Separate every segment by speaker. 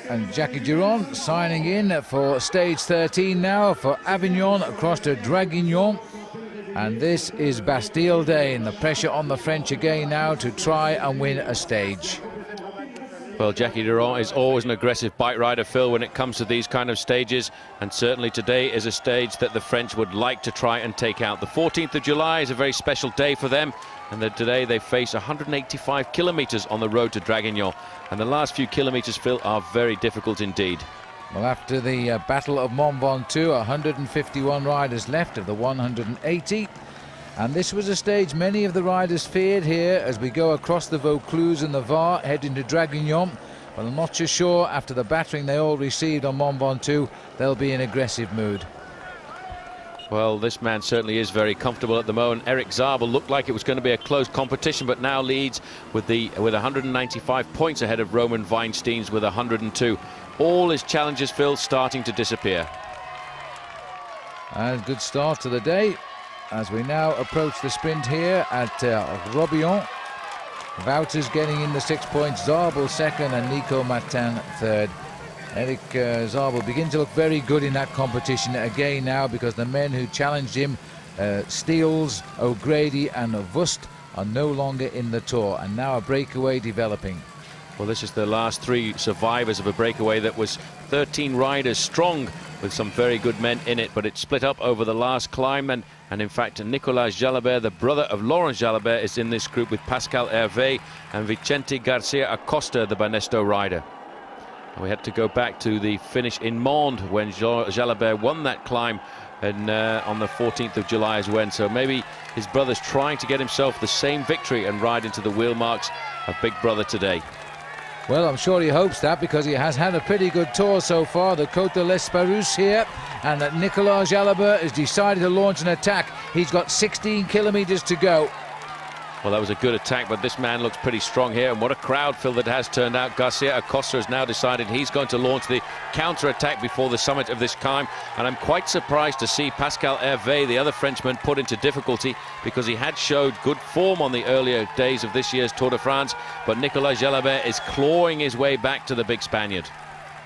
Speaker 1: And Jackie Durand signing in for stage 13 now for Avignon across to Draguignan. And this is Bastille Day, and the pressure on the French again now to try and win a stage.
Speaker 2: Well, Jackie Durand is always an aggressive bike rider, Phil, when it comes to these kind of stages, and certainly today is a stage that the French would like to try and take out. The 14th of July is a very special day for them, and that today they face 185 kilometres on the road to Draguignan, and the last few kilometres, Phil, are very difficult indeed.
Speaker 1: Well, after the Battle of Mont Ventoux, 151 riders left of the 180. And this was a stage many of the riders feared here as we go across the Vaucluse and the Var, heading to Draguignan. But I'm not so sure after the battering they all received on Mont Ventoux, they'll be in aggressive mood.
Speaker 2: Well, this man certainly is very comfortable at the moment. Eric Zabel looked like it was going to be a close competition, but now leads with 195 points ahead of Roman Weinsteins with 102. All his challenges, Phil, starting to disappear.
Speaker 1: And good start to the day as we now approach the sprint here at Robillon. Wouters getting in the 6 points, Zabel second and Nico Martin third. Eric Zabel begins to look very good in that competition again now, because the men who challenged him, Steels, O'Grady and Vust, are no longer in the Tour, and now a breakaway developing.
Speaker 2: Well, this is the last three survivors of a breakaway that was 13 riders strong, with some very good men in it, but it split up over the last climb, and in fact Nicolas Jalabert, the brother of Laurent Jalabert, is in this group with Pascal Hervé and Vicente Garcia Acosta, the Banesto rider. We had to go back to the finish in Mende when Jalabert won that climb, and on the 14th of July as well. So maybe his brother's trying to get himself the same victory and ride into the wheel marks of Big Brother today.
Speaker 1: Well, I'm sure he hopes that, because he has had a pretty good tour so far, the Côte de l'Esparuce here, and that Nicolas Jalabert has decided to launch an attack. He's got 16 kilometres to go.
Speaker 2: Well, that was a good attack, but this man looks pretty strong here, and what a crowd, Phil, that has turned out. Garcia Acosta has now decided he's going to launch the counter-attack before the summit of this climb, and I'm quite surprised to see Pascal Hervé, the other Frenchman, put into difficulty, because he had showed good form on the earlier days of this year's Tour de France, but Nicolas Jalabert is clawing his way back to the big Spaniard.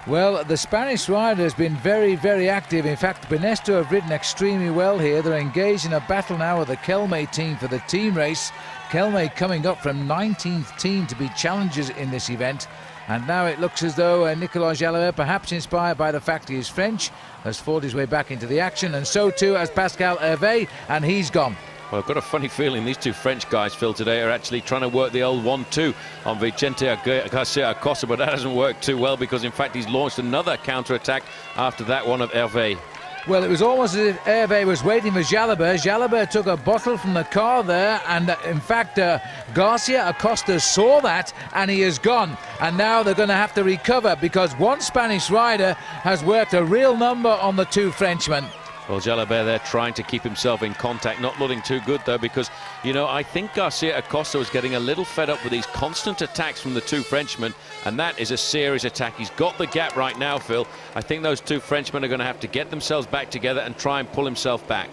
Speaker 1: Well, the Spanish rider has been very, very active. In fact, Banesto have ridden extremely well here. They're engaged in a battle now with the Kelme team for the team race. Kelme coming up from 19th team to be challengers in this event. And now it looks as though Nicolas Jalabert, perhaps inspired by the fact he is French, has fought his way back into the action, and so too has Pascal Hervé, and he's gone.
Speaker 2: Well, I've got a funny feeling these two French guys, Phil, today are actually trying to work the old 1-2 on Vicente Garcia Acosta, but that hasn't worked too well, because in fact he's launched another counter-attack after that one of Hervé.
Speaker 1: Well, it was almost as if Hervé was waiting for Jalabert. Jalabert took a bottle from the car there, and in fact Garcia Acosta saw that and he is gone. And now they're going to have to recover, because one Spanish rider has worked a real number on the two Frenchmen.
Speaker 2: Well, Jalabert there trying to keep himself in contact, not looking too good though, because, you know, I think Garcia Acosta was getting a little fed up with these constant attacks from the two Frenchmen, and that is a serious attack. He's got the gap right now, Phil. I think those two Frenchmen are going to have to get themselves back together and try and pull himself back.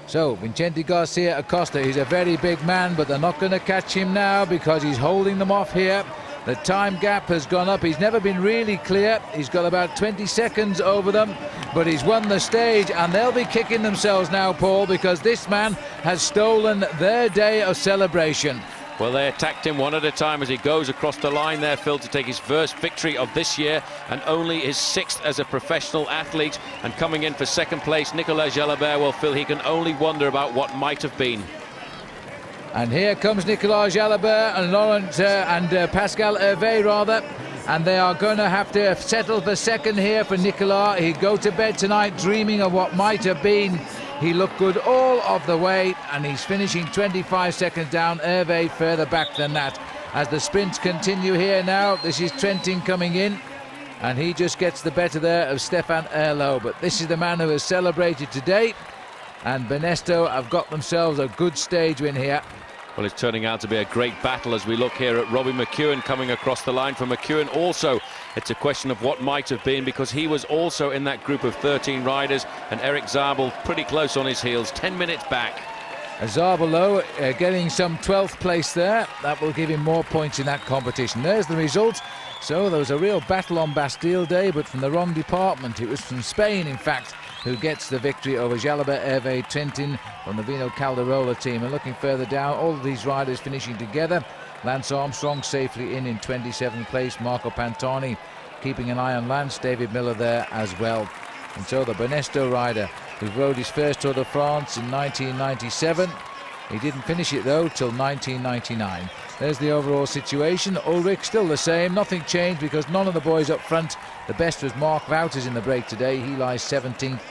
Speaker 1: So, Vicente Garcia Acosta, he's a very big man, but they're not going to catch him now because he's holding them off here. The time gap has gone up. He's never been really clear. He's got about 20 seconds over them, but he's won the stage, and they'll be kicking themselves now, Paul, because this man has stolen their day of celebration.
Speaker 2: Well, they attacked him one at a time as he goes across the line there, Phil, to take his first victory of this year, and only his 6th as a professional athlete. And coming in for second place, Nicolas Jalabert, well, Phil, he can only wonder about what might have been.
Speaker 1: And here comes Nicolas Jalabert and Laurent and Pascal Hervé, rather. And they are going to have to settle for second here for Nicolas. He'd go to bed tonight dreaming of what might have been. He looked good all of the way, and he's finishing 25 seconds down. Hervé further back than that. As the sprints continue here now, this is Trentin coming in, and he just gets the better there of Stefan Erlo. But this is the man who has celebrated today, and Banesto have got themselves a good stage win here.
Speaker 2: Well, it's turning out to be a great battle as we look here at Robbie McEwen coming across the line. For McEwen also, it's a question of what might have been, because he was also in that group of 13 riders, and Eric Zabel pretty close on his heels, 10 minutes back.
Speaker 1: Zabel getting some 12th place there. That will give him more points in that competition. There's the result. So there was a real battle on Bastille Day, but from the wrong department. It was from Spain, in fact, who gets the victory over Jalabert Hervé Trentin from the Vino Calderola team. And looking further down, all of these riders finishing together. Lance Armstrong safely in 27th place. Marco Pantani keeping an eye on Lance. David Miller there as well. And so the Banesto rider, who rode his first Tour de France in 1997, he didn't finish it though till 1999. There's the overall situation. Ulrich still the same, nothing changed because none of the boys up front. The best was Mark Wouters in the break today. He lies 17th,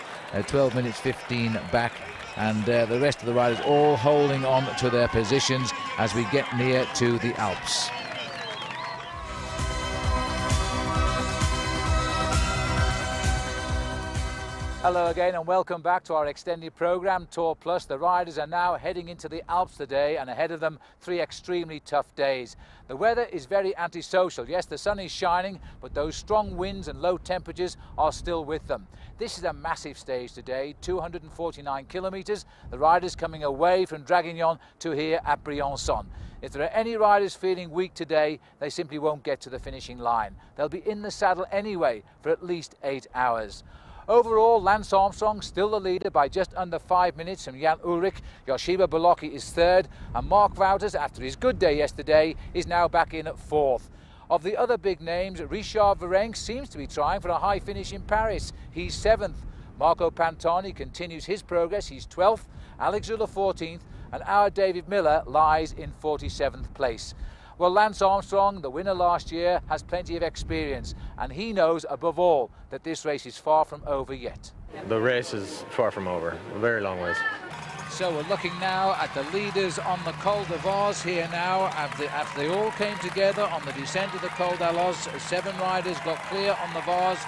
Speaker 1: 12 minutes 15 back. And the rest of the riders all holding on to their positions as we get near to the Alps. Hello again and welcome back to our extended program, Tour Plus. The riders are now heading into the Alps today, and ahead of them 3 extremely tough days. The weather is very antisocial. Yes, the sun is shining, but those strong winds and low temperatures are still with them. This is a massive stage today, 249 kilometres. The riders coming away from Draguignan to here at Briançon. If there are any riders feeling weak today, they simply won't get to the finishing line. They'll be in the saddle anyway for at least 8 hours. Overall, Lance Armstrong still the leader by just under 5 minutes from Jan Ullrich. Yoshiba Bolocki is third, and Mark Wouters, after his good day yesterday, is now back in at fourth. Of the other big names, Richard Veronk seems to be trying for a high finish in Paris. He's 7th. Marco Pantani continues his progress. He's 12th. Alex Züller 14th, and our David Miller lies in 47th place. Well, Lance Armstrong, the winner last year, has plenty of experience, and he knows above all that this race is far from over yet.
Speaker 3: The race is far from over, a very long ways.
Speaker 1: So we're looking now at the leaders on the Cul De Vars here now, after they all came together on the descent of the Col d'Alos. 7 riders got clear on the Vars,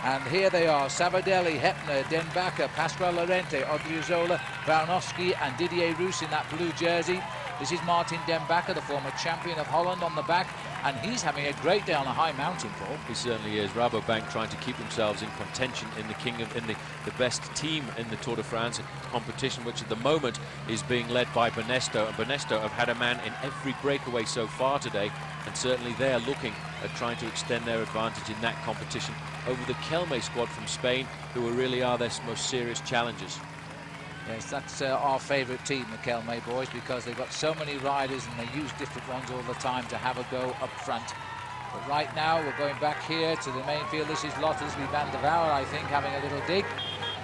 Speaker 1: and here they are: Savadelli, Hepner, Dembacher, Pasquale Lorente, Odriozola, Baranowski and Didier Roos in that blue jersey. This is Martin Dembacher, the former champion of Holland, on the back, and he's having a great day on a high mountain, Paul.
Speaker 2: He certainly is. Rabobank trying to keep themselves in contention in the best team in the Tour de France competition, which at the moment is being led by Banesto. And Banesto have had a man in every breakaway so far today, and certainly they are looking at trying to extend their advantage in that competition over the Kelme squad from Spain, who really are their most serious challengers.
Speaker 1: Yes, that's our favourite team, the Kelme boys, because they've got so many riders and they use different ones all the time to have a go up front. But right now we're going back here to the main field. This is Lottersby van der Wouwer, I think, having a little dig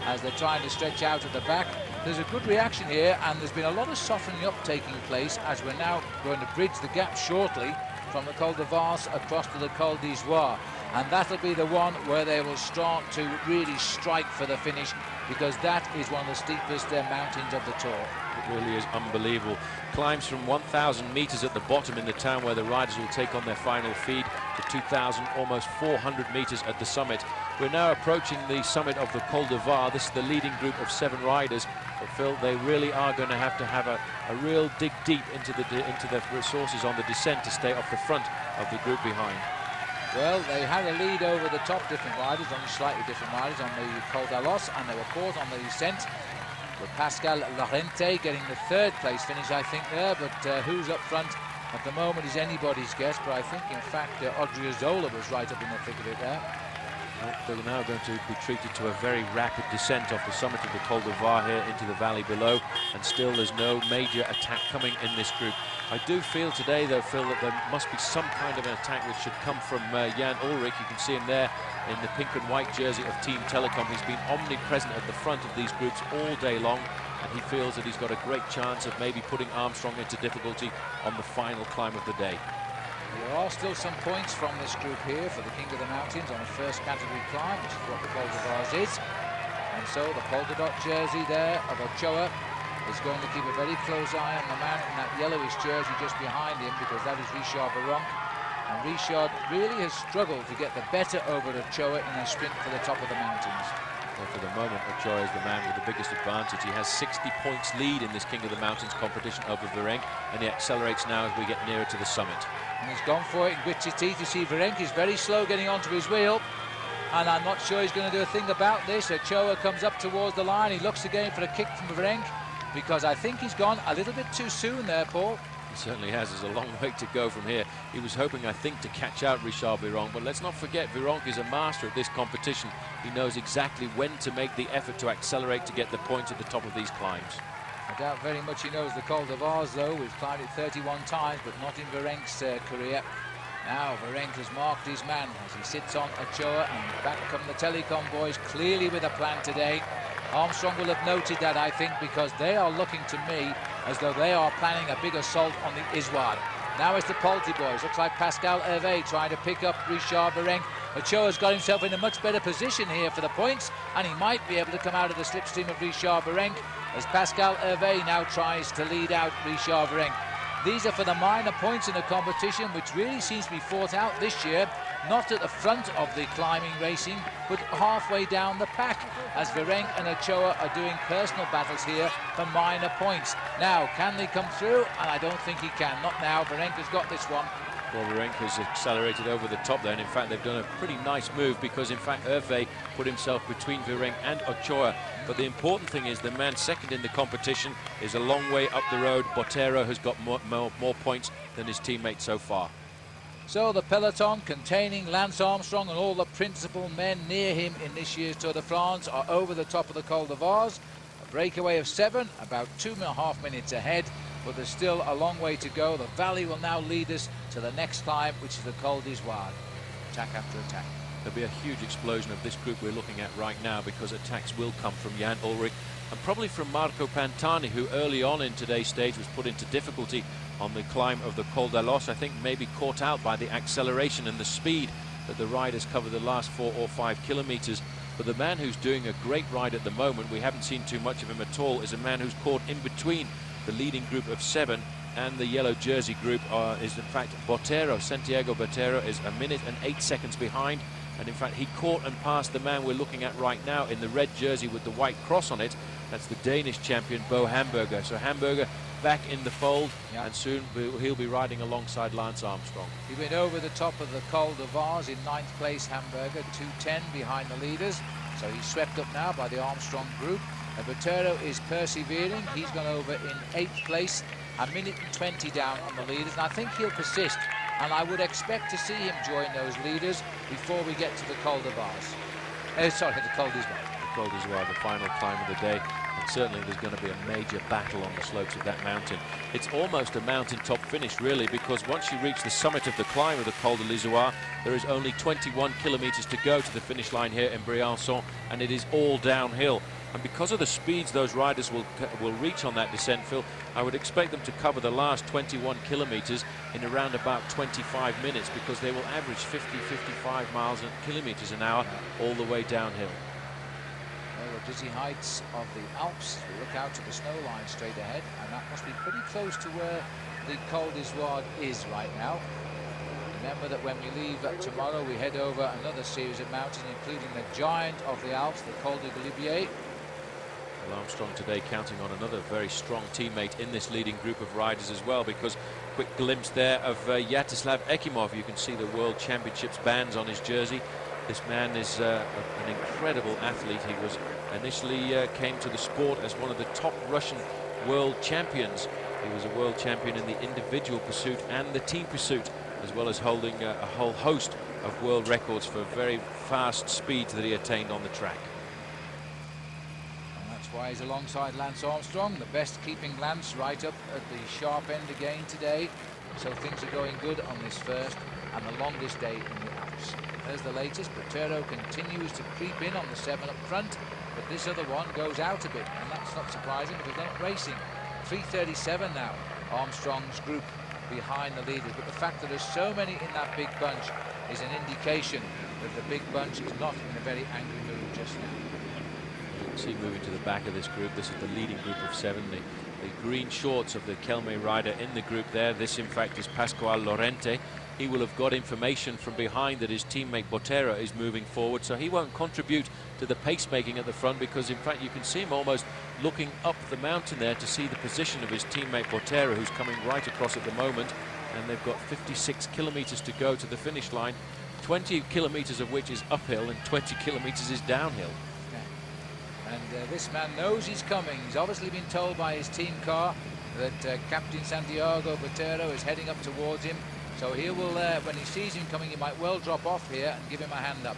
Speaker 1: as they're trying to stretch out at the back. There's a good reaction here, and there's been a lot of softening up taking place as we're now going to bridge the gap shortly from the Cul De Vars across to the Col d'Izoire. And that'll be the one where they will start to really strike for the finish, because that is one of the steepest mountains of the Tour.
Speaker 2: It really is unbelievable. Climbs from 1,000 meters at the bottom in the town where the riders will take on their final feed to 2,000, almost 400 meters at the summit. We're now approaching the summit of the Col De Var. This is the leading group of 7 riders. But Phil, they really are going to have a real dig deep into the resources on the descent to stay off the front of the group behind.
Speaker 1: Well, they had a lead over the top different riders, only slightly different riders on the Col d'Alos, and they were caught on the descent with Pasquale Lorente getting the 3rd place finish, I think, there. But who's up front at the moment is anybody's guess. But I think, in fact, Odriozola was right up in the thick of it there.
Speaker 2: They're now going to be treated to a very rapid descent off the summit of the Col De Var here into the valley below, and still there's no major attack coming in this group. I do feel today, though, Phil, that there must be some kind of an attack which should come from Jan Ullrich. You can see him there in the pink and white jersey of Team Telecom. He's been omnipresent at the front of these groups all day long, and he feels that he's got a great chance of maybe putting Armstrong into difficulty on the final climb of the day.
Speaker 1: There are still some points from this group here for the King of the Mountains on a first category climb, which is what the Col De Vars is. And so the polka dot jersey there of Ochoa is going to keep a very close eye on the man in that yellowish jersey just behind him, because that is Richard Veronk. And Richard really has struggled to get the better over Ochoa in a sprint for the top of the mountains.
Speaker 2: Well, for the moment, Ochoa is the man with the biggest advantage. He has 60 points lead in this King of the Mountains competition over Veronk, and he accelerates now as we get nearer to the summit.
Speaker 1: And he's gone for it in gritty teeth. You see Veronk is very slow getting onto his wheel, and I'm not sure he's going to do a thing about this. Ochoa comes up towards the line. He looks again for a kick from Veronk, because I think he's gone a little bit too soon there, Paul.
Speaker 2: He certainly has. There's a long way to go from here. He was hoping, I think, to catch out Richard Veronk, but let's not forget Veronk is a master at this competition. He knows exactly when to make the effort to accelerate to get the points at the top of these climbs.
Speaker 1: I doubt very much he knows the Cul De Vars, though. We've climbed it 31 times, but not in Veronk's career. Now Veronk has marked his man as he sits on Ochoa, and back come the telecom boys, clearly with a plan today. Armstrong will have noted that, I think, because they are looking to me as though they are planning a big assault on the Izoard. Now it's the Palte boys. Looks like Pascal Hervé trying to pick up Richard Veronk. Ochoa's got himself in a much better position here for the points, and he might be able to come out of the slipstream of Richard Veronk as Pascal Hervé now tries to lead out Richard Veronk. These are for the minor points in the competition, which really seems to be fought out this year, not at the front of the climbing racing, but halfway down the pack, as Veronk and Ochoa are doing personal battles here for minor points. Now, can they come through? And I don't think he can. Not now. Veronk has got this one.
Speaker 2: Well, Veronk has accelerated over the top there, and in fact they've done a pretty nice move, because in fact Hervé put himself between Veronk and Ochoa. But the important thing is the man second in the competition is a long way up the road. Botero has got more points than his teammate so far.
Speaker 1: So the peloton, containing Lance Armstrong and all the principal men near him in this year's Tour de France, are over the top of the Cul De Vars. A breakaway of 7, about 2.5 minutes ahead, but there's still a long way to go. The valley will now lead us to the next climb, which is the Cul d'Izoard. Attack after attack.
Speaker 2: There'll be a huge explosion of this group we're looking at right now, because attacks will come from Jan Ullrich and probably from Marco Pantani, who early on in today's stage was put into difficulty on the climb of the Col d'Alos. I think maybe caught out by the acceleration and the speed that the riders covered the last 4 or 5 kilometers. But the man who's doing a great ride at the moment, we haven't seen too much of him at all, is a man who's caught in between the leading group of 7 and the yellow jersey group is in fact Botero. Santiago Botero is 1 minute and 8 seconds behind, and in fact he caught and passed the man we're looking at right now in the red jersey with the white cross on it. That's the Danish champion Bo Hamburger. So Hamburger back in the fold, and soon he'll be riding alongside Lance Armstrong.
Speaker 1: He went over the top of the Cul De Vars in 9th place, Hamburger, 2:10 behind the leaders. So he's swept up now by the Armstrong group. Batero is persevering. He's gone over in 8th place, 1 minute and 20 down on the leaders, and I think he'll persist. And I would expect to see him join those leaders before we get to the Cul De Vars. Sorry, the Cul d'Izoard.
Speaker 2: The Cul d'Izoard, the final climb of the day. And certainly there's going to be a major battle on the slopes of that mountain. It's almost a mountaintop finish, really, because once you reach the summit of the climb of the Col de l'Izoard, there is only 21 kilometers to go to the finish line here in Briançon, and it is all downhill. And because of the speeds those riders will reach on that descent, Phil, I would expect them to cover the last 21 kilometers in around about 25 minutes, because they will average 50-55 kilometers an hour all the way downhill.
Speaker 1: Well, the dizzy heights of the Alps. We look out to the snow line straight ahead, and that must be pretty close to where the Col d'Izoard is right now. Remember that when we leave tomorrow, we head over another series of mountains, including the giant of the Alps, the Col de Galibier.
Speaker 2: Well, Armstrong today counting on another very strong teammate in this leading group of riders as well, because quick glimpse there of Yaroslav Ekimov. You can see the World Championships bands on his jersey. This man is an incredible athlete. He was initially came to the sport as one of the top Russian world champions. He was a world champion in the individual pursuit and the team pursuit, as well as holding a whole host of world records for very fast speeds that he attained on the track.
Speaker 1: Why he's alongside Lance Armstrong, the best keeping Lance right up at the sharp end again today. So things are going good on this first and the longest day in the Alps. There's the latest. Batero continues to creep in on the 7 up front, but this other one goes out a bit, and that's not surprising because they're not racing. 3:37 now, Armstrong's group behind the leaders, but the fact that there's so many in that big bunch is an indication that the big bunch is not in a very angry mood just now.
Speaker 2: See, moving to the back of this group, this is the leading group of 7, the green shorts of the Kelme rider in the group there. This in fact is Pasquale Lorente. He will have got information from behind that his teammate Botero is moving forward, so he won't contribute to the pacemaking at the front, because in fact you can see him almost looking up the mountain there to see the position of his teammate Botero, who's coming right across at the moment, and they've got 56 kilometers to go to the finish line, 20 kilometers of which is uphill and 20 kilometers is downhill.
Speaker 1: And this man knows he's coming. He's obviously been told by his team car that Captain Santiago Botero is heading up towards him. So he will, when he sees him coming, he might well drop off here and give him a hand up.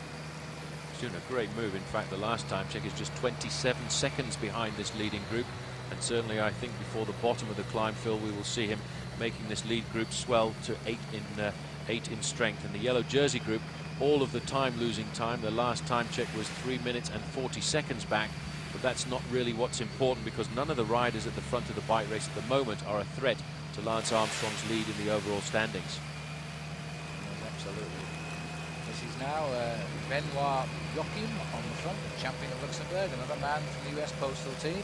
Speaker 2: He's doing a great move. In fact, the last time check is just 27 seconds behind this leading group. And certainly, I think before the bottom of the climb, Phil, we will see him making this lead group swell to 8 in strength. And the yellow jersey group, all of the time losing time. The last time check was 3 minutes and 40 seconds back. But that's not really what's important, because none of the riders at the front of the bike race at the moment are a threat to Lance Armstrong's lead in the overall standings.
Speaker 1: Yes, absolutely. This is now Benoit Joachim on the front, champion of Luxembourg, another man from the US Postal team.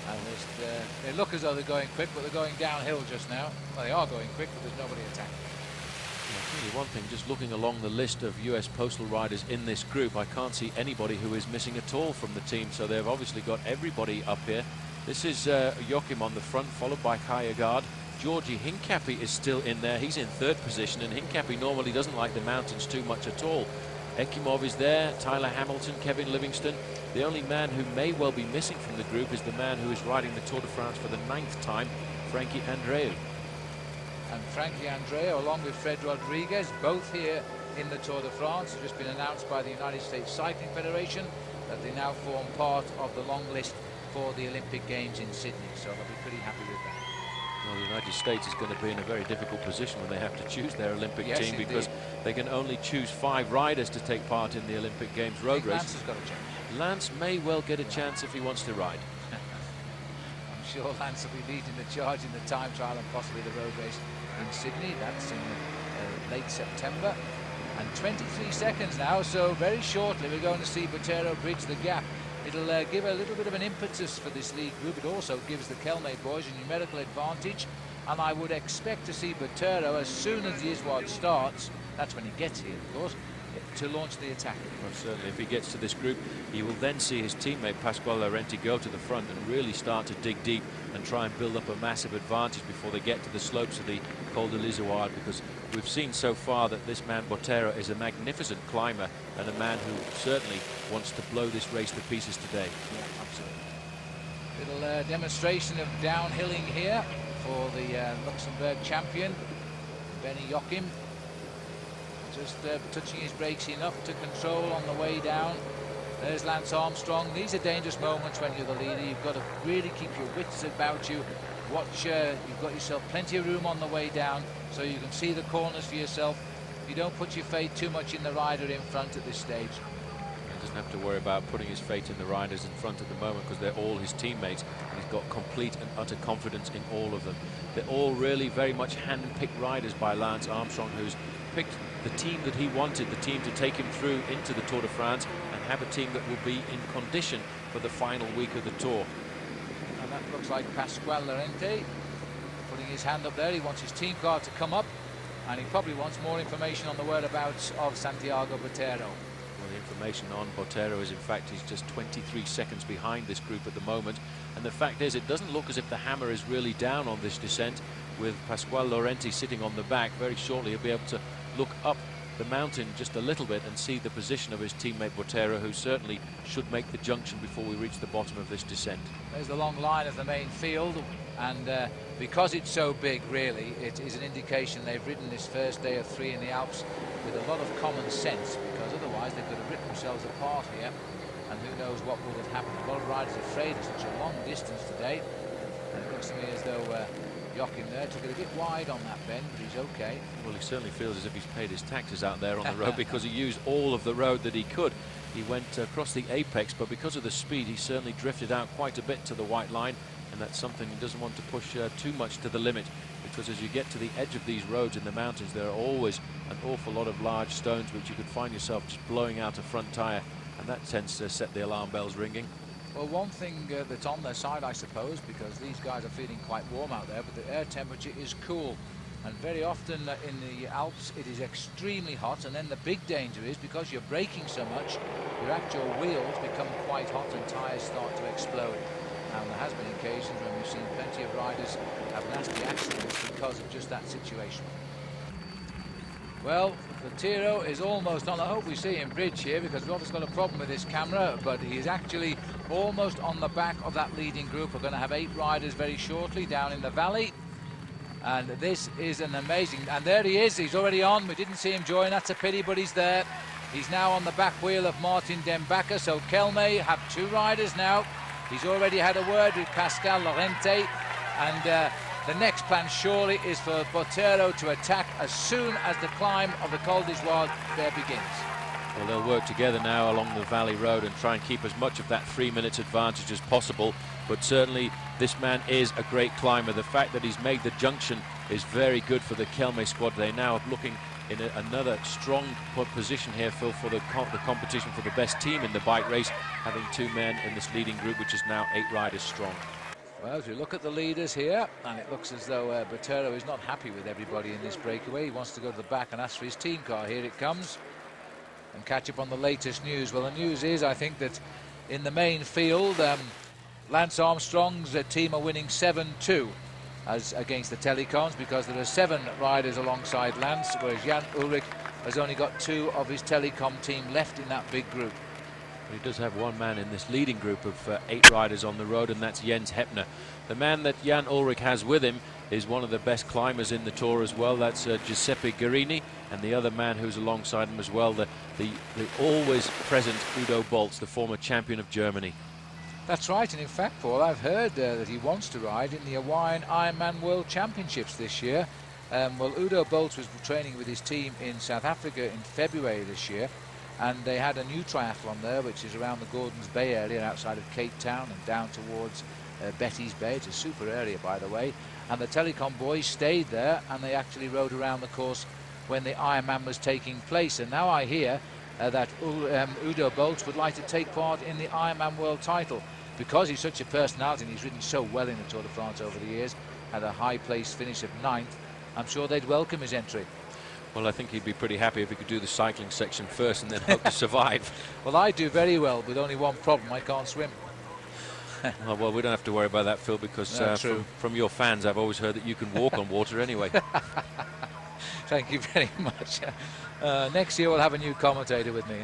Speaker 1: And they look as though they're going quick, but they're going downhill just now. Well, they are going quick, but there's nobody attacking.
Speaker 2: I'll tell you one thing, just looking along the list of US Postal riders in this group, I can't see anybody who is missing at all from the team, so they've obviously got everybody up here. This is Joachim on the front, followed by Gergard. Georgi Hincapie is still in there. He's in 3rd position, and Hincapie normally doesn't like the mountains too much at all. Ekimov is there, Tyler Hamilton, Kevin Livingston. The only man who may well be missing from the group is the man who is riding the Tour de France for the 9th time, Frankie Andreu.
Speaker 1: And Frankie Andreu, along with Fred Rodriguez, both here in the Tour de France. It's just been announced by the United States Cycling Federation that they now form part of the long list for the Olympic Games in Sydney, so they'll be pretty happy with that.
Speaker 2: Well, the United States is going to be in a very difficult position when they have to choose their Olympic team,
Speaker 1: indeed, because
Speaker 2: they can only choose 5 riders to take part in the Olympic Games road race.
Speaker 1: Lance has got a chance.
Speaker 2: Lance may well get a chance if he wants to ride.
Speaker 1: I'm sure Lance will be leading the charge in the time trial and possibly the road race in Sydney. That's in late September. And 23 seconds now, so very shortly we're going to see Batero bridge the gap. It'll give a little bit of an impetus for this lead group. It also gives the Kelme boys a numerical advantage, and I would expect to see Batero, as soon as the Iswad starts, that's when he gets here, of course, to launch the attack.
Speaker 2: Well, certainly, if he gets to this group, he will then see his teammate Pasquale Laurenti go to the front and really start to dig deep and try and build up a massive advantage before they get to the slopes of the Col de l'Isouard, because we've seen so far that this man Botero is a magnificent climber and a man who certainly wants to blow this race to pieces today.
Speaker 1: Yeah, absolutely. Little demonstration of downhilling here for the Luxembourg champion, Benny Joachim. Just touching his brakes enough to control on the way down. There's Lance Armstrong. These are dangerous moments when you're the leader. You've got to really keep your wits about you. Watch, you've got yourself plenty of room on the way down so you can see the corners for yourself. You don't put your fate too much in the rider in front at this stage.
Speaker 2: He doesn't have to worry about putting his fate in the riders in front at the moment, because they're all his teammates, and he's got complete and utter confidence in all of them. They're all really very much hand-picked riders by Lance Armstrong, who's picked the team that he wanted, the team to take him through into the Tour de France, and have a team that will be in condition for the final week of the Tour.
Speaker 1: And that looks like Pasquale Laurenti putting his hand up there. He wants his team car to come up, and he probably wants more information on the whereabouts of Santiago Botero.
Speaker 2: Well, the information on Botero is, in fact, he's just 23 seconds behind this group at the moment. And the fact is, it doesn't look as if the hammer is really down on this descent, with Pasquale Laurenti sitting on the back. Very shortly he'll be able to look up the mountain just a little bit and see the position of his teammate Botero, who certainly should make the junction before we reach the bottom of this descent.
Speaker 1: There's the long line of the main field, and because it's so big, really, it is an indication they've ridden this first day of 3 in the Alps with a lot of common sense, because otherwise they could have ripped themselves apart here, and who knows what would have happened. A lot of riders are afraid of such a long distance today, and it looks to me as though Joachim there took it a bit wide on that bend, but he's okay.
Speaker 2: Well, he certainly feels as if he's paid his taxes out there on the road, because he used all of the road that he could. He went across the apex, but because of the speed, he certainly drifted out quite a bit to the white line, and that's something he doesn't want to push too much to the limit, because as you get to the edge of these roads in the mountains, there are always an awful lot of large stones which you could find yourself just blowing out a front tyre, and that tends to set the alarm bells ringing.
Speaker 1: Well, one thing that's on their side, I suppose, because these guys are feeling quite warm out there, but the air temperature is cool. And very often in the Alps it is extremely hot, and then the big danger is, because you're braking so much, your actual wheels become quite hot and tyres start to explode. And there has been occasions when we've seen plenty of riders have nasty accidents because of just that situation. Well, Batero is almost on. I hope we see him bridge here, because we've obviously got a problem with this camera, but he's actually almost on the back of that leading group. We're going to have 8 riders very shortly down in the valley. And this is an amazing, and there he is, he's already on. We didn't see him join, that's a pity, but he's there. He's now on the back wheel of Martin Dembacher, so Kelme have 2 riders now. He's already had a word with Pascal Lorente, and the next plan surely is for Botero to attack as soon as the climb of the Cul De Var there begins.
Speaker 2: Well, they'll work together now along the Valley Road and try and keep as much of that 3 minutes advantage as possible. But certainly this man is a great climber. The fact that he's made the junction is very good for the Kelme squad. They now are looking in another strong position here, Phil, for the competition for the best team in the bike race, having 2 men in this leading group, which is now 8 riders strong.
Speaker 1: Well, as we look at the leaders here, and it looks as though Batero is not happy with everybody in this breakaway. He wants to go to the back and ask for his team car. Here it comes. And catch up on the latest news. Well, the news is, I think, that in the main field, Lance Armstrong's team are winning 7-2 as against the Telecoms, because there are 7 riders alongside Lance, whereas Jan Ullrich has only got 2 of his Telecom team left in that big group.
Speaker 2: He does have 1 man in this leading group of 8 riders on the road, and that's Jens Heppner. The man that Jan Ullrich has with him is one of the best climbers in the Tour as well. That's Giuseppe Guerini, and the other man who's alongside him as well, the always present Udo Bolz, the former champion of Germany.
Speaker 1: That's right, and in fact, Paul, I've heard that he wants to ride in the Hawaiian Ironman World Championships this year. Well, Udo Bolz was training with his team in South Africa in February this year, and they had a new triathlon there, which is around the Gordons Bay area outside of Cape Town and down towards Betty's Bay. It's a super area, by the way. And the Telecom boys stayed there, and they actually rode around the course when the Ironman was taking place. And now I hear that Udo Bolz would like to take part in the Ironman World title, because he's such a personality and he's ridden so well in the Tour de France over the years, had a high place finish of 9th. I'm sure they'd welcome his entry.
Speaker 2: Well, I think he'd be pretty happy if he could do the cycling section first and then hope to survive.
Speaker 1: Well, I do very well, with only one problem: I can't swim.
Speaker 2: Well, we don't have to worry about that, Phil, because from your fans, I've always heard that you can walk on water anyway.
Speaker 1: Thank you very much. Next year we'll have a new commentator with me.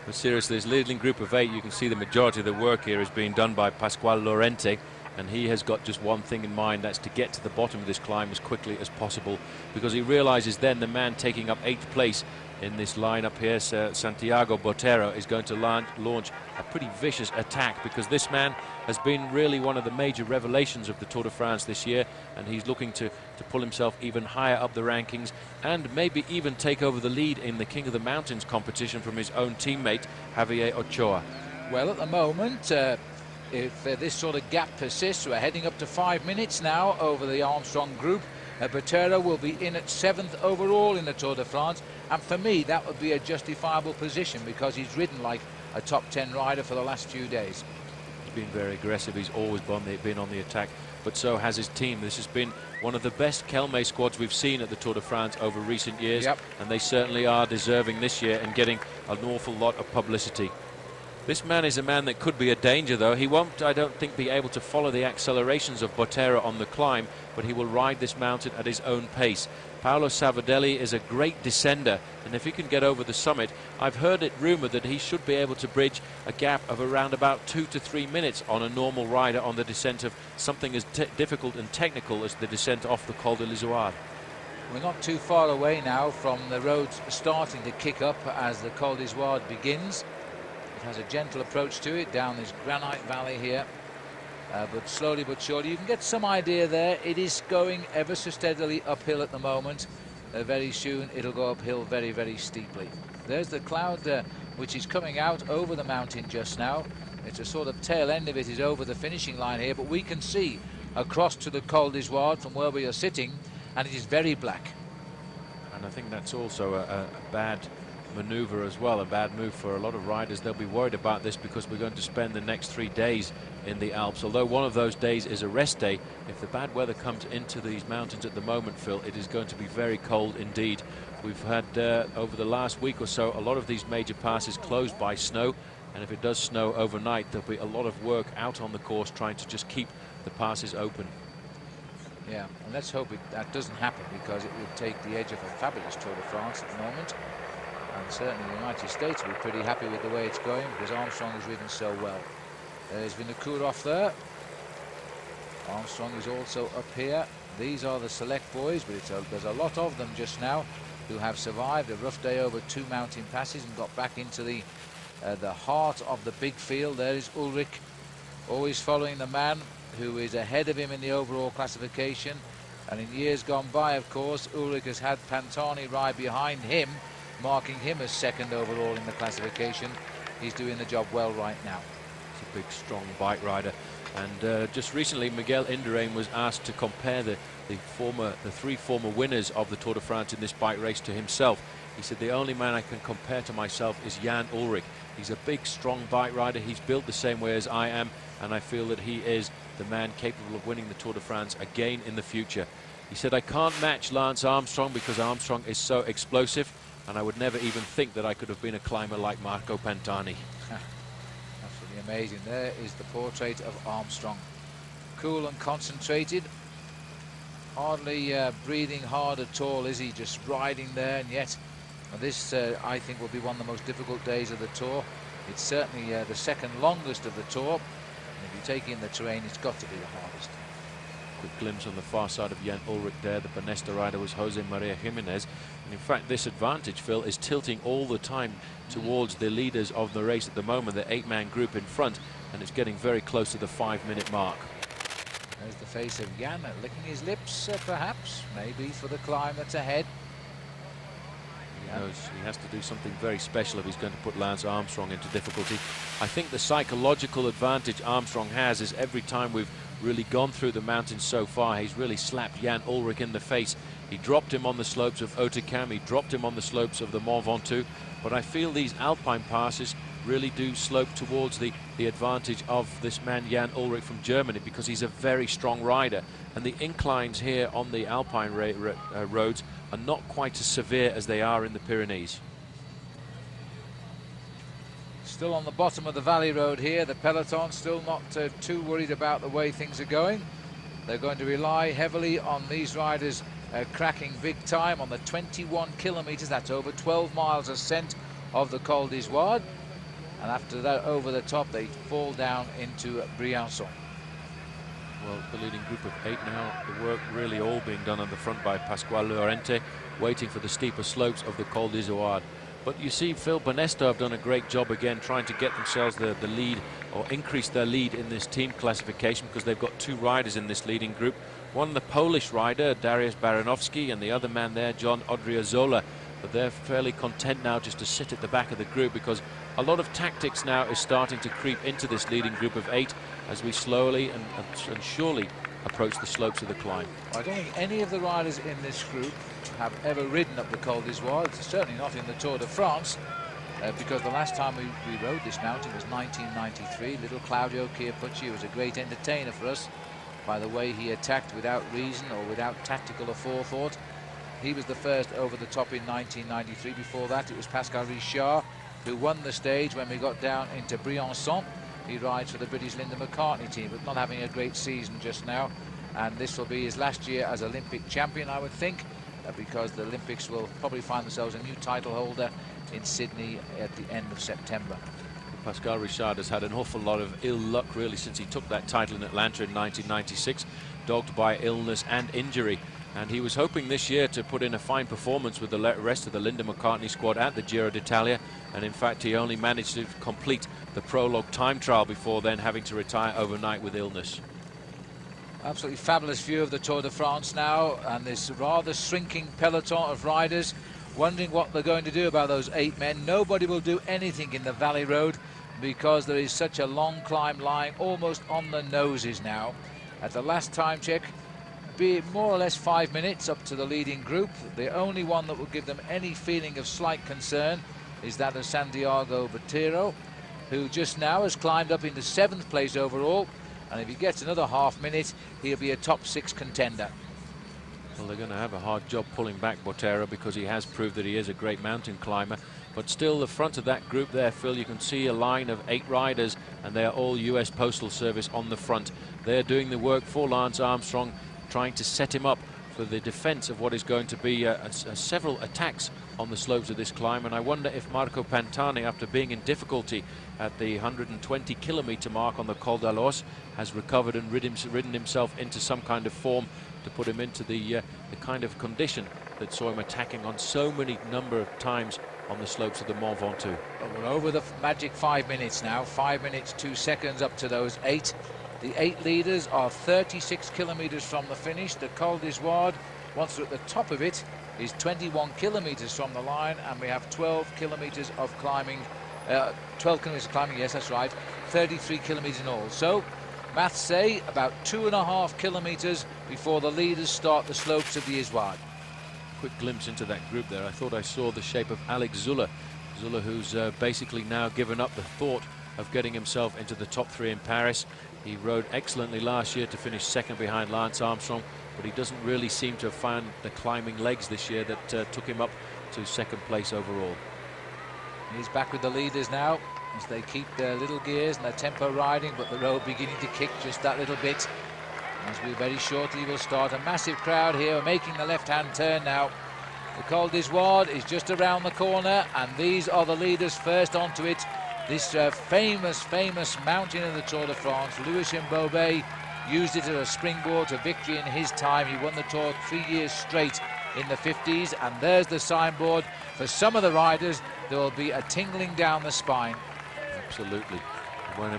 Speaker 2: But seriously, this leading group of 8, you can see the majority of the work here is being done by Pasquale Lorente, and he has got just one thing in mind: that's to get to the bottom of this climb as quickly as possible, because he realizes then the man taking up 8th place in this lineup here, Santiago Botero, is going to launch a pretty vicious attack, because this man has been really one of the major revelations of the Tour de France this year, and he's looking to pull himself even higher up the rankings and maybe even take over the lead in the King of the Mountains competition from his own teammate Javier Ochoa.
Speaker 1: Well, at the moment, if this sort of gap persists, we're heading up to 5 minutes now over the Armstrong group. Batero will be in at 7th overall in the Tour de France, and for me that would be a justifiable position, because he's ridden like a top 10 rider for the last few days.
Speaker 2: He's been very aggressive, he's always been on the attack, but so has his team. This has been one of the best Kelme squads we've seen at the Tour de France over recent years, and they certainly are deserving this year and getting an awful lot of publicity. This man is a man that could be a danger, though. He won't, I don't think, be able to follow the accelerations of Botero on the climb, but he will ride this mountain at his own pace. Paulo Savadelli is a great descender, and if he can get over the summit, I've heard it rumoured that he should be able to bridge a gap of around about 2 to 3 minutes on a normal rider on the descent of something as difficult and technical as the descent off the Col de Var.
Speaker 1: We're not too far away now from the roads starting to kick up as the Col de Var begins. It has a gentle approach to it down this granite valley here, but slowly but surely you can get some idea there. It is going ever so steadily uphill at the moment. Very soon it'll go uphill very, very steeply. There's the cloud which is coming out over the mountain just now. It's a sort of tail end of it is over the finishing line here, but we can see across to the Col de Var from where we are sitting, and it is very black.
Speaker 2: And I think that's also a bad maneuver as well, a bad move for a lot of riders. They'll be worried about this because we're going to spend the next 3 days in the Alps. Although one of those days is a rest day, if the bad weather comes into these mountains at the moment, Phil, it is going to be very cold indeed. We've had over the last week or so a lot of these major passes closed by snow, and if it does snow overnight, there'll be a lot of work out on the course trying to just keep the passes open.
Speaker 1: Yeah, and let's hope that doesn't happen, because it would take the edge of a fabulous Tour de France at the moment. And certainly the United States will be pretty happy with the way it's going, because Armstrong has ridden so well. There's Vinokourov there. Armstrong is also up here. These are the select boys, but there's a lot of them just now who have survived a rough day over 2 mountain passes and got back into the heart of the big field. There is Ullrich, always following the man who is ahead of him in the overall classification. And in years gone by, of course, Ullrich has had Pantani ride behind him, marking him as second overall in the classification. He's doing the job well right now.
Speaker 2: He's a big, strong bike rider. And just recently, Miguel Indurain was asked to compare the 3 former winners of the Tour de France in this bike race to himself. He said, the only man I can compare to myself is Jan Ullrich. He's a big, strong bike rider. He's built the same way as I am, and I feel that he is the man capable of winning the Tour de France again in the future. He said, I can't match Lance Armstrong because Armstrong is so explosive, and I would never even think that I could have been a climber like Marco Pantani.
Speaker 1: Absolutely amazing. There is the portrait of Armstrong. Cool and concentrated. Hardly breathing hard at all, is he? Just riding there, and yet this, I think, will be one of the most difficult days of the Tour. It's certainly the second longest of the Tour. And if you take in the terrain, it's got to be the hardest.
Speaker 2: Quick glimpse on the far side of Jan Ullrich there. The Bonesta rider was Jose Maria Jimenez. And in fact, this advantage, Phil, is tilting all the time towards the leaders of the race at the moment, the 8-man group in front, and it's getting very close to the 5-minute mark.
Speaker 1: There's the face of Jan licking his lips, perhaps, maybe for the climb that's ahead.
Speaker 2: He knows he has to do something very special if he's going to put Lance Armstrong into difficulty. I think the psychological advantage Armstrong has is every time we've really gone through the mountains so far, he's really slapped Jan Ullrich in the face. He dropped him on the slopes of Hautecam, he dropped him on the slopes of the Mont Ventoux, but I feel these alpine passes really do slope towards the advantage of this man Jan Ullrich from Germany, because he's a very strong rider, and the inclines here on the alpine roads are not quite as severe as they are in the Pyrenees.
Speaker 1: Still on the bottom of the valley road here, the peloton still not too worried about the way things are going. They're going to rely heavily on these riders cracking big time on the 21 kilometers, that's over 12 miles ascent of the Cul De Var. And after that, over the top, they fall down into Briançon.
Speaker 2: Well, the leading group of 8 now, the work really all being done on the front by Pasquale Llorente, waiting for the steeper slopes of the Col d'Izoard. But you see, Phil, Bonesta have done a great job again, trying to get themselves the lead, or increase their lead in this team classification, because they've got 2 riders in this leading group. One, the Polish rider, Dariusz Baranowski, and the other man there, John Odriozola. But they're fairly content now just to sit at the back of the group, because a lot of tactics now is starting to creep into this leading group of 8 as we slowly and surely approach the slopes of the climb.
Speaker 1: I don't think any of the riders in this group have ever ridden up the Col d'Izoard. It's certainly not in the Tour de France, because the last time we rode this mountain was 1993. Little Claudio Chiappucci was a great entertainer for us by the way he attacked without reason or without tactical or forethought. He was the first over the top in 1993. Before that, it was Pascal Richard who won the stage when we got down into Briançon. He rides for the British Linda McCartney team, but not having a great season just now. And this will be his last year as Olympic champion, I would think, because the Olympics will probably find themselves a new title holder in Sydney at the end of September.
Speaker 2: Pascal Richard has had an awful lot of ill luck, really, since he took that title in Atlanta in 1996, dogged by illness and injury. And he was hoping this year to put in a fine performance with the rest of the Linda McCartney squad at the Giro d'Italia, and in fact he only managed to complete the prologue time trial before then having to retire overnight with illness.
Speaker 1: Absolutely fabulous view of the Tour de France now, and this rather shrinking peloton of riders wondering what they're going to do about those 8 men. Nobody will do anything in the valley road because there is such a long climb lying almost on the noses now. At the last time check, be more or less 5 minutes up to the leading group. The only one that will give them any feeling of slight concern is that of Santiago Botero, who just now has climbed up into 7th place overall, and if he gets another half minute, he'll be a top 6 contender.
Speaker 2: Well, they're going to have a hard job pulling back Botero, because he has proved that he is a great mountain climber. But still, the front of that group there, Phil, you can see a line of 8 riders, and they are all US Postal Service on the front. They're doing the work for Lance Armstrong. trying to set him up for the defense of what is going to be several attacks on the slopes of this climb. And I wonder if Marco Pantani, after being in difficulty at the 120 kilometer mark on the Cul De Vars, has recovered and ridden himself into some kind of form to put him into the kind of condition that saw him attacking on so many number of times on the slopes of the Mont Ventoux.
Speaker 1: But we're over the magic 5 minutes now. 5 minutes 2 seconds up to those 8. The 8 leaders are 36 kilometers from the finish. The Cul De Vars, once we're at the top of it, is 21 kilometers from the line, and we have 12 kilometers of climbing. 12 kilometers of climbing, yes, that's right. 33 kilometers in all. So maths say about 2.5 kilometers before the leaders start the slopes of the Izoard.
Speaker 2: Quick glimpse into that group there. I thought I saw the shape of Alex Zuller. Zuller, who's basically now given up the thought of getting himself into the top 3 in Paris. He rode excellently last year to finish second behind Lance Armstrong, but he doesn't really seem to have found the climbing legs this year that took him up to second place overall.
Speaker 1: He's back with the leaders now as they keep their little gears and their tempo riding, but the road beginning to kick just that little bit. As we very shortly will start a massive crowd here. We're making the left-hand turn now. The Cul De Vars is just around the corner, and these are the leaders first onto it. This famous mountain of the Tour de France. Louis Mbobé used it as a springboard to victory in his time. He won the Tour 3 years straight in the 50s, and there's the signboard. For some of the riders, there will be a tingling down the spine.
Speaker 2: Absolutely.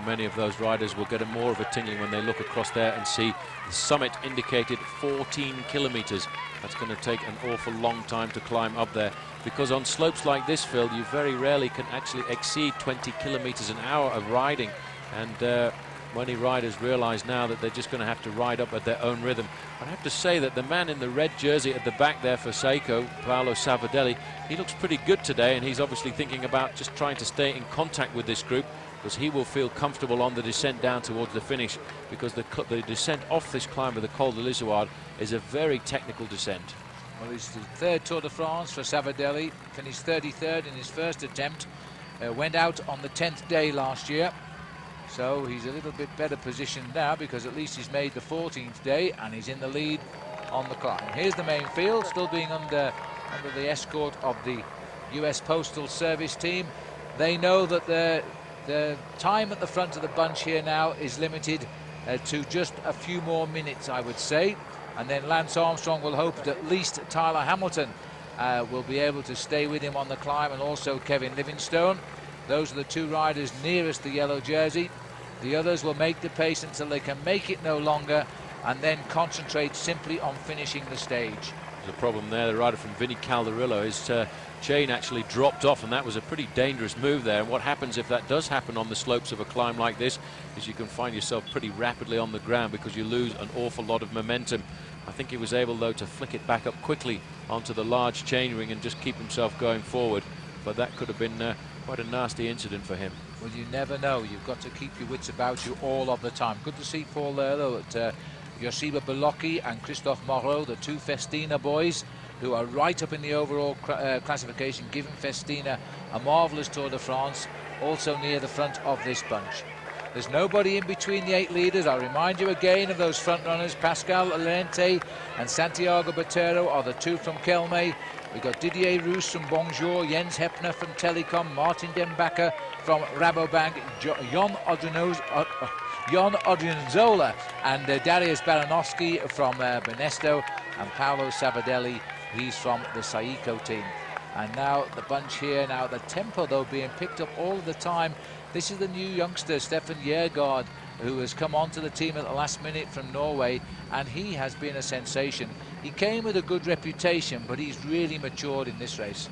Speaker 2: Many of those riders will get more of a tingling when they look across there and see the summit indicated 14 kilometers. That's going to take an awful long time to climb up there, because on slopes like this, Phil, you very rarely can actually exceed 20 kilometers an hour of riding, and many riders realize now that they're just going to have to ride up at their own rhythm. I have to say that the man in the red jersey at the back there for Seiko, Paulo Savadelli, he looks pretty good today, and he's obviously thinking about just trying to stay in contact with this group, because he will feel comfortable on the descent down towards the finish, because the descent off this climb of the Col de l'Izoard is a very technical descent.
Speaker 1: Well, it's the 3rd Tour de France for Savadelli, finished 33rd in his first attempt, went out on the 10th day last year, so he's a little bit better positioned now, because at least he's made the 14th day and he's in the lead on the climb. Here's the main field, still being under the escort of the US Postal Service team. They know that the time at the front of the bunch here now is limited to just a few more minutes, I would say. And then Lance Armstrong will hope that at least Tyler Hamilton will be able to stay with him on the climb, and also Kevin Livingston. Those are the 2 riders nearest the yellow jersey. The others will make the pace until they can make it no longer, and then concentrate simply on finishing the stage.
Speaker 2: There's a problem there. The rider from Vinny Calderillo, his chain actually dropped off, and that was a pretty dangerous move there. And what happens if that does happen on the slopes of a climb like this is you can find yourself pretty rapidly on the ground, because you lose an awful lot of momentum. I think he was able, though, to flick it back up quickly onto the large chain ring and just keep himself going forward, but that could have been quite a nasty incident for him.
Speaker 1: Well, you never know. You've got to keep your wits about you all of the time. Good to see Paul there, though, at Josiba Belocchi and Christophe Moreau, the 2 Festina boys, who are right up in the overall classification, giving Festina a marvellous Tour de France, also near the front of this bunch. There's nobody in between the 8 leaders. I'll remind you again of those front runners. Pascal Lente and Santiago Botero are the 2 from Kelme. We've got Didier Roos from Bonjour, Jens Heppner from Telecom, Martin Dembacher from Rabobank, Jon Odriozola and Darius Baranowski from Benesto, and Paolo Savadelli, he's from the Seiko team. And now the bunch here, now the tempo though being picked up all the time. This is the new youngster, Stefan Gergard, who has come onto the team at the last minute from Norway, and he has been a sensation. He came with a good reputation, but he's really matured in this race.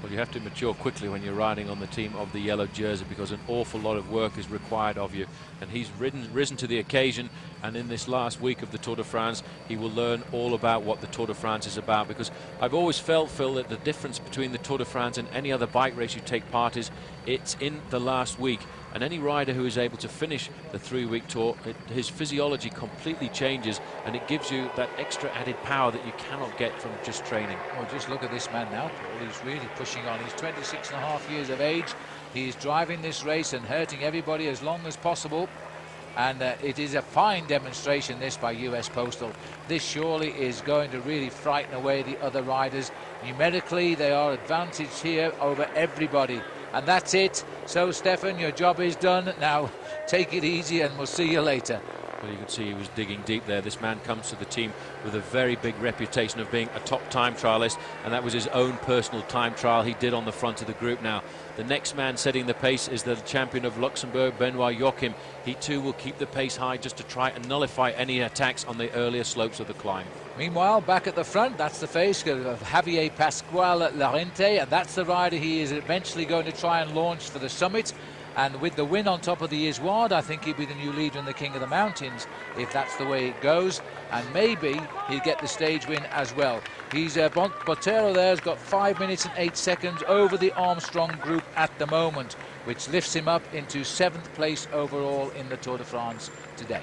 Speaker 2: Well, you have to mature quickly when you're riding on the team of the yellow jersey, because an awful lot of work is required of you, and he's risen to the occasion. And in this last week of the Tour de France, he will learn all about what the Tour de France is about, because I've always felt, Phil, that the difference between the Tour de France and any other bike race you take part is it's in the last week. And any rider who is able to finish the 3-week tour, his physiology completely changes, and it gives you that extra added power that you cannot get from just training.
Speaker 1: Well, just look at this man now, Paul. He's really pushing on. He's 26.5 years of age. He's driving this race and hurting everybody as long as possible. And it is a fine demonstration, this, by US Postal. This surely is going to really frighten away the other riders. Numerically, they are advantaged here over everybody. And that's it. So, Stefan, your job is done. Now, take it easy and we'll see you later.
Speaker 2: Well, you can see he was digging deep there. This man comes to the team with a very big reputation of being a top time trialist, and that was his own personal time trial he did on the front of the group. Now, the next man setting the pace is the champion of Luxembourg, Benoit Joachim. He too will keep the pace high just to try and nullify any attacks on the earlier slopes of the climb.
Speaker 1: Meanwhile, back at the front, that's the face of Javier Pascual Llorente, and that's the rider he is eventually going to try and launch for the summit. And with the win on top of the Izoard, I think he'll be the new leader and the king of the mountains, if that's the way it goes. And maybe he'll get the stage win as well. He's Botero there has got 5 minutes and 8 seconds over the Armstrong group at the moment, which lifts him up into 7th place overall in the Tour de France today.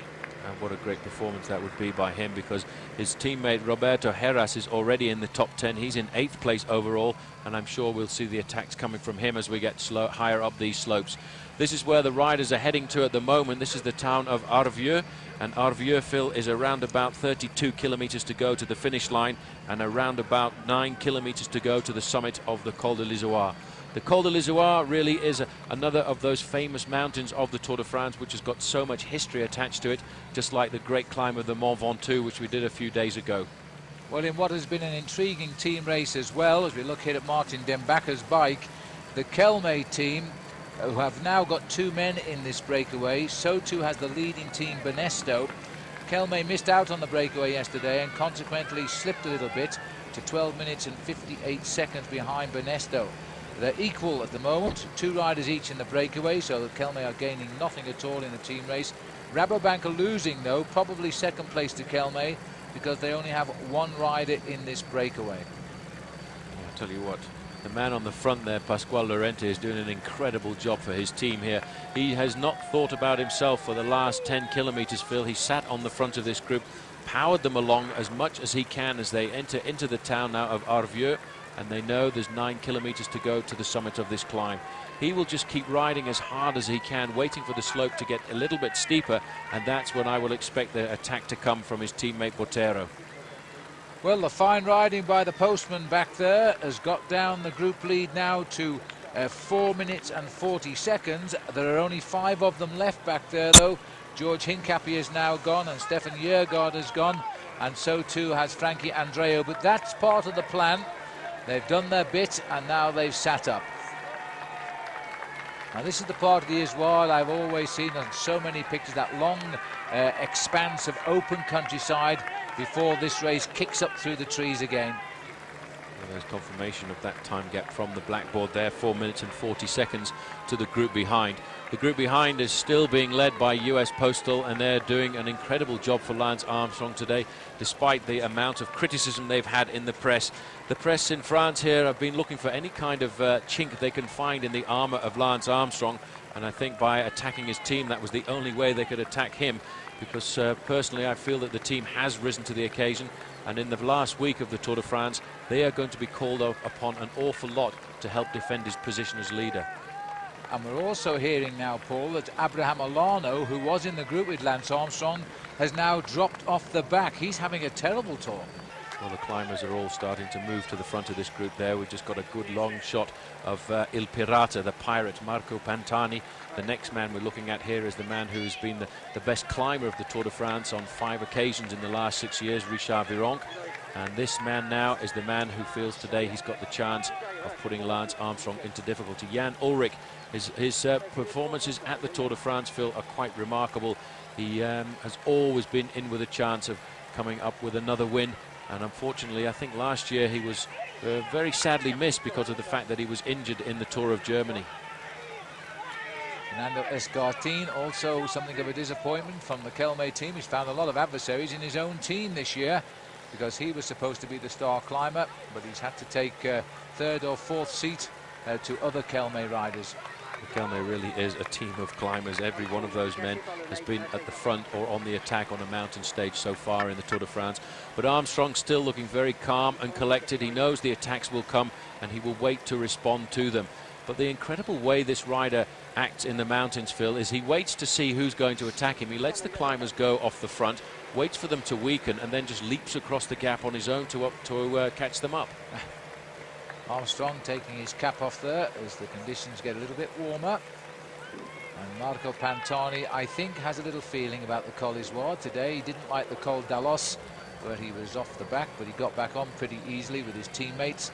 Speaker 2: And what a great performance that would be by him, because his teammate Roberto Heras is already in the top 10. He's in 8th place overall, and I'm sure we'll see the attacks coming from him as we get higher up these slopes. This is where the riders are heading to at the moment. This is the town of Arvieux, and Arvieux, Phil, is around about 32 kilometers to go to the finish line and around about 9 kilometers to go to the summit of the Col de l'Izoard. The Col de l'Izoard really is another of those famous mountains of the Tour de France, which has got so much history attached to it, just like the great climb of the Mont Ventoux, which we did a few days ago.
Speaker 1: Well, in what has been an intriguing team race as well, as we look here at Martin Dembacher's bike, the Kelme team, who have now got 2 men in this breakaway, so too has the leading team Banesto. Kelme missed out on the breakaway yesterday and consequently slipped a little bit to 12 minutes and 58 seconds behind Banesto. They're equal at the moment, 2 riders each in the breakaway, so the Kelme are gaining nothing at all in the team race. Rabobank are losing, though, probably 2nd place to Kelme, because they only have 1 rider in this breakaway.
Speaker 2: Yeah, I'll tell you what, the man on the front there, Pascual Llorente, is doing an incredible job for his team here. He has not thought about himself for the last 10 kilometers, Phil. He sat on the front of this group, powered them along as much as he can as they enter into the town now of Arvieux, and they know there's 9 kilometers to go to the summit of this climb. He will just keep riding as hard as he can, waiting for the slope to get a little bit steeper, and that's when I will expect the attack to come from his teammate Botero.
Speaker 1: Well, the fine riding by the postman back there has got down the group lead now to 4 minutes and 40 seconds. There are only 5 of them left back there, though. George Hincapie is now gone, and Stefan Gergard has gone, and so too has Frankie Andreu. But that's part of the plan. They've done their bit, and now they've sat up. Now, this is the part of the Izoard I've always seen on so many pictures, that long expanse of open countryside before this race kicks up through the trees again.
Speaker 2: Well, there's confirmation of that time gap from the blackboard there, 4 minutes and 40 seconds to the group behind. The group behind is still being led by US Postal, and they're doing an incredible job for Lance Armstrong today, despite the amount of criticism they've had in the press. The press in France here have been looking for any kind of chink they can find in the armour of Lance Armstrong, and I think by attacking his team, that was the only way they could attack him, because personally I feel that the team has risen to the occasion, and in the last week of the Tour de France, they are going to be called upon an awful lot to help defend his position as leader.
Speaker 1: And we're also hearing now, Paul, that Abraham Olano, who was in the group with Lance Armstrong, has now dropped off the back. He's having a terrible tour.
Speaker 2: Well, the climbers are all starting to move to the front of this group there. We've just got a good long shot of Il Pirata, the pirate, Marco Pantani. The next man we're looking at here is the man who's been the best climber of the Tour de France on 5 occasions in the last 6 years, Richard Veronk. And this man now is the man who feels today he's got the chance of putting Lance Armstrong into difficulty. Jan Ullrich, his performances at the Tour de France, Phil, are quite remarkable. He has always been in with a chance of coming up with another win. And unfortunately, I think last year he was very sadly missed because of the fact that he was injured in the Tour of Germany.
Speaker 1: Fernando Escartin, also something of a disappointment from the Kelme team. He's found a lot of adversaries in his own team this year, because he was supposed to be the star climber, but he's had to take 3rd or 4th seat to other Kelme riders.
Speaker 2: Kelme really is a team of climbers. Every one of those men has been at the front or on the attack on a mountain stage so far in the Tour de France. But Armstrong still looking very calm and collected. He knows the attacks will come and he will wait to respond to them. But the incredible way this rider acts in the mountains, Phil, is he waits to see who's going to attack him. He lets the climbers go off the front, waits for them to weaken, and then just leaps across the gap on his own to catch them up.
Speaker 1: Armstrong taking his cap off there as the conditions get a little bit warmer. And Marco Pantani, I think, has a little feeling about the Col De Var today. He didn't like the Col d'Alos, where he was off the back, but he got back on pretty easily with his teammates.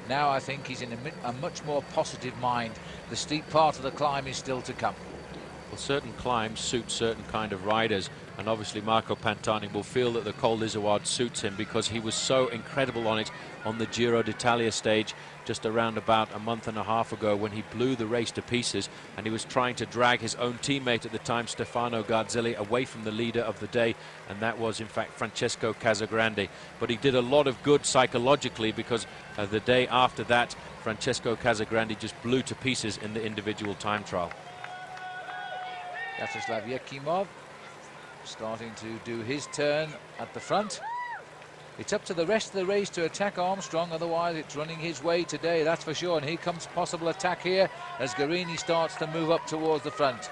Speaker 1: Now I think he's in a much more positive mind. The steep part of the climb is still to come.
Speaker 2: Well, certain climbs suit certain kind of riders, and obviously Marco Pantani will feel that the Col de Var suits him because he was so incredible on it on the Giro d'Italia stage just around about a month and a half ago, when he blew the race to pieces, and he was trying to drag his own teammate at the time, Stefano Gergard, away from the leader of the day, and that was in fact Francesco Casagrande. But he did a lot of good psychologically, because the day after that Francesco Casagrande just blew to pieces in the individual time trial.
Speaker 1: Yaroslav Yekimov starting to do his turn at the front. It's up to the rest of the race to attack Armstrong, otherwise it's running his way today, that's for sure. And here comes possible attack here as Guarini starts to move up towards the front.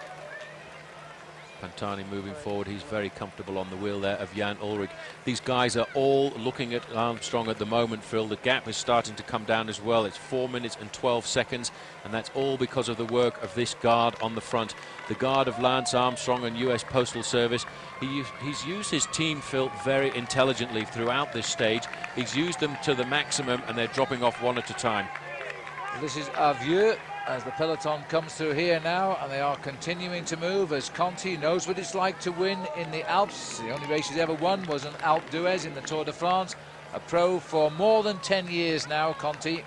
Speaker 2: Pantani moving forward, he's very comfortable on the wheel there of Jan Ullrich. These guys are all looking at Armstrong at the moment, Phil. The gap is starting to come down as well. It's 4 minutes and 12 seconds, and that's all because of the work of this guard on the front. The guard of Lance Armstrong and US Postal Service. He's used his team, Phil, very intelligently throughout this stage. He's used them to the maximum, and they're dropping off one at a time.
Speaker 1: This is Avieux as the peloton comes through here now, and they are continuing to move as Conte knows what it's like to win in the Alps. The only race he's ever won was an Alpe d'Huez in the Tour de France. A pro for more than 10 years now, Conte.
Speaker 2: And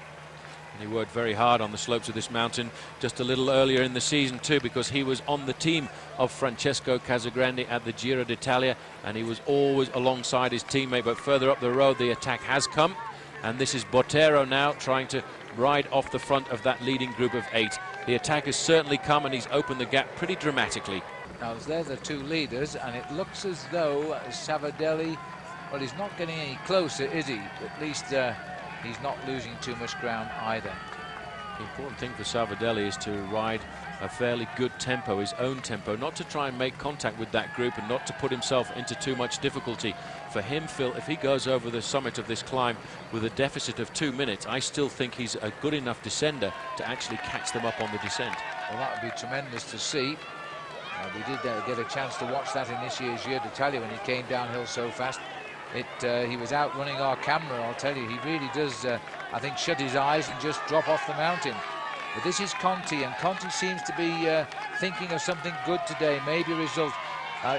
Speaker 2: he worked very hard on the slopes of this mountain just a little earlier in the season too, because he was on the team of Francesco Casagrande at the Giro d'Italia, and he was always alongside his teammate. But further up the road the attack has come, and this is Botero now trying to ride off the front of that leading group of 8. The attack has certainly come, and he's opened the gap pretty dramatically.
Speaker 1: Now there's the two leaders, and it looks as though Savadelli, well, he's not getting any closer, is he? At least he's not losing too much ground either.
Speaker 2: The important thing for Savadelli is to ride a fairly good tempo, his own tempo, not to try and make contact with that group and not to put himself into too much difficulty. For him, Phil, if he goes over the summit of this climb with a deficit of 2 minutes, I still think he's a good enough descender to actually catch them up on the descent.
Speaker 1: Well, that would be tremendous to see. We did get a chance to watch that in this year's Giro d'Italia when he came downhill so fast. He was outrunning our camera, I'll tell you. He really does, I think, shut his eyes and just drop off the mountain. But this is Conte, and Conte seems to be thinking of something good today, maybe a result.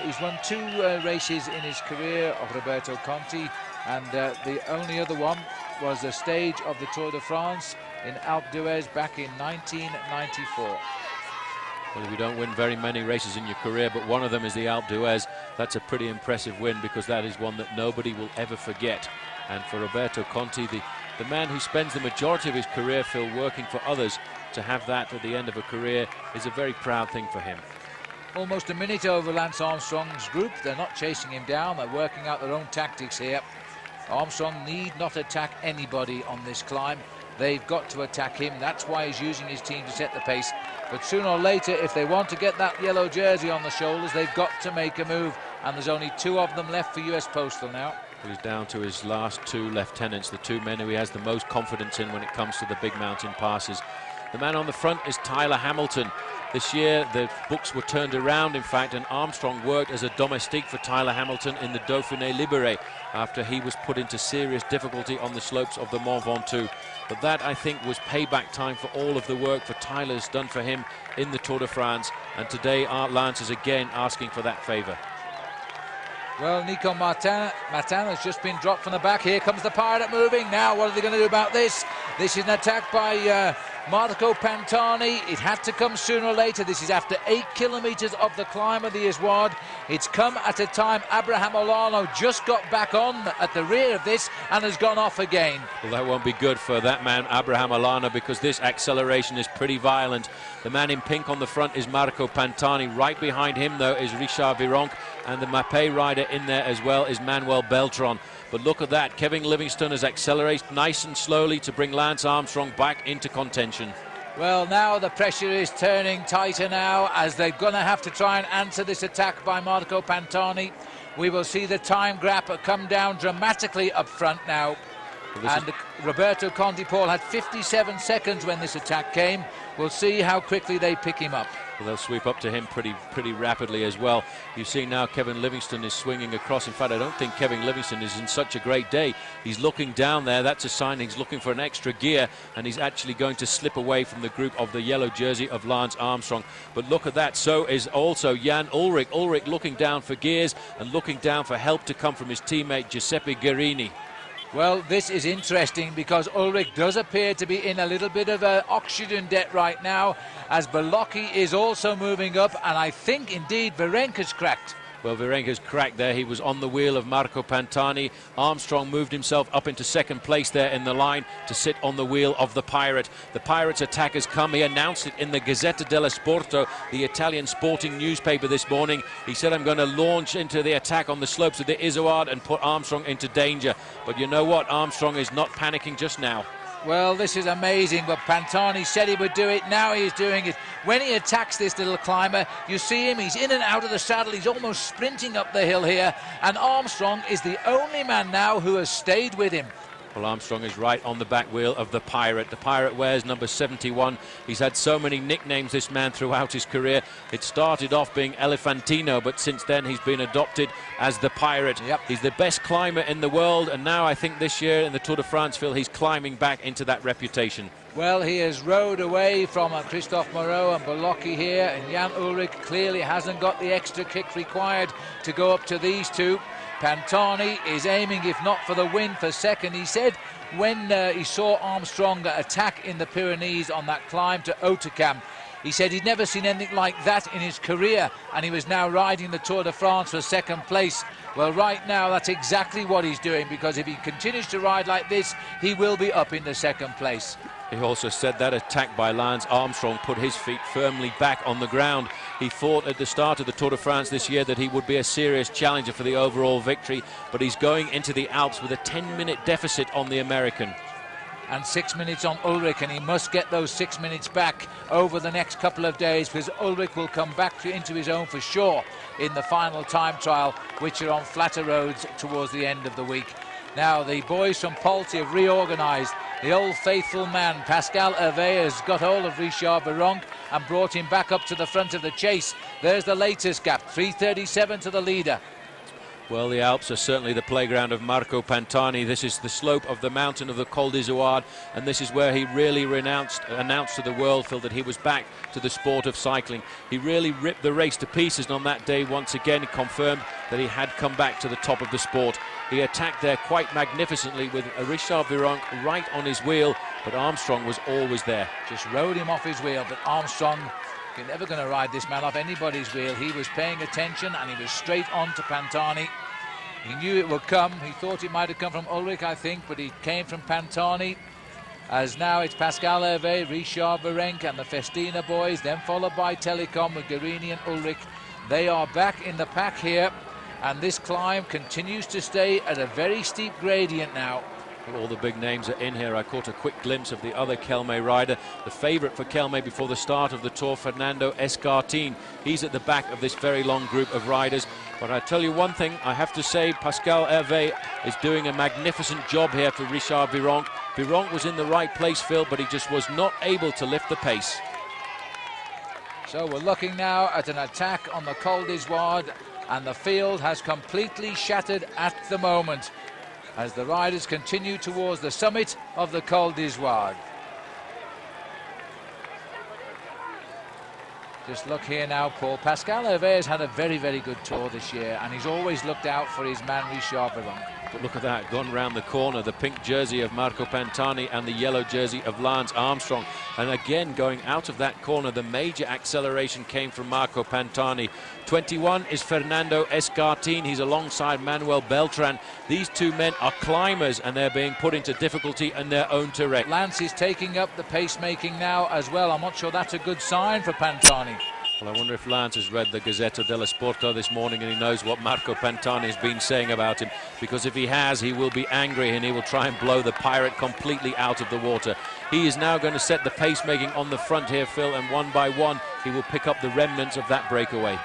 Speaker 1: He's won 2 races in his career of Roberto Conte, and the only other one was a stage of the Tour de France in Alpe d'Huez back in 1994.
Speaker 2: Well, if you don't win very many races in your career, but one of them is the Alpe d'Huez, that's a pretty impressive win, because that is one that nobody will ever forget. And for Roberto Conte, the man who spends the majority of his career, Phil, working for others, to have that at the end of a career is a very proud thing for him.
Speaker 1: Almost a minute over Lance Armstrong's group. They're not chasing him down, they're working out their own tactics here. Armstrong need not attack anybody on this climb. They've got to attack him. That's why he's using his team to set the pace. But sooner or later, if they want to get that yellow jersey on the shoulders, they've got to make a move. And there's only 2 of them left for US Postal now.
Speaker 2: He's down to his last 2 lieutenants, the 2 men who he has the most confidence in when it comes to the big mountain passes. The man on the front is Tyler Hamilton. This year the books were turned around, in fact, and Armstrong worked as a domestique for Tyler Hamilton in the Dauphiné Libéré after he was put into serious difficulty on the slopes of the Mont Ventoux. But that, I think, was payback time for all of the work for Tyler's done for him in the Tour de France, and today Lance is again asking for that favour.
Speaker 1: Well, Nico Martin has just been dropped from the back. Here comes the Pirate moving. Now, what are they going to do about this? This is an attack by Marco Pantani. It had to come sooner or later. This is after 8 kilometres of the climb of the Izoard. It's come at a time Abraham Olano just got back on at the rear of this and has gone off again.
Speaker 2: Well, that won't be good for that man, Abraham Olano, because this acceleration is pretty violent. The man in pink on the front is Marco Pantani. Right behind him, though, is Richard Veronk, and the Mapei rider in there as well is Manuel Beltran. But look at that, Kevin Livingston has accelerated nice and slowly to bring Lance Armstrong back into contention.
Speaker 1: Well, now the pressure is turning tighter now, as they're going to have to try and answer this attack by Marco Pantani. We will see the time gap come down dramatically up front now. And Roberto Conte, Paul, had 57 seconds when this attack came. We'll see how quickly they pick him up.
Speaker 2: Well, they'll sweep up to him pretty rapidly as well. You see now Kevin Livingston is swinging across. In fact, I don't think Kevin Livingston is in such a great day. He's looking down there. That's a sign he's looking for an extra gear, and he's actually going to slip away from the group of the yellow jersey of Lance Armstrong. But look at that. So is also Jan Ullrich. Ullrich looking down for gears and looking down for help to come from his teammate Giuseppe Guerini.
Speaker 1: Well, this is interesting because Ullrich does appear to be in a little bit of an oxygen debt right now, as Balocchi is also moving up, and I think indeed Veronk has cracked.
Speaker 2: Well, Veronk has cracked there. He was on the wheel of Marco Pantani. Armstrong moved himself up into second place there in the line to sit on the wheel of the Pirate. The Pirate's attack has come. He announced it in the Gazzetta dello Sporto, the Italian sporting newspaper this morning. He said, I'm going to launch into the attack on the slopes of the Izoard and put Armstrong into danger. But you know what? Armstrong is not panicking just now.
Speaker 1: Well, this is amazing, but Pantani said he would do it. Now he is doing it. When he attacks this little climber, you see him, he's in and out of the saddle. He's almost sprinting up the hill here, and Armstrong is the only man now who has stayed with him.
Speaker 2: Well, Armstrong is right on the back wheel of the Pirate. The Pirate wears number 71. He's had so many nicknames, this man, throughout his career. It started off being Elefantino, but since then he's been adopted as the Pirate.
Speaker 1: Yep.
Speaker 2: He's the best climber in the world, and now I think this year in the Tour de France, Phil, he's climbing back into that reputation.
Speaker 1: Well, he has rode away from Christophe Moreau and Balocchi here, and Jan Ullrich clearly hasn't got the extra kick required to go up to these two. Pantani is aiming, if not for the win, for second. He said when he saw Armstrong attack in the Pyrenees on that climb to Hautecam, he said he'd never seen anything like that in his career, and he was now riding the Tour de France for second place. Well, right now that's exactly what he's doing, because if he continues to ride like this, he will be up in the second place.
Speaker 2: He also said that attack by Lance Armstrong put his feet firmly back on the ground. He thought at the start of the Tour de France this year that he would be a serious challenger for the overall victory, but he's going into the Alps with a 10-minute deficit on the American.
Speaker 1: And 6 minutes on Ullrich, and he must get those 6 minutes back over the next couple of days, because Ullrich will come back into his own for sure in the final time trial, which are on flatter roads towards the end of the week. Now the boys from Palte have reorganised. The old faithful man, Pascal Hervé, has got hold of Richard Veronk and brought him back up to the front of the chase. There's the latest gap, 3:37 to the leader.
Speaker 2: Well, the Alps are certainly the playground of Marco Pantani. This is the slope of the mountain of the Cul De Var, and this is where he really announced to the world, Phil, that he was back to the sport of cycling. He really ripped the race to pieces, and on that day, once again, confirmed that he had come back to the top of the sport. He attacked there quite magnificently with Richard Veronk right on his wheel, but Armstrong was always there.
Speaker 1: Just rode him off his wheel, but Armstrong, you're never going to ride this man off anybody's wheel. He was paying attention, and he was straight on to Pantani. He knew it would come. He thought it might have come from Ullrich, I think, but it came from Pantani. As now it's Pascal Hervé, Richard Veronk and the Festina boys, then followed by Telecom with Guerini and Ullrich. They are back in the pack here, and this climb continues to stay at a very steep gradient now.
Speaker 2: All the big names are in here. I caught a quick glimpse of the other Kelme rider, the favourite for Kelme before the start of the Tour, Fernando Escartin. He's at the back of this very long group of riders. But I tell you one thing, I have to say Pascal Hervé is doing a magnificent job here for Richard Veronk. Veronk was in the right place, Phil, but he just was not able to lift the pace.
Speaker 1: So we're looking now at an attack on the Col d'Izoard, and the field has completely shattered at the moment as the riders continue towards the summit of the Col d'Izoard. Just look here now, Paul. Pascal Hervé has had a very, very good tour this year, and he's always looked out for his man Richard Veronk.
Speaker 2: But look at that, gone round the corner, the pink jersey of Marco Pantani and the yellow jersey of Lance Armstrong. And again, going out of that corner, the major acceleration came from Marco Pantani. 21 is Fernando Escartin. He's alongside Manuel Beltran. These two men are climbers, and they're being put into difficulty in their own terrain.
Speaker 1: Lance is taking up the pacemaking now as well. I'm not sure that's a good sign for Pantani.
Speaker 2: Well, I wonder if Lance has read the Gazzetta dello Sport this morning and he knows what Marco Pantani has been saying about him, because if he has, he will be angry and he will try and blow the Pirate completely out of the water. He is now going to set the pacemaking on the front here, Phil, and one by one he will pick up the remnants of that breakaway.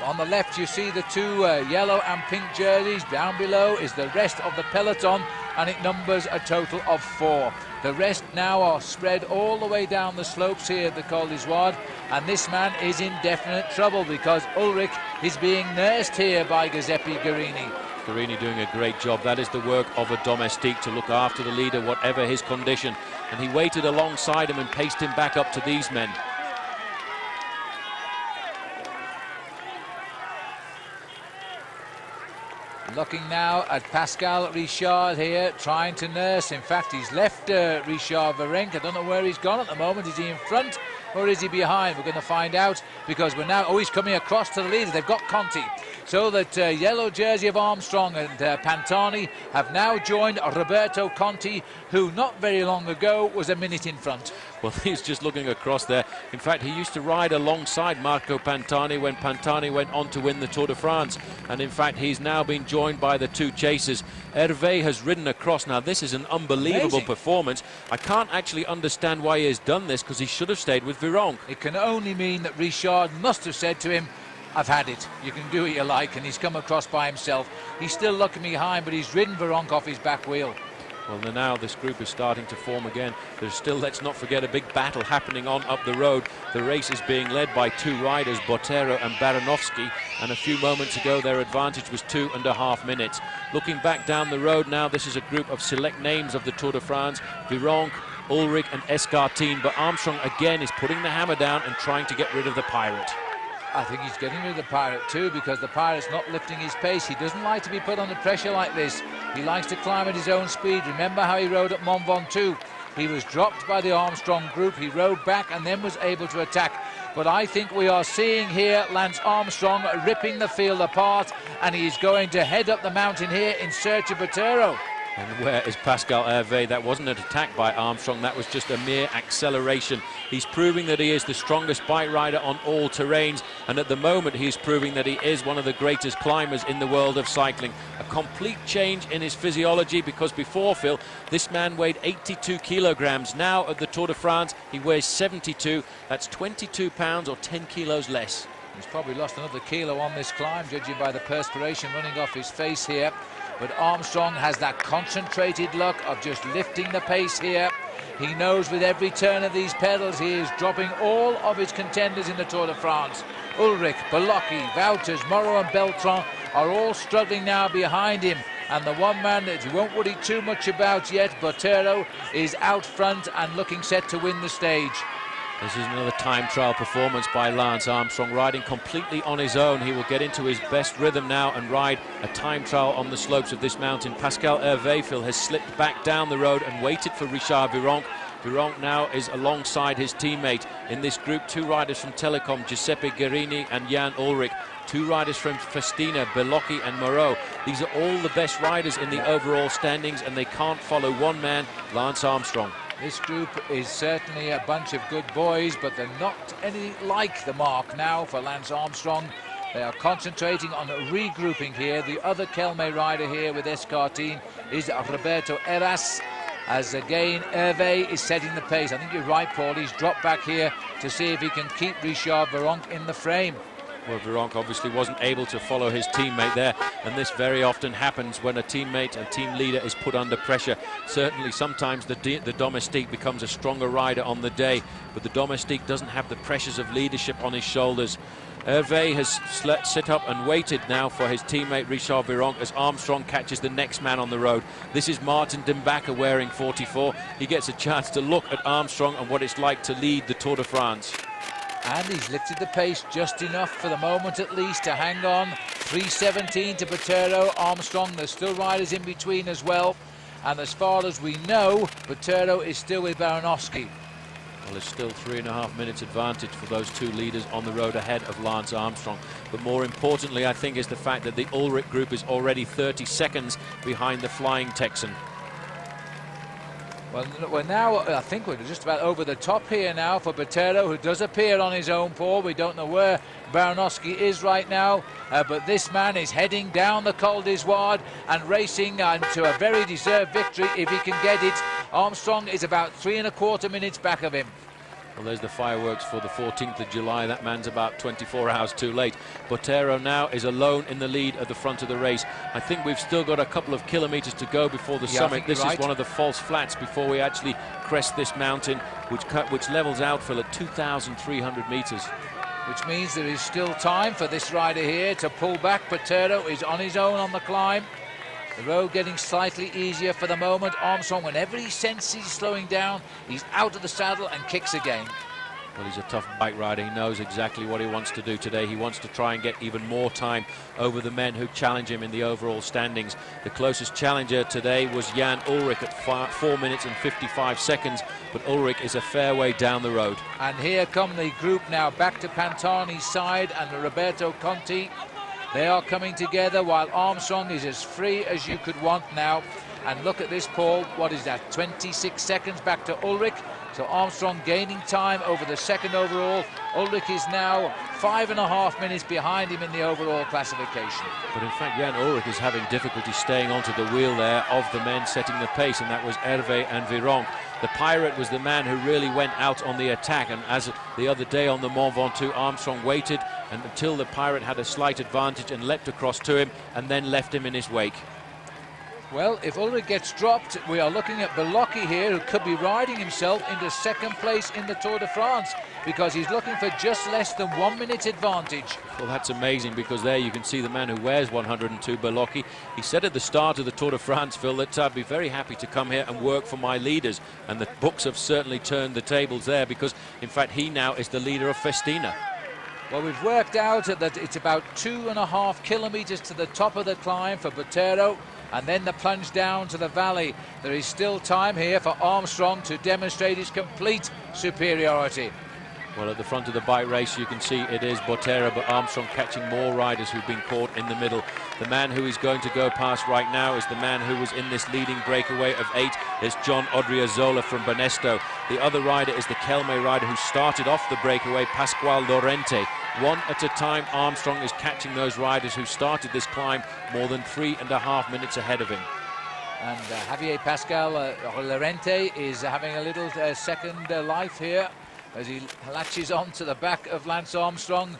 Speaker 1: On the left you see the two yellow and pink jerseys. Down below is the rest of the peloton, and it numbers a total of 4. The rest now are spread all the way down the slopes here at the Cul De Vars, and this man is in definite trouble because Ullrich is being nursed here by Giuseppe Guerini.
Speaker 2: Guerini doing a great job. That is the work of a domestique, to look after the leader whatever his condition, and he waited alongside him and paced him back up to these men.
Speaker 1: Looking now at Pascal Richard here, trying to nurse. In fact, he's left Richard Veronk. I don't know where he's gone at the moment. Is he in front or is he behind? We're going to find out, because we're now... Oh, he's coming across to the leader. They've got Conte. So that yellow jersey of Armstrong and Pantani have now joined Roberto Conte, who not very long ago was a minute in front.
Speaker 2: Well, he's just looking across there. In fact, he used to ride alongside Marco Pantani when Pantani went on to win the Tour de France. And in fact, he's now been joined by the two chasers. Hervé has ridden across. Now, this is an unbelievable performance. I can't actually understand why he has done this, because he should have stayed with Veronk.
Speaker 1: It can only mean that Richard must have said to him, I've had it, you can do what you like, and he's come across by himself. He's still looking behind, but he's ridden Veronk off his back wheel.
Speaker 2: Well, now this group is starting to form again. There's still, let's not forget, a big battle happening on up the road. The race is being led by two riders, Botero and Baranovsky, and a few moments ago their advantage was 2.5 minutes. Looking back down the road now, this is a group of select names of the Tour de France: Veronk, Ullrich and Escartine, but Armstrong again is putting the hammer down and trying to get rid of the Pirate.
Speaker 1: I think he's getting rid of the Pirate too, because the Pirate's not lifting his pace. He doesn't like to be put under pressure like this. He likes to climb at his own speed. Remember how he rode at Mont Ventoux? He was dropped by the Armstrong group. He rode back and then was able to attack. But I think we are seeing here Lance Armstrong ripping the field apart, and he's going to head up the mountain here in search of Batero.
Speaker 2: And where is Pascal Hervé? That wasn't an attack by Armstrong, that was just a mere acceleration. He's proving that he is the strongest bike rider on all terrains, and at the moment he's proving that he is one of the greatest climbers in the world of cycling. A complete change in his physiology, because before, Phil, this man weighed 82 kilograms. Now at the Tour de France he weighs 72. That's 22 pounds or 10 kilos less.
Speaker 1: He's probably lost another kilo on this climb, judging by the perspiration running off his face here. But Armstrong has that concentrated look of just lifting the pace here. He knows with every turn of these pedals he is dropping all of his contenders in the Tour de France. Ullrich, Belocchi, Wouters, Moreau and Beltran are all struggling now behind him. And the one man that he won't worry too much about yet, Botero, is out front and looking set to win the stage.
Speaker 2: This is another time trial performance by Lance Armstrong, riding completely on his own. He will get into his best rhythm now and ride a time trial on the slopes of this mountain. Pascal Hervé, Phil, has slipped back down the road and waited for Richard Veronk. Veronk now is alongside his teammate. In this group, two riders from Telecom, Giuseppe Guerini and Jan Ullrich. Two riders from Festina, Belocchi and Moreau. These are all the best riders in the overall standings, and they can't follow one man, Lance Armstrong.
Speaker 1: This group is certainly a bunch of good boys, but they're not any like the mark now for Lance Armstrong. They are concentrating on regrouping here. The other Kelme rider here with Escartine is Roberto Eras, as again Hervé is setting the pace. I think you're right, Paul. He's dropped back here to see if he can keep Richard Veronk in the frame.
Speaker 2: Well, Veronk obviously wasn't able to follow his teammate there, and this very often happens when a teammate and team leader is put under pressure. Certainly sometimes the domestique becomes a stronger rider on the day, but the domestique doesn't have the pressures of leadership on his shoulders. Hervé has sit up and waited now for his teammate Richard Veronk as Armstrong catches the next man on the road. This is Martin Dembacher wearing 44. He gets a chance to look at Armstrong and what it's like to lead the Tour de France.
Speaker 1: And he's lifted the pace just enough for the moment at least to hang on. 3:17 to Batero. Armstrong, there's still riders in between as well. And as far as we know, Batero is still with Baranovsky.
Speaker 2: Well, there's still 3.5 minutes advantage for those two leaders on the road ahead of Lance Armstrong. But more importantly, I think, is the fact that the Ullrich group is already 30 seconds behind the Flying Texan.
Speaker 1: Well, now I think we're just about over the top here now for Batero, who does appear on his own pole. We don't know where Baranowski is right now, but this man is heading down the Cul De Vars and racing to a very deserved victory if he can get it. Armstrong is about 3¼ minutes back of him.
Speaker 2: Well, there's the fireworks for the 14th of July. That man's about 24 hours too late. Botero now is alone in the lead at the front of the race. I think we've still got a couple of kilometers to go before the summit. This is one of the false flats before we actually crest this mountain, which levels out, Phil, at 2,300 meters.
Speaker 1: Which means there is still time for this rider here to pull back. Botero is on his own on the climb. The road getting slightly easier for the moment. Armstrong, whenever he senses he's slowing down, he's out of the saddle and kicks again.
Speaker 2: Well, he's a tough bike rider. He knows exactly what he wants to do today. He wants to try and get even more time over the men who challenge him in the overall standings. The closest challenger today was Jan Ullrich at 4 minutes and 55 seconds, but Ullrich is a fair way down the road.
Speaker 1: And here come the group now back to Pantani's side and Roberto Conte. They are coming together while Armstrong is as free as you could want now. And look at this, Paul. What is that? 26 seconds back to Ullrich. So Armstrong gaining time over the second overall. Ullrich is now 5½ minutes behind him in the overall classification.
Speaker 2: But in fact, Jan Ullrich is having difficulty staying onto the wheel there of the men setting the pace, and that was Hervé and Veronk. The Pirate was the man who really went out on the attack, and as the other day on the Mont Ventoux, Armstrong waited until the Pirate had a slight advantage and leapt across to him and then left him in his wake.
Speaker 1: Well, if Ullrich gets dropped, we are looking at Belocchi here, who could be riding himself into second place in the Tour de France, because he's looking for just less than 1 minute advantage.
Speaker 2: Well, that's amazing, because there you can see the man who wears 102, Belocchi. He said at the start of the Tour de France, Phil, that I'd be very happy to come here and work for my leaders, and the books have certainly turned the tables there, because in fact he now is the leader of Festina.
Speaker 1: Well, we've worked out that it's about 2½ kilometers to the top of the climb for Batero, and then the plunge down to the valley. There is still time here for Armstrong to demonstrate his complete superiority.
Speaker 2: Well, at the front of the bike race, you can see it is Botero, but Armstrong catching more riders who've been caught in the middle. The man who is going to go past right now is the man who was in this leading breakaway of 8. Is John Odriozola from Banesto. The other rider is the Kelme rider who started off the breakaway, Pasquale Lorente. One at a time, Armstrong is catching those riders who started this climb more than 3½ minutes ahead of him.
Speaker 1: And Javier Pascal Lorente is having a little second life here as he latches on to the back of Lance Armstrong.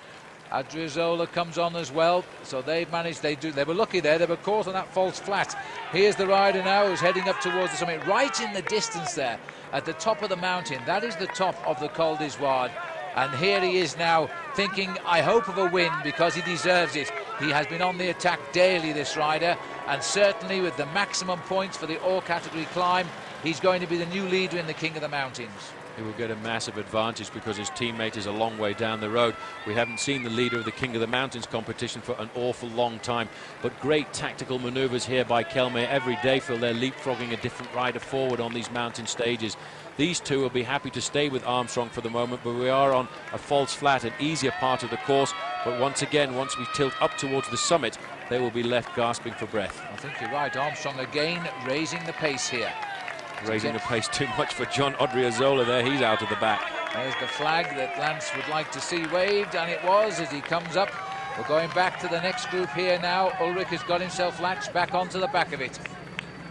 Speaker 1: Odriozola comes on as well, so they've managed, they were lucky there, they were caught on that false flat. Here's the rider now who's heading up towards the summit, right in the distance there, at the top of the mountain. That is the top of the Cul De Vars. And here he is now thinking, I hope of a win, because he deserves it. He has been on the attack daily, this rider, and certainly with the maximum points for the all-category climb, he's going to be the new leader in the King of the Mountains.
Speaker 2: He will get a massive advantage because his teammate is a long way down the road. We haven't seen the leader of the King of the Mountains competition for an awful long time, but great tactical maneuvers here by Kelme. Every day, Phil, they're leapfrogging a different rider forward on these mountain stages. These two will be happy to stay with Armstrong for the moment, but we are on a false flat, an easier part of the course. But once again, once we tilt up towards the summit, they will be left gasping for breath.
Speaker 1: I think you're right. Armstrong again raising the pace here.
Speaker 2: Raising the pace too much for John Odriozola there. He's out of the back.
Speaker 1: There's the flag that Lance would like to see waved, and it was as he comes up. We're going back to the next group here now. Ullrich has got himself latched back onto the back of it.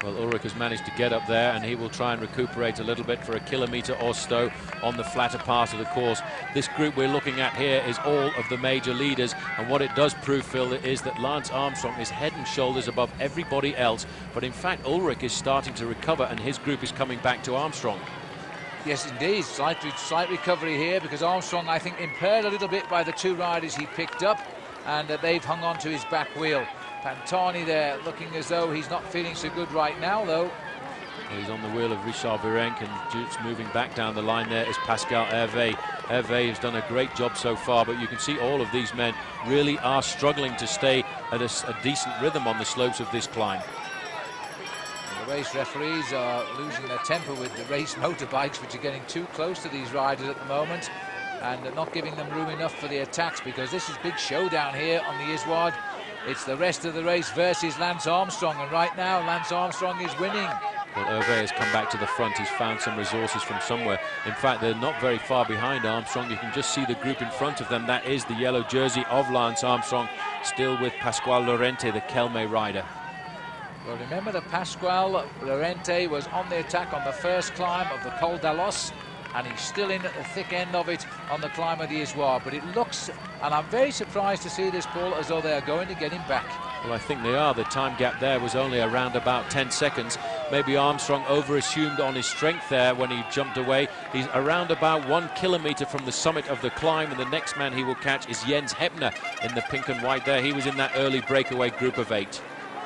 Speaker 2: Well, Ullrich has managed to get up there, and he will try and recuperate a little bit for a kilometre or so on the flatter part of the course. This group we're looking at here is all of the major leaders, and what it does prove, Phil, is that Lance Armstrong is head and shoulders above everybody else. But in fact, Ullrich is starting to recover, and his group is coming back to Armstrong.
Speaker 1: Yes, indeed. Slight recovery here, because Armstrong, I think, impaired a little bit by the two riders he picked up, and they've hung on to his back wheel. Pantani there looking as though he's not feeling so good right now, though.
Speaker 2: Well, he's on the wheel of Richard Veronk, and just moving back down the line there is Pascal Hervé. Hervé has done a great job so far, but you can see all of these men really are struggling to stay at a decent rhythm on the slopes of this climb.
Speaker 1: And the race referees are losing their temper with the race motorbikes, which are getting too close to these riders at the moment, and not giving them room enough for the attacks, because this is big showdown here on the Iswad. It's the rest of the race versus Lance Armstrong, and right now Lance Armstrong is winning.
Speaker 2: Well, Hervé has come back to the front. He's found some resources from somewhere. In fact, they're not very far behind Armstrong. You can just see the group in front of them. That is the yellow jersey of Lance Armstrong, still with Pasquale Llorente, the Kelme rider.
Speaker 1: Well, remember that Pasquale Llorente was on the attack on the first climb of the Col d'Alos, and he's still in at the thick end of it on the climb of the Izoire. But it looks, and I'm very surprised to see this, Paul, as though they are going to get him back.
Speaker 2: Well, I think they are. The time gap there was only around about 10 seconds. Maybe Armstrong over-assumed on his strength there when he jumped away. He's around about 1 kilometre from the summit of the climb, and the next man he will catch is Jens Heppner in the pink and white there. He was in that early breakaway group of 8.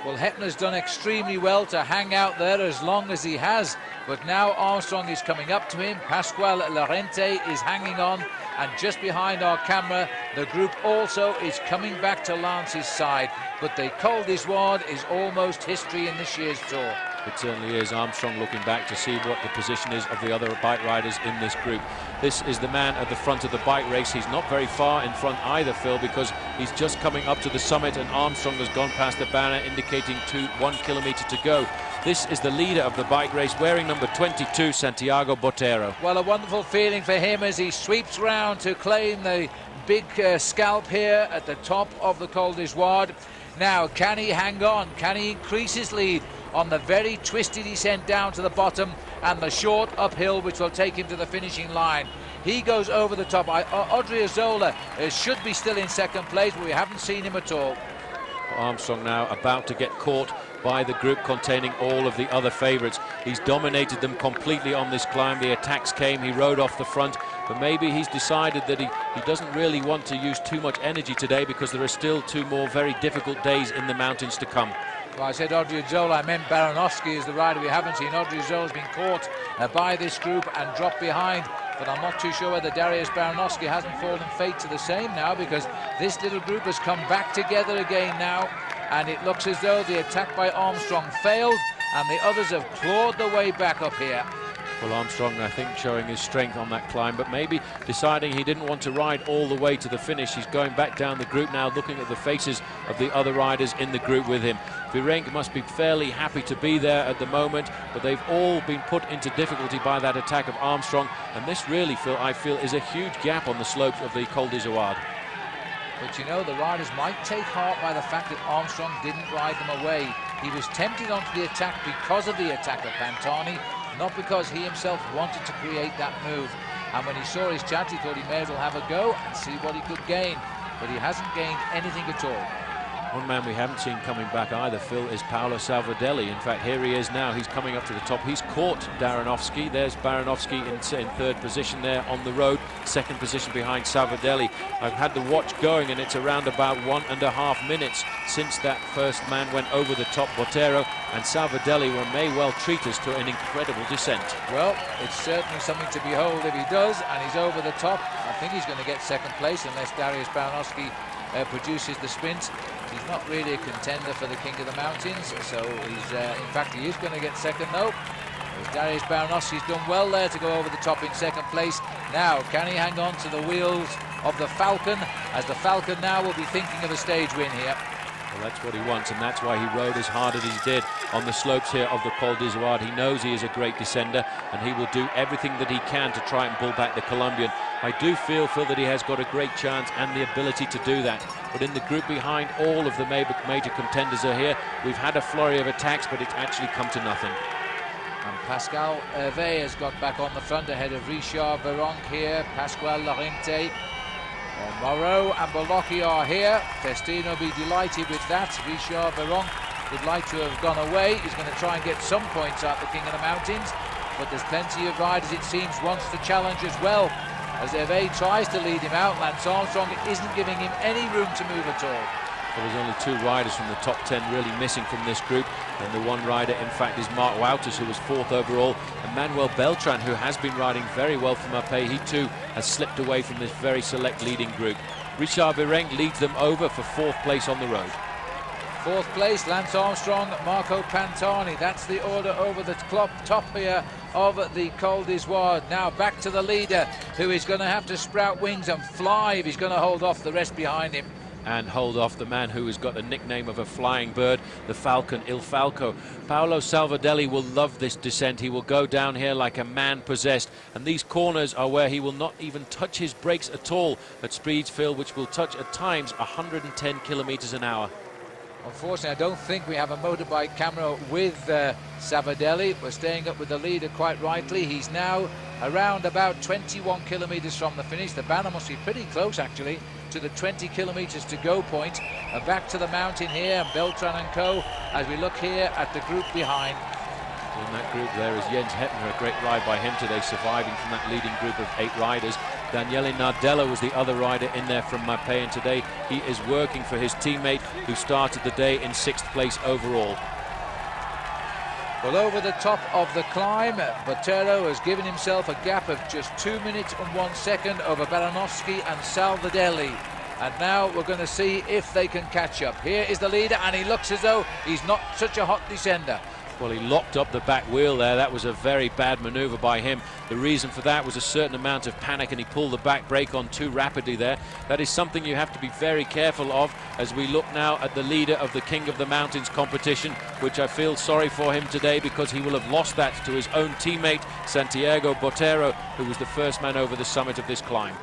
Speaker 1: Well, Heppner's done extremely well to hang out there as long as he has, but now Armstrong is coming up to him. Pasquale Llorente is hanging on, and just behind our camera, the group also is coming back to Lance's side. But the Col d'Izoire is almost history in this year's Tour.
Speaker 2: It certainly is. Armstrong looking back to see what the position is of the other bike riders in this group. This is the man at the front of the bike race. He's not very far in front either, Phil, because he's just coming up to the summit, and Armstrong has gone past the banner indicating 1 kilometre to go. This is the leader of the bike race, wearing number 22, Santiago Botero.
Speaker 1: Well, a wonderful feeling for him as he sweeps round to claim the big scalp here at the top of the Col d'Izoire. Now, can he hang on? Can he increase his lead on the very twisty descent down to the bottom and the short uphill which will take him to the finishing line? He goes over the top. Odriozola should be still in second place, but we haven't seen him at all.
Speaker 2: Armstrong now about to get caught by the group containing all of the other favourites. He's dominated them completely on this climb. The attacks came, he rode off the front, but maybe he's decided that he doesn't really want to use too much energy today, because there are still 2 more very difficult days in the mountains to come.
Speaker 1: Well, I said Odriozola, I meant Baranowski is the rider we haven't seen. Odriozola's been caught by this group and dropped behind, but I'm not too sure whether Darius Baranowski hasn't fallen fate to the same now, because this little group has come back together again now, and it looks as though the attack by Armstrong failed and the others have clawed their way back up here.
Speaker 2: Well, Armstrong, I think, showing his strength on that climb, but maybe deciding he didn't want to ride all the way to the finish. He's going back down the group now, looking at the faces of the other riders in the group with him. Veronk must be fairly happy to be there at the moment, but they've all been put into difficulty by that attack of Armstrong, and this really, Phil, I feel, is a huge gap on the slopes of the Col d'Izoire.
Speaker 1: But you know, the riders might take heart by the fact that Armstrong didn't ride them away. He was tempted onto the attack because of the attack of Pantani, not because he himself wanted to create that move. And when he saw his chance, he thought he may as well have a go and see what he could gain. But he hasn't gained anything at all.
Speaker 2: One man we haven't seen coming back either, Phil, is Paulo Salvadelli. In fact, here he is now. He's coming up to the top. He's caught Baranowski. There's Baranowski in third position there on the road. Second position behind Savadelli. I've had the watch going, and it's around about 1.5 minutes since that first man went over the top, Botero, and Savadelli may well treat us to an incredible descent.
Speaker 1: Well, it's certainly something to behold if he does, and he's over the top. I think he's going to get second place unless Darius Baranowski produces the sprint. He's not really a contender for the King of the Mountains, so he's in fact he is going to get second though. As Darius Baranowski's done well there to go over the top in second place. Now, can he hang on to the wheels of the Falcon, as the Falcon now will be thinking of a stage win here?
Speaker 2: Well, that's what he wants, and that's why he rode as hard as he did on the slopes here of the Col d'Izoire. He knows he is a great descender, and he will do everything that he can to try and pull back the Colombian. I do feel, Phil, that he has got a great chance and the ability to do that. But in the group behind, all of the major contenders are here. We've had a flurry of attacks, but it's actually come to nothing.
Speaker 1: And Pascal Hervé has got back on the front ahead of Richard Veronk here, Pasquale Llorente. Moreau and Bolocchi are here. Festino will be delighted with that. Richard Veronk would like to have gone away. He's going to try and get some points out the King of the Mountains, but there's plenty of riders, it seems, wants the challenge as well. As Hervé tries to lead him out, Lance Armstrong isn't giving him any room to move at all.
Speaker 2: Well, there's only 2 riders from the top 10 really missing from this group, and the one rider, in fact, is Marc Wouters, who was 4th overall, and Manuel Beltran, who has been riding very well for Mapei. He too has slipped away from this very select leading group. Richard Veronk leads them over for 4th place on the road.
Speaker 1: 4th place, Lance Armstrong, Marco Pantani. That's the order over the top here of the Col d'Izoire. Now back to the leader, who is going to have to sprout wings and fly if he's going to hold off the rest behind him.
Speaker 2: and hold off the man who has got the nickname of a flying bird, the Falcon, Il Falco. Paulo Salvadelli will love this descent. He will go down here like a man possessed, and these corners are where he will not even touch his brakes at all at speeds, Phil, which will touch at times 110 kilometers an hour.
Speaker 1: Unfortunately, I don't think we have a motorbike camera with Savadelli. We're staying up with the leader quite rightly. He's now around about 21 kilometers from the finish. The banner must be pretty close, actually, to the 20 kilometers to go point. Back to the mountain here, and Beltran and co. as we look here at the group behind.
Speaker 2: In that group there is Jens Heppner, a great ride by him today, surviving from that leading group of 8 riders. Daniele Nardella was the other rider in there from Mapei, and today he is working for his teammate who started the day in 6th place overall.
Speaker 1: Well, over the top of the climb, Botero has given himself a gap of just 2 minutes and 1 second over Baranowski and Salvadelli. And now we're going to see if they can catch up. Here is the leader, and he looks as though he's not such a hot descender.
Speaker 2: Well, he locked up the back wheel there. That was a very bad maneuver by him. The reason for that was a certain amount of panic, and he pulled the back brake on too rapidly there. That is something you have to be very careful of as we look now at the leader of the King of the Mountains competition, which I feel sorry for him today because he will have lost that to his own teammate, Santiago Botero, who was the first man over the summit of this climb.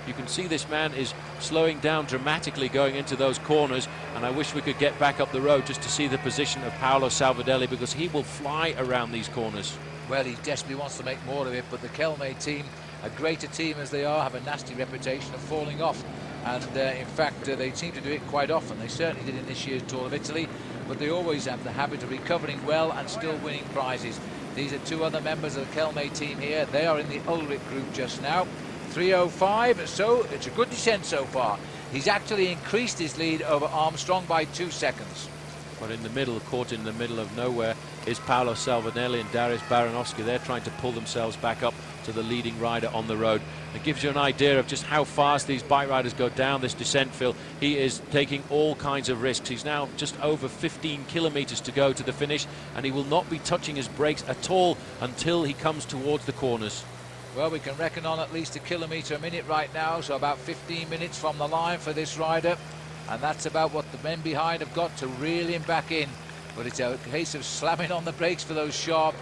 Speaker 2: You can see this man is slowing down dramatically going into those corners, and I wish we could get back up the road just to see the position of Paulo Salvadelli, because he will fly around these corners.
Speaker 1: Well, he desperately wants to make more of it, but the Kelme team, a greater team as they are, have a nasty reputation of falling off. And in fact, they seem to do it quite often. They certainly did in this year's Tour of Italy, but they always have the habit of recovering well and still winning prizes. These are 2 other members of the Kelme team here. They are in the Ulrich group just now. 3:05, so it's a good descent so far. He's actually increased his lead over Armstrong by 2 seconds.
Speaker 2: But in the middle, caught in the middle of nowhere, is Paolo Salvadelli and Darius Baranowski. They're trying to pull themselves back up to the leading rider on the road. It gives you an idea of just how fast these bike riders go down this descent, Phil. He is taking all kinds of risks. He's now just over 15 kilometers to go to the finish, and he will not be touching his brakes at all until he comes towards the corners.
Speaker 1: Well, we can reckon on at least 1 kilometer a minute right now, so about 15 minutes from the line for this rider. And that's about what the men behind have got to reel him back in. But it's a case of slamming on the brakes for those sharp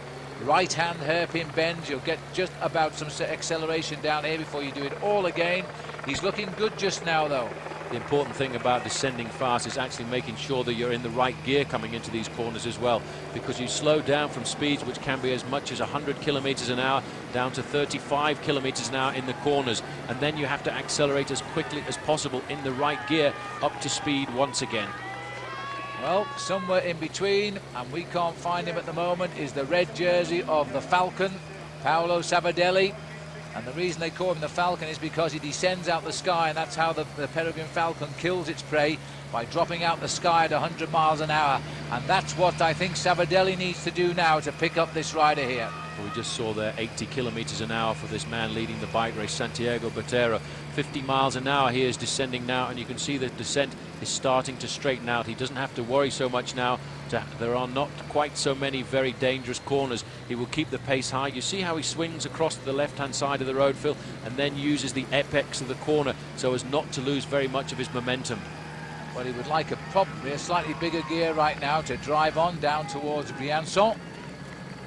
Speaker 1: right-hand hairpin bends. You'll get just about some acceleration down here before you do it all again. He's looking good just now, though.
Speaker 2: The important thing about descending fast is actually making sure that you're in the right gear coming into these corners as well, because you slow down from speeds which can be as much as 100 kilometers an hour down to 35 kilometers an hour in the corners, and then you have to accelerate as quickly as possible in the right gear up to speed once again.
Speaker 1: Well, somewhere in between, and we can't find him at the moment, is the red jersey of the Falcon, Paulo Savadelli. And the reason they call him the Falcon is because he descends out the sky, and that's how the Peregrine Falcon kills its prey, by dropping out the sky at 100 miles an hour. And that's what I think Savadelli needs to do now to pick up this rider here.
Speaker 2: We just saw there 80 kilometers an hour for this man leading the bike race, Santiago Batero. 50 miles an hour he is descending now, and you can see the descent is starting to straighten out. He doesn't have to worry so much now. There are not quite so many very dangerous corners. He will keep the pace high. You see how he swings across to the left-hand side of the road, Phil, and then uses the apex of the corner so as not to lose very much of his momentum.
Speaker 1: Well, he would like probably a slightly bigger gear right now to drive on down towards Briançon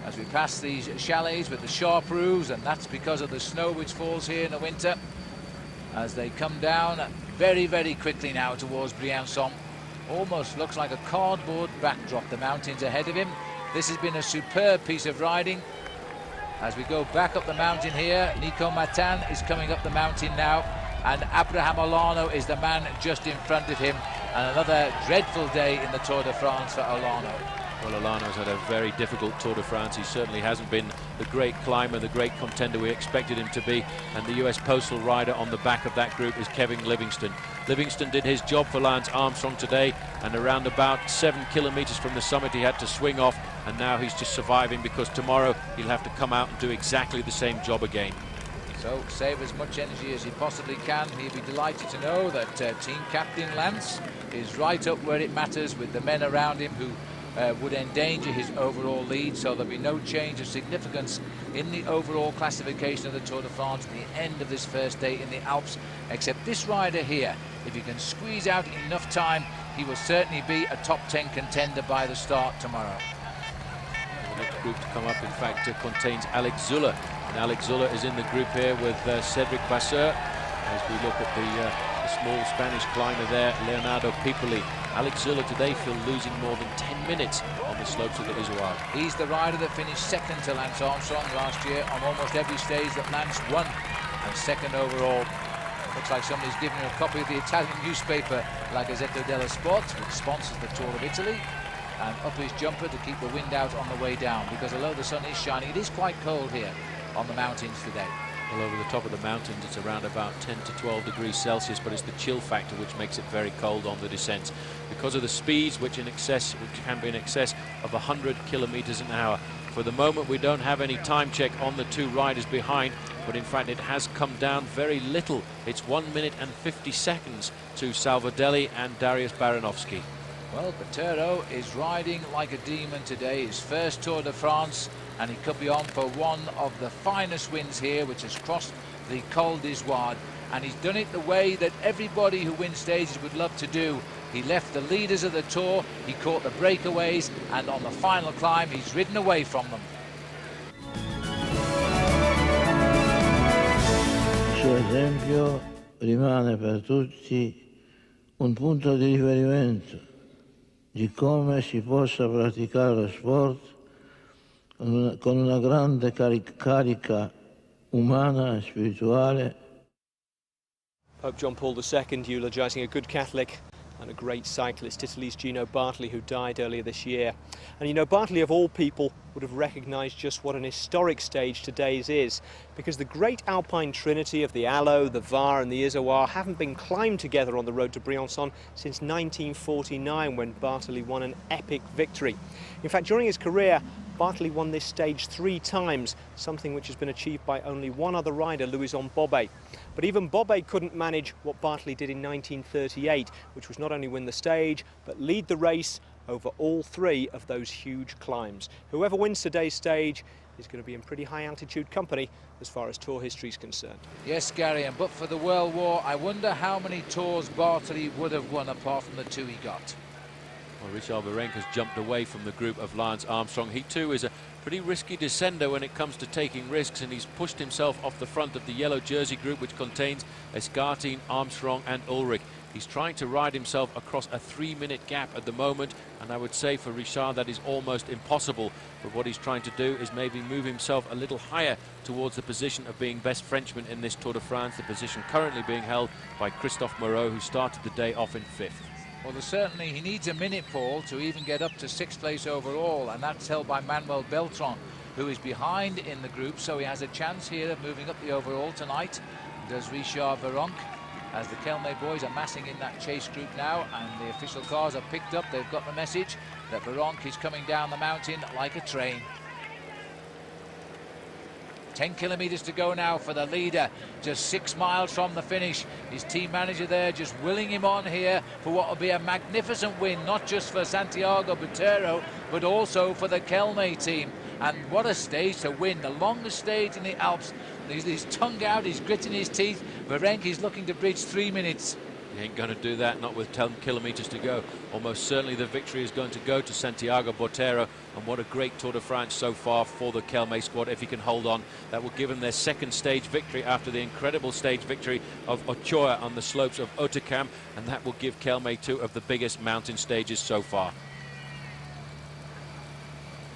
Speaker 1: as we pass these chalets with the sharp roofs, and that's because of the snow which falls here in the winter as they come down very, very quickly now towards Briançon. Almost looks like a cardboard backdrop, the mountains ahead of him. This has been a superb piece of riding. As we go back up the mountain here, Nico Matan is coming up the mountain now, and Abraham Olano is the man just in front of him. And another dreadful day in the Tour de France for Olano.
Speaker 2: Well, Olano's had a very difficult Tour de France. He certainly hasn't been the great climber, the great contender we expected him to be. And the US postal rider on the back of that group is Kevin Livingston. Livingston did his job for Lance Armstrong today, and around about 7 kilometers from the summit he had to swing off, and now he's just surviving because tomorrow he'll have to come out and do exactly the same job again.
Speaker 1: So save as much energy as he possibly can. He'll be delighted to know that team captain Lance is right up where it matters with the men around him who would endanger his overall lead, so there'll be no change of significance in the overall classification of the Tour de France at the end of this first day in the Alps, except this rider here. If he can squeeze out enough time, he will certainly be a top 10 contender by the start tomorrow.
Speaker 2: The next group to come up, in fact, contains Alex Zülle, and Alex Zülle is in the group here with Cédric Vasseur. As we look at the small Spanish climber there, Leonardo Pipoli. Alex Zülle today feel losing more than 10 minutes on the slopes of the Izoard.
Speaker 1: He's the rider that finished second to Lance Armstrong last year on almost every stage that Lance won, and second overall. Looks like somebody's giving him a copy of the Italian newspaper La Gazzetta dello Sport, which sponsors the Tour of Italy, and up his jumper to keep the wind out on the way down, because although the sun is shining, it is quite cold here on the mountains today.
Speaker 2: Well, over the top of the mountains, it's around about 10 to 12 degrees Celsius, but it's the chill factor which makes it very cold on the descents because of the speeds which can be in excess of 100 kilometers an hour. For the moment, we don't have any time check on the two riders behind, but in fact it has come down very little. It's 1 minute and 50 seconds to Salvadelli and Darius Baranovsky.
Speaker 1: Well, Batero is riding like a demon today, his first Tour de France, and he could be on for one of the finest wins here, which has crossed the Cul De Vars, and he's done it the way that everybody who wins stages would love to do. He left the leaders of the Tour, he caught the breakaways, and on the final climb he's ridden away from them.
Speaker 4: Il suo esempio rimane per tutti un punto di riferimento di come si possa praticare lo sport con una grande carica umana e spirituale.
Speaker 5: Pope John Paul II eulogising a good Catholic and a great cyclist, Italy's Gino Bartali, who died earlier this year. And you know, Bartali of all people would have recognised just what an historic stage today's is, because the great alpine trinity of the Allo, the Var and the Izoard haven't been climbed together on the road to Briançon since 1949, when Bartali won an epic victory. In fact, during his career, Bartali won this stage 3 times, something which has been achieved by only one other rider, Louison Bobet. But even Bobet couldn't manage what Bartali did in 1938, which was not only win the stage, but lead the race over all 3 of those huge climbs. Whoever wins today's stage is going to be in pretty high altitude company as far as Tour history is concerned.
Speaker 1: Yes, Gary, and but for the World War, I wonder how many Tours Bartali would have won apart from the 2 he got.
Speaker 2: Well, Richard Veronk has jumped away from the group of Lance Armstrong. He too is a pretty risky descender when it comes to taking risks, and he's pushed himself off the front of the yellow jersey group, which contains Escartin, Armstrong and Ulrich. He's trying to ride himself across a 3-minute gap at the moment, and I would say for Richard that is almost impossible. But what he's trying to do is maybe move himself a little higher towards the position of being best Frenchman in this Tour de France, the position currently being held by Christophe Moreau, who started the day off in 5th.
Speaker 1: Well, certainly he needs a minute, Paul, to even get up to 6th place overall, and that's held by Manuel Beltran, who is behind in the group, so he has a chance here of moving up the overall tonight. Does Richard Veronk, as the Kelme boys are massing in that chase group now, and the official cars are picked up. They've got the message that Veronk is coming down the mountain like a train. 10 kilometers to go now for the leader, just 6 miles from the finish. His team manager there just willing him on here for what will be a magnificent win, not just for Santiago Botero, but also for the Kelme team. And what a stage to win, the longest stage in the Alps. He's tongue out, he's gritting his teeth. Veronk is looking to bridge 3 minutes.
Speaker 2: He ain't going to do that, not with 10 kilometers to go. Almost certainly the victory is going to go to Santiago Botero, and what a great Tour de France so far for the Kelme squad. If he can hold on, that will give him their 2nd stage victory after the incredible stage victory of Ochoa on the slopes of Otakam, and that will give Kelme 2 of the biggest mountain stages so far.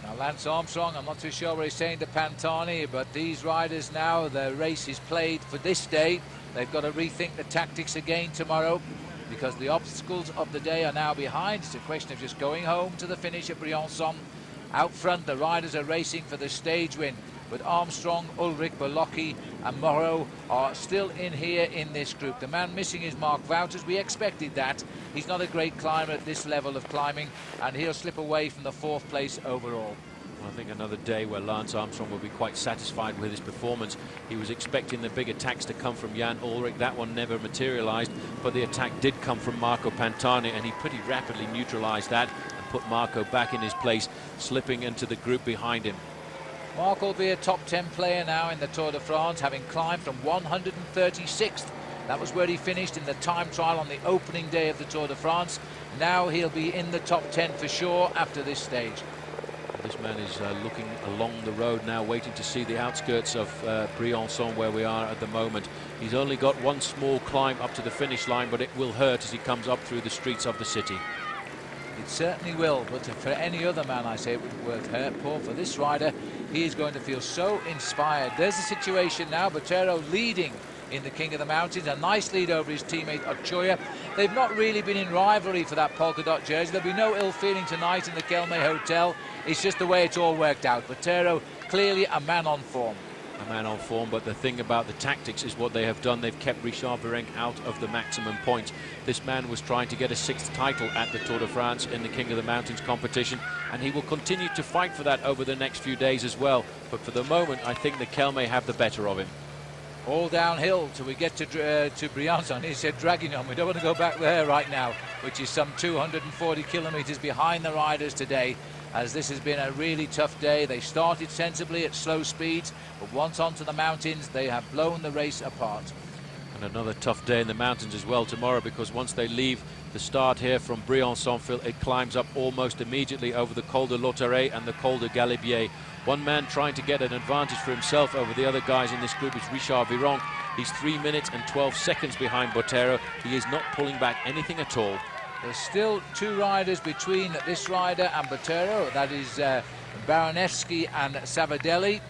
Speaker 1: Now Lance Armstrong, I'm not too sure what he's saying to Pantani, but these riders now, the race is played for this day. They've got to rethink the tactics again tomorrow, because the obstacles of the day are now behind. It's a question of just going home to the finish at Briançon. Out front, the riders are racing for the stage win, but Armstrong, Ulrich, Berlocchi and Moreau are still in here in this group. The man missing is Mark Wouters. We expected that. He's not a great climber at this level of climbing, and he'll slip away from the 4th place overall.
Speaker 2: I think another day where Lance Armstrong will be quite satisfied with his performance. He was expecting the big attacks to come from Jan Ulrich. That one never materialized, but the attack did come from Marco Pantani, and he pretty rapidly neutralized that and put Marco back in his place, slipping into the group behind him.
Speaker 1: Marco will be a top 10 player now in the Tour de France, having climbed from 136th. That was where he finished in the time trial on the opening day of the Tour de France. Now he'll be in the top 10 for sure after this stage.
Speaker 2: This man is looking along the road now, waiting to see the outskirts of Briançon, where we are at the moment. He's only got one small climb up to the finish line, but it will hurt as he comes up through the streets of the city.
Speaker 1: It certainly will, but for any other man, I say it would hurt, Paul. For this rider, he is going to feel so inspired. There's a situation now, Batero leading in the King of the Mountains, a nice lead over his teammate Ochoa. They've not really been in rivalry for that polka dot jersey. There'll be no ill feeling tonight in the Kelme Hotel. It's just the way it's all worked out. Batero clearly a man on form.
Speaker 2: A man on form, but the thing about the tactics is what they have done. They've kept Richard Veronk out of the maximum points. This man was trying to get a 6th title at the Tour de France in the King of the Mountains competition, and he will continue to fight for that over the next few days as well. But for the moment, I think the Kelme have the better of him.
Speaker 1: All downhill till we get to Briançon. He said Draguignan. We don't want to go back there right now, which is some 240 kilometres behind the riders today, as this has been a really tough day. They started sensibly at slow speeds, but once onto the mountains, they have blown the race apart.
Speaker 2: And another tough day in the mountains as well tomorrow, because once they leave the start here from Briançon, it climbs up almost immediately over the Col de Lauteret and the Col de Galibier. One man trying to get an advantage for himself over the other guys in this group is Richard Veronk. He's 3 minutes and 12 seconds behind Botero. He is not pulling back anything at all.
Speaker 1: There's still 2 riders between this rider and Botero. That is Baranevski and Savadelli.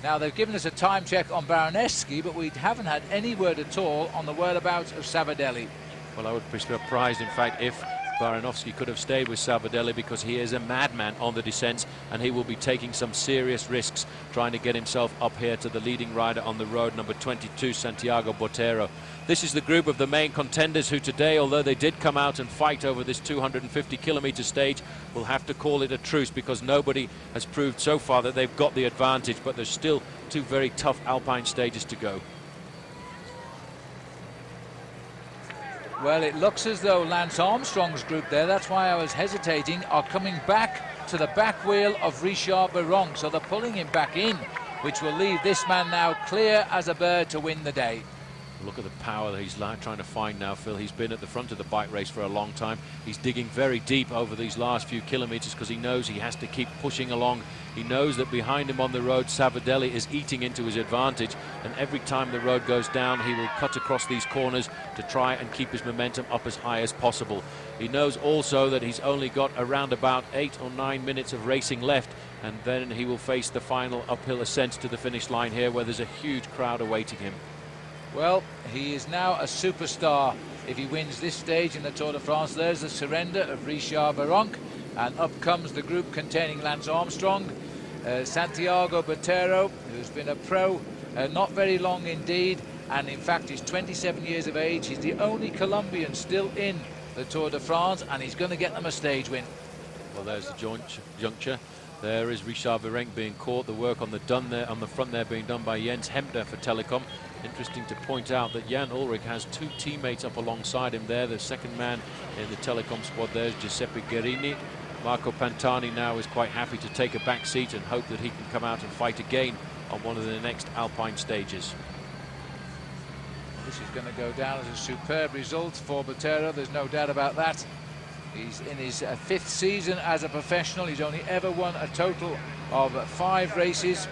Speaker 1: Now, they've given us a time check on Baranevski, but we haven't had any word at all on the whereabouts of Savadelli.
Speaker 2: Well, I would be surprised, in fact, if Baranowski could have stayed with Savadelli, because he is a madman on the descents, and he will be taking some serious risks trying to get himself up here to the leading rider on the road, number 22, Santiago Botero. This is the group of the main contenders who today, although they did come out and fight over this 250-kilometre stage, will have to call it a truce, because nobody has proved so far that they've got the advantage, but there's still 2 very tough alpine stages to go.
Speaker 1: Well, it looks as though Lance Armstrong's group there, that's why I was hesitating, are coming back to the back wheel of Richard Veronk. So they're pulling him back in, which will leave this man now clear as a bird to win the day.
Speaker 2: Look at the power that he's trying to find now, Phil. He's been at the front of the bike race for a long time. He's digging very deep over these last few kilometres because he knows he has to keep pushing along. He knows that behind him on the road, Savadelli is eating into his advantage, and every time the road goes down, he will cut across these corners to try and keep his momentum up as high as possible. He knows also that he's only got around about 8 or 9 minutes of racing left, and then he will face the final uphill ascent to the finish line here, where there's a huge crowd awaiting him.
Speaker 1: Well, he is now a superstar if he wins this stage in the Tour de France. There's the surrender of Richard Veronk, and up comes the group containing Lance Armstrong, Santiago Batero, who's been a pro not very long indeed, and in fact he's 27 years of age. He's the only Colombian still in the Tour de France, and he's going to get them a stage win.
Speaker 2: Well, there's the juncture. There is Richard Veronk being caught. The work on the front there being done by Jens Hemder for Telecom. Interesting to point out that Jan Ullrich has 2 teammates up alongside him there. The second man in the Telecom squad there is Giuseppe Guerini. Marco Pantani now is quite happy to take a back seat and hope that he can come out and fight again on one of the next Alpine stages.
Speaker 1: This is going to go down as a superb result for Batero, there's no doubt about that. He's in his 5th season as a professional. He's only ever won a total of 5 races,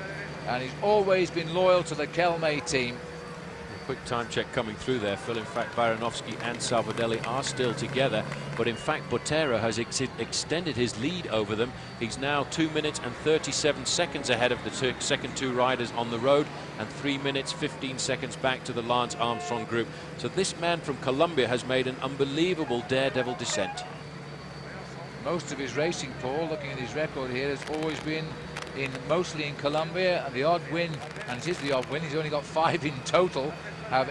Speaker 1: and he's always been loyal to the Kelme team.
Speaker 2: A quick time check coming through there, Phil. In fact, Baranowski and Savadelli are still together, but in fact Botero has extended his lead over them. He's now 2 minutes and 37 seconds ahead of the second 2 riders on the road, and 3 minutes 15 seconds back to the Lance Armstrong group. So this man from Colombia has made an unbelievable daredevil descent.
Speaker 1: Most of his racing, Paul, looking at his record here, has always been mostly in Colombia, and the odd win, and it is the odd win, he's only got 5 in total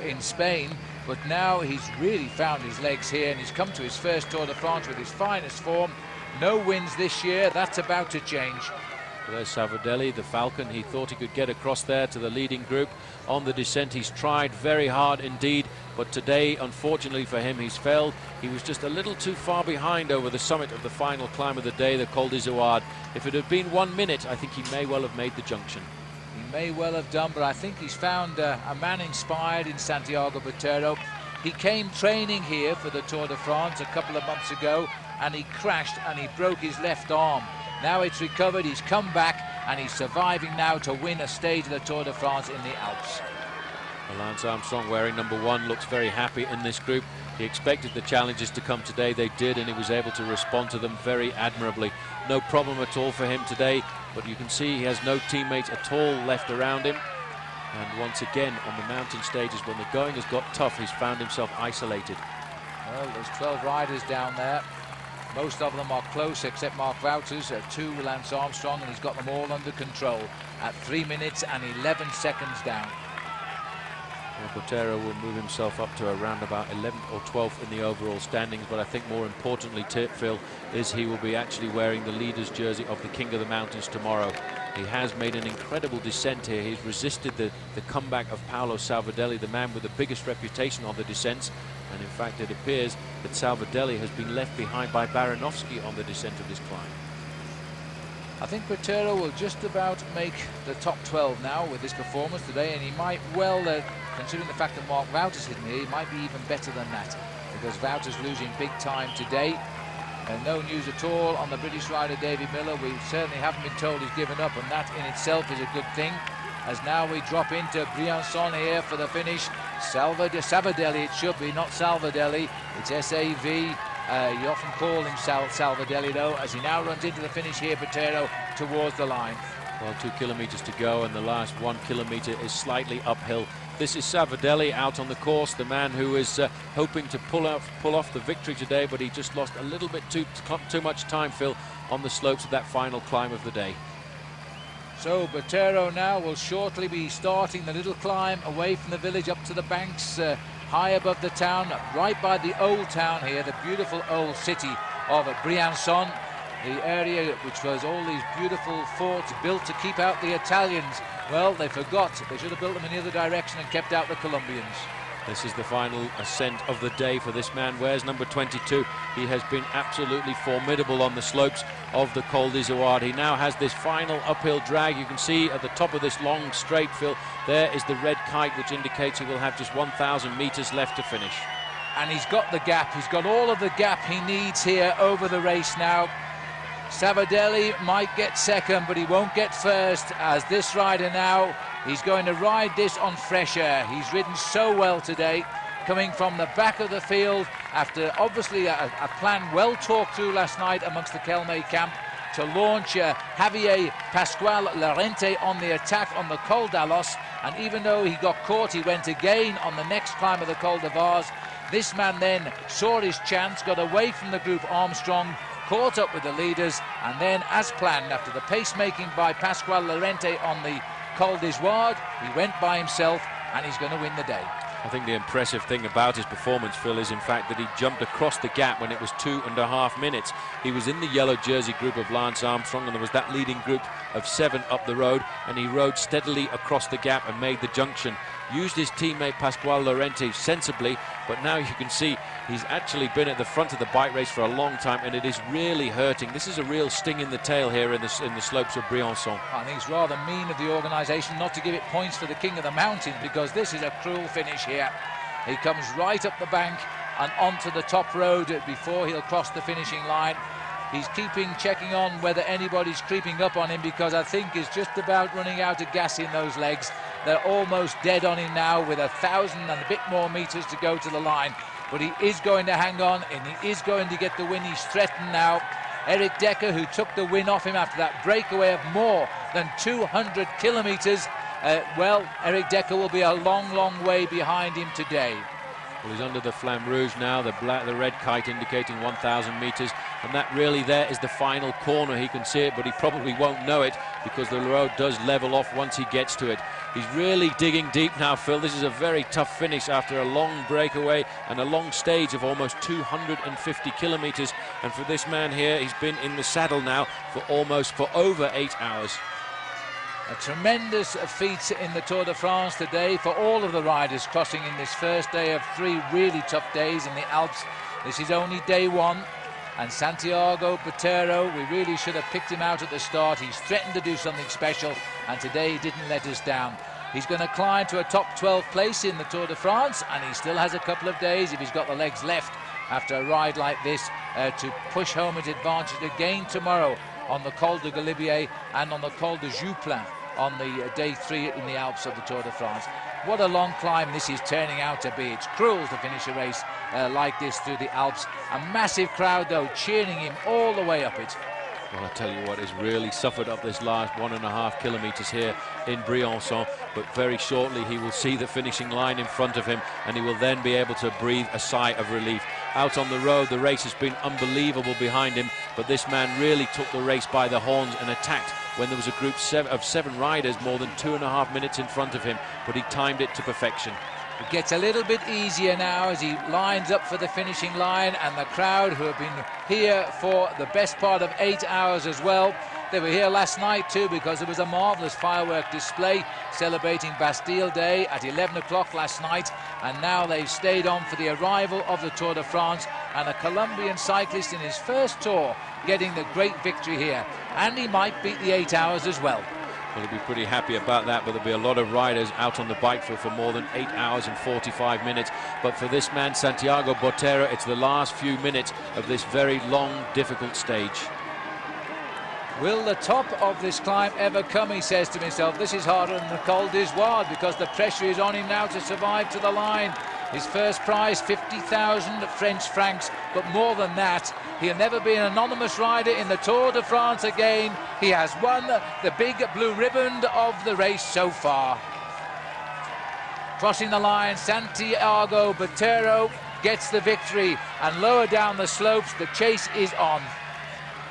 Speaker 1: in Spain, but now he's really found his legs here, and he's come to his first Tour de France with his finest form. No wins this year. That's about to change.
Speaker 2: There's Savadelli, the Falcon. He thought he could get across there to the leading group. On the descent, he's tried very hard indeed, but today, unfortunately for him, he's failed. He was just a little too far behind over the summit of the final climb of the day, the Cul De Var. If it had been 1 minute, I think he may well have made the junction.
Speaker 1: He may well have done, but I think he's found a man inspired in Santiago Botero. He came training here for the Tour de France a couple of months ago, and he crashed and he broke his left arm. Now it's recovered, he's come back, and he's surviving now to win a stage of the Tour de France in the Alps.
Speaker 2: Lance Armstrong, wearing #1, looks very happy in this group. He expected the challenges to come today. They did, and he was able to respond to them very admirably. No problem at all for him today, but you can see he has no teammates at all left around him. And once again, on the mountain stages, when the going has got tough, he's found himself isolated.
Speaker 1: Well, there's 12 riders down there. Most of them are close, except Mark Wouters, 2 Lance Armstrong, and he's got them all under control at 3 minutes and 11 seconds down.
Speaker 2: Well, Batero will move himself up to around about 11th or 12th in the overall standings, but I think more importantly, Phil, is he will be actually wearing the leader's jersey of the King of the Mountains tomorrow. He has made an incredible descent here. He's resisted the comeback of Paulo Savadelli, the man with the biggest reputation on the descents. And in fact, it appears that Savadelli has been left behind by Baranowski on the descent of this climb.
Speaker 1: I think Patero will just about make the top 12 now with this performance today, and he might well, considering the fact that Mark Wouters isn't here, he might be even better than that, because Wouters losing big time today. No news at all on the British rider David Miller. We certainly haven't been told he's given up, and that in itself is a good thing. As now we drop into Briançon here for the finish. Savadelli, it should be, not Salvadelli. It's S-A-V. You often call him Salvadelli, though, as he now runs into the finish here, Patero, towards the line.
Speaker 2: Well, 2 kilometers to go, and the last 1 kilometer is slightly uphill. This is Savadelli out on the course, the man who is hoping to pull off the victory today, but he just lost a little bit too much time, Phil, on the slopes of that final climb of the day.
Speaker 1: So Batero now will shortly be starting the little climb away from the village up to the banks, high above the town, right by the old town here, the beautiful old city of Briançon, the area which was all these beautiful forts built to keep out the Italians. Well, they forgot. They should have built them in the other direction and kept out the Colombians.
Speaker 2: This is the final ascent of the day for this man. Where's number 22? He has been absolutely formidable on the slopes of the Cul De Var. He now has this final uphill drag. You can see at the top of this long straight, Phil, there is the red kite, which indicates he will have just 1,000 meters left to finish.
Speaker 1: And he's got the gap. He's got all of the gap he needs here over the race now. Savadelli might get second, but he won't get first, as this rider now, he's going to ride this on fresh air. He's ridden so well today, coming from the back of the field after obviously a plan well talked through last night amongst the Kelme camp to launch Javier Pascual Lorente on the attack on the Col d'Alos. And even though he got caught, he went again on the next climb of the Cul De Vars. This man then saw his chance, got away from the group Armstrong, caught up with the leaders, and then, as planned, after the pacemaking by Pascual Lorente on the Cul De Var, he went by himself, and he's going to win the day.
Speaker 2: I think the impressive thing about his performance, Phil, is in fact that he jumped across the gap when it was 2.5 minutes. He was in the yellow jersey group of Lance Armstrong, and there was that leading group of 7 up the road, and he rode steadily across the gap and made the junction. Used his teammate Pascual Lorente sensibly, but now you can see he's actually been at the front of the bike race for a long time, and it is really hurting. This is a real sting in the tail here in the slopes of Briançon.
Speaker 1: I think it's rather mean of the organisation not to give it points for the King of the Mountains, because this is a cruel finish here. He comes right up the bank and onto the top road before he'll cross the finishing line. He's checking on whether anybody's creeping up on him, because I think he's just about running out of gas in those legs. They're almost dead on him now, with 1,000 and a bit more meters to go to the line. But he is going to hang on, and he is going to get the win. He's threatened now. Eric Decker, who took the win off him after that breakaway of more than 200 kilometers. Well, Eric Decker will be a long, long way behind him today.
Speaker 2: Well, he's under the Flamme Rouge now, the red kite indicating 1,000 metres, and that really there is the final corner. He can see it, but he probably won't know it because the road does level off once he gets to it. He's really digging deep now, Phil. This is a very tough finish after a long breakaway and a long stage of almost 250 kilometres. And for this man here, he's been in the saddle now for over 8 hours.
Speaker 1: A tremendous feat in the Tour de France today for all of the riders crossing in this first day of 3 really tough days in the Alps. This is only day 1, and Santiago Botero, we really should have picked him out at the start. He's threatened to do something special, and today he didn't let us down. He's going to climb to a top 12 place in the Tour de France, and he still has a couple of days, if he's got the legs left after a ride like this, to push home his advantage again tomorrow on the Col de Galibier and on the Col de Juplin on the day 3 in the Alps of the Tour de France. What a long climb this is turning out to be. It's cruel to finish a race like this through the Alps. A massive crowd though cheering him all the way up it.
Speaker 2: Well, I tell you what, he's really suffered up this last 1.5 kilometres here in Briançon, but very shortly he will see the finishing line in front of him, and he will then be able to breathe a sigh of relief. Out on the road, the race has been unbelievable behind him, but this man really took the race by the horns and attacked when there was a group of 7 riders more than 2.5 minutes in front of him, but he timed it to perfection.
Speaker 1: It gets a little bit easier now as he lines up for the finishing line, and the crowd, who have been here for the best part of 8 hours as well. They were here last night too, because there was a marvellous firework display celebrating Bastille Day at 11 o'clock last night, and now they've stayed on for the arrival of the Tour de France, and a Colombian cyclist in his first tour getting the great victory here, and he might beat the 8 hours as well.
Speaker 2: Well, he'll be pretty happy about that, but there'll be a lot of riders out on the bike field for more than 8 hours and 45 minutes. But for this man, Santiago Botero, it's the last few minutes of this very long, difficult stage.
Speaker 1: Will the top of this climb ever come, he says to himself. This is harder than the Cul De Vars because the pressure is on him now to survive to the line. His first prize, 50,000 French francs, but more than that, he'll never be an anonymous rider in the Tour de France again. He has won the big blue ribbon of the race so far. Crossing the line, Santiago Batero gets the victory, and lower down the slopes, the chase is on.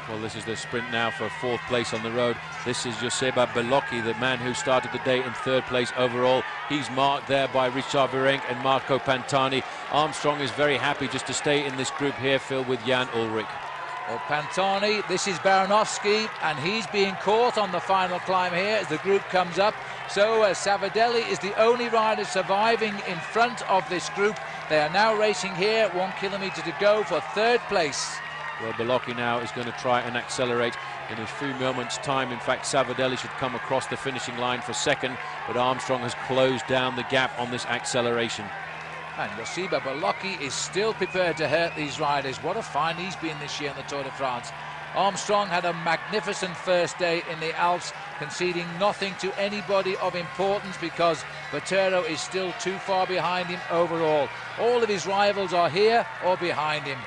Speaker 2: Well, this is the sprint now for 4th place on the road. This is Joseba Belocchi, the man who started the day in 3rd place overall. He's marked there by Richard Veronk and Marco Pantani. Armstrong is very happy just to stay in this group here, Phil, with Jan Ullrich.
Speaker 1: Well, Pantani, this is Baranowski, and he's being caught on the final climb here as the group comes up. So Savadelli is the only rider surviving in front of this group. They are now racing here, 1 kilometre to go for 3rd place.
Speaker 2: Well, Belocchi now is going to try and accelerate in a few moments' time. In fact, Savadelli should come across the finishing line for 2nd, but Armstrong has closed down the gap on this acceleration.
Speaker 1: And Joseba Belocchi is still prepared to hurt these riders. What a find he's been this year in the Tour de France. Armstrong had a magnificent first day in the Alps, conceding nothing to anybody of importance because Batero is still too far behind him overall. All of his rivals are here or behind him.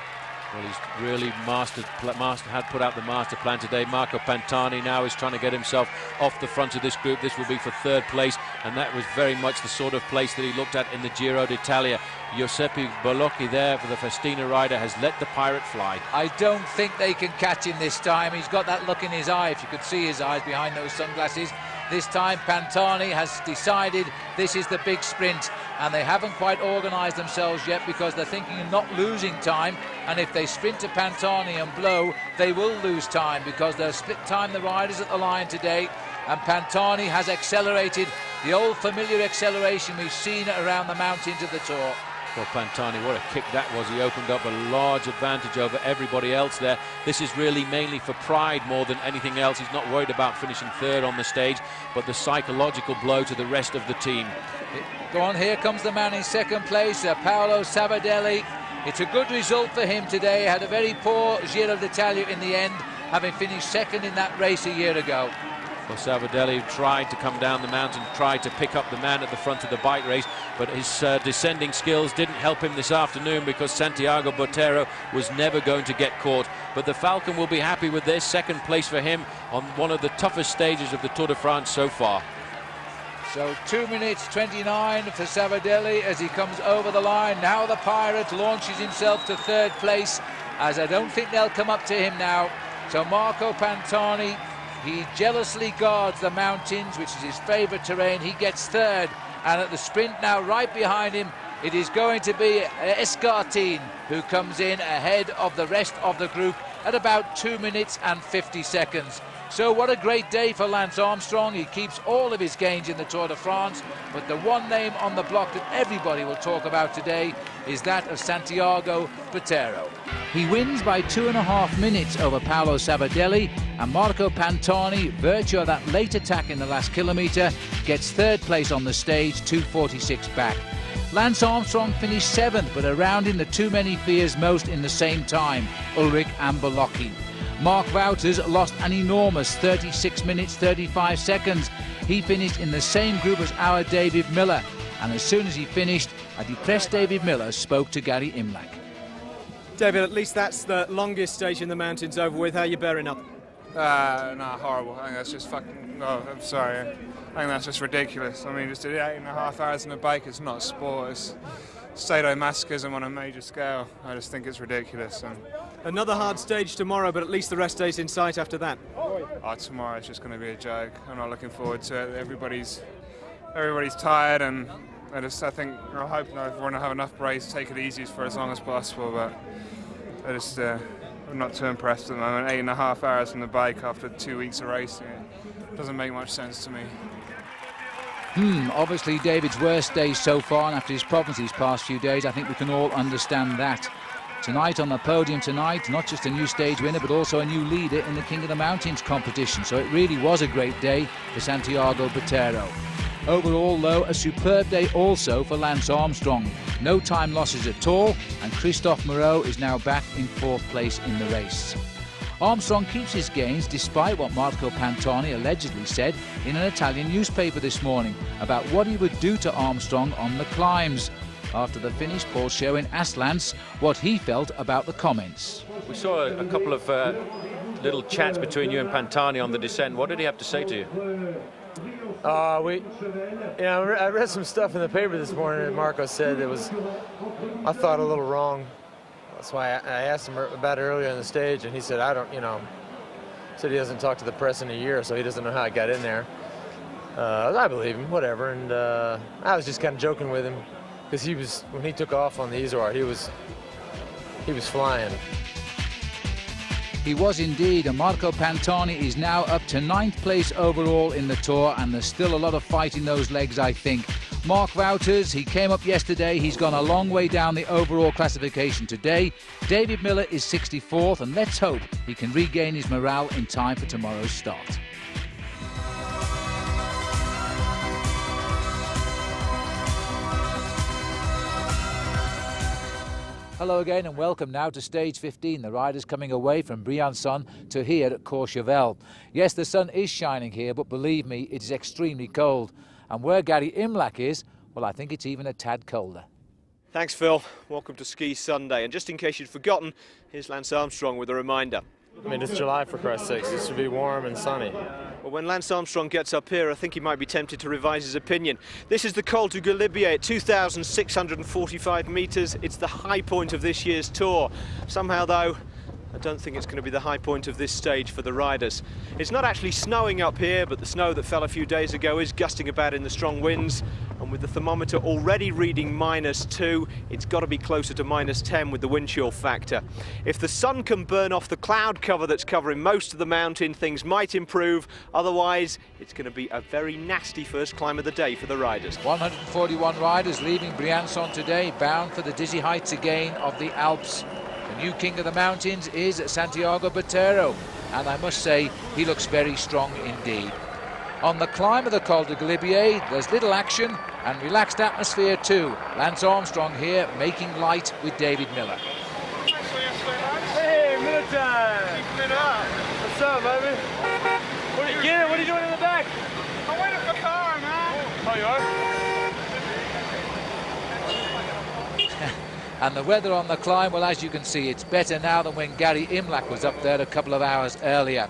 Speaker 2: Well, he's really had put out the master plan today. Marco Pantani now is trying to get himself off the front of this group. This will be for 3rd place, and that was very much the sort of place that he looked at in the Giro d'Italia. Joseba Belocchi there for the Festina rider has let the pirate fly.
Speaker 1: I don't think they can catch him this time. He's got that look in his eye, if you could see his eyes behind those sunglasses. This time Pantani has decided this is the big sprint, and they haven't quite organised themselves yet because they're thinking of not losing time, and if they sprint to Pantani and blow, they will lose time because they'll split time the riders at the line today, and Pantani has accelerated, the old familiar acceleration we've seen around the mountains of the Tour.
Speaker 2: Well, Pantani, what a kick that was. He opened up a large advantage over everybody else there. This is really mainly for pride more than anything else. He's not worried about finishing 3rd on the stage, but the psychological blow to the rest of the team.
Speaker 1: Go on, here comes the man in 2nd place, Paulo Savadelli. It's a good result for him today. Had a very poor Giro d'Italia in the end, having finished 2nd in that race a year ago.
Speaker 2: Well, Savadelli tried to come down the mountain, tried to pick up the man at the front of the bike race, but his descending skills didn't help him this afternoon because Santiago Botero was never going to get caught. But the Falcon will be happy with this 2nd place for him on one of the toughest stages of the Tour de France so far.
Speaker 1: So 2 minutes 29 for Savadelli as he comes over the line. Now the Pirate launches himself to third place, as I don't think they'll come up to him now. So Marco Pantani, he jealously guards the mountains, which is his favourite terrain. He gets third, and at the sprint now right behind him, it is going to be Escartine who comes in ahead of the rest of the group at about 2 minutes and 50 seconds. So what a great day for Lance Armstrong. He keeps all of his gains in the Tour de France, but the one name on the block that everybody will talk about today is that of Santiago Batero. He wins by 2.5 minutes over Paulo Savadelli, and Marco Pantani, virtue of that late attack in the last kilometre, gets third place on the stage, 2:46 back. Lance Armstrong finished 7th, but around him the two men he fears most in the same time, Ulrich and Bolocki. Mark Wouters lost an enormous 36 minutes 35 seconds. He finished in the same group as our David Miller, and as soon as he finished, a depressed David Miller spoke to Gary Imlach.
Speaker 5: David, at least that's the longest stage in the mountains over with. How are you bearing up?
Speaker 6: No, horrible. I think that's just fucking... Oh, I'm sorry. I think that's just ridiculous. I mean, just 8.5 hours on a bike, it's not a sport. It's sadomasochism on a major scale. I just think it's ridiculous. And
Speaker 5: another hard stage tomorrow, but at least the rest day's in sight after that.
Speaker 6: Tomorrow it's just going to be a joke. I'm not looking forward to it. Everybody's tired, and I think I hope everyone will have enough brace to take it easy for as long as possible. But I'm not too impressed at the moment. 8.5 hours on the bike after 2 weeks of racing, it doesn't make much sense to me.
Speaker 1: Obviously David's worst day so far, and after his problems these past few days, I think we can all understand that. Tonight on the podium tonight, not just a new stage winner, but also a new leader in the King of the Mountains competition. So it really was a great day for Santiago Botero. Overall, though, a superb day also for Lance Armstrong. No time losses at all, and Christophe Moreau is now back in 4th place in the race. Armstrong keeps his gains despite what Marco Pantani allegedly said in an Italian newspaper this morning about what he would do to Armstrong on the climbs. After the finish, Paul Sherwin asked Lance what he felt about the comments.
Speaker 2: We saw a couple of little chats between you and Pantani on the descent. What did he have to say to you?
Speaker 7: I read some stuff in the paper this morning, and Marco said it was, I thought, a little wrong. That's why I asked him about it earlier on the stage, and he said, said he doesn't talk to the press in a year, so he doesn't know how I got in there. I believe him, whatever, and I was just kind of joking with him, because when he took off on the Izor, he was flying.
Speaker 1: He was indeed, and Marco Pantani is now up to 9th place overall in the Tour, and there's still a lot of fight in those legs, I think. Mark Wouters, he came up yesterday, he's gone a long way down the overall classification today. David Miller is 64th, and let's hope he can regain his morale in time for tomorrow's start. Hello again and welcome now to stage 15. The riders coming away from Briançon to here at Courchevel. Yes, the sun is shining here, but believe me, it is extremely cold. And where Gary Imlach is, well, I think it's even a tad colder.
Speaker 5: Thanks, Phil. Welcome to Ski Sunday. And just in case you'd forgotten, here's Lance Armstrong with a reminder.
Speaker 7: I mean, it's July, for Christ's sakes. It should be warm and sunny.
Speaker 5: Well, when Lance Armstrong gets up here, I think he might be tempted to revise his opinion. This is the Col du Galibier at 2,645 metres. It's the high point of this year's Tour. Somehow, though, I don't think it's going to be the high point of this stage for the riders. It's not actually snowing up here, but the snow that fell a few days ago is gusting about in the strong winds. And with the thermometer already reading -2, it's got to be closer to -10 with the wind chill factor. If the sun can burn off the cloud cover that's covering most of the mountain, things might improve. Otherwise, it's going to be a very nasty first climb of the day for the riders.
Speaker 1: 141 riders leaving Briançon today, bound for the dizzy heights again of the Alps. The new King of the Mountains is Santiago Batero, and I must say he looks very strong indeed. On the climb of the Col de Galibier, there's little action and relaxed atmosphere too. Lance Armstrong here making light with David Miller.
Speaker 7: Hey, Miller time! What's up, baby? What are you doing in the back?
Speaker 6: I'm waiting for the car, man.
Speaker 7: Oh, you are?
Speaker 1: And the weather on the climb, well, as you can see, it's better now than when Gary Imlach was up there a couple of hours earlier.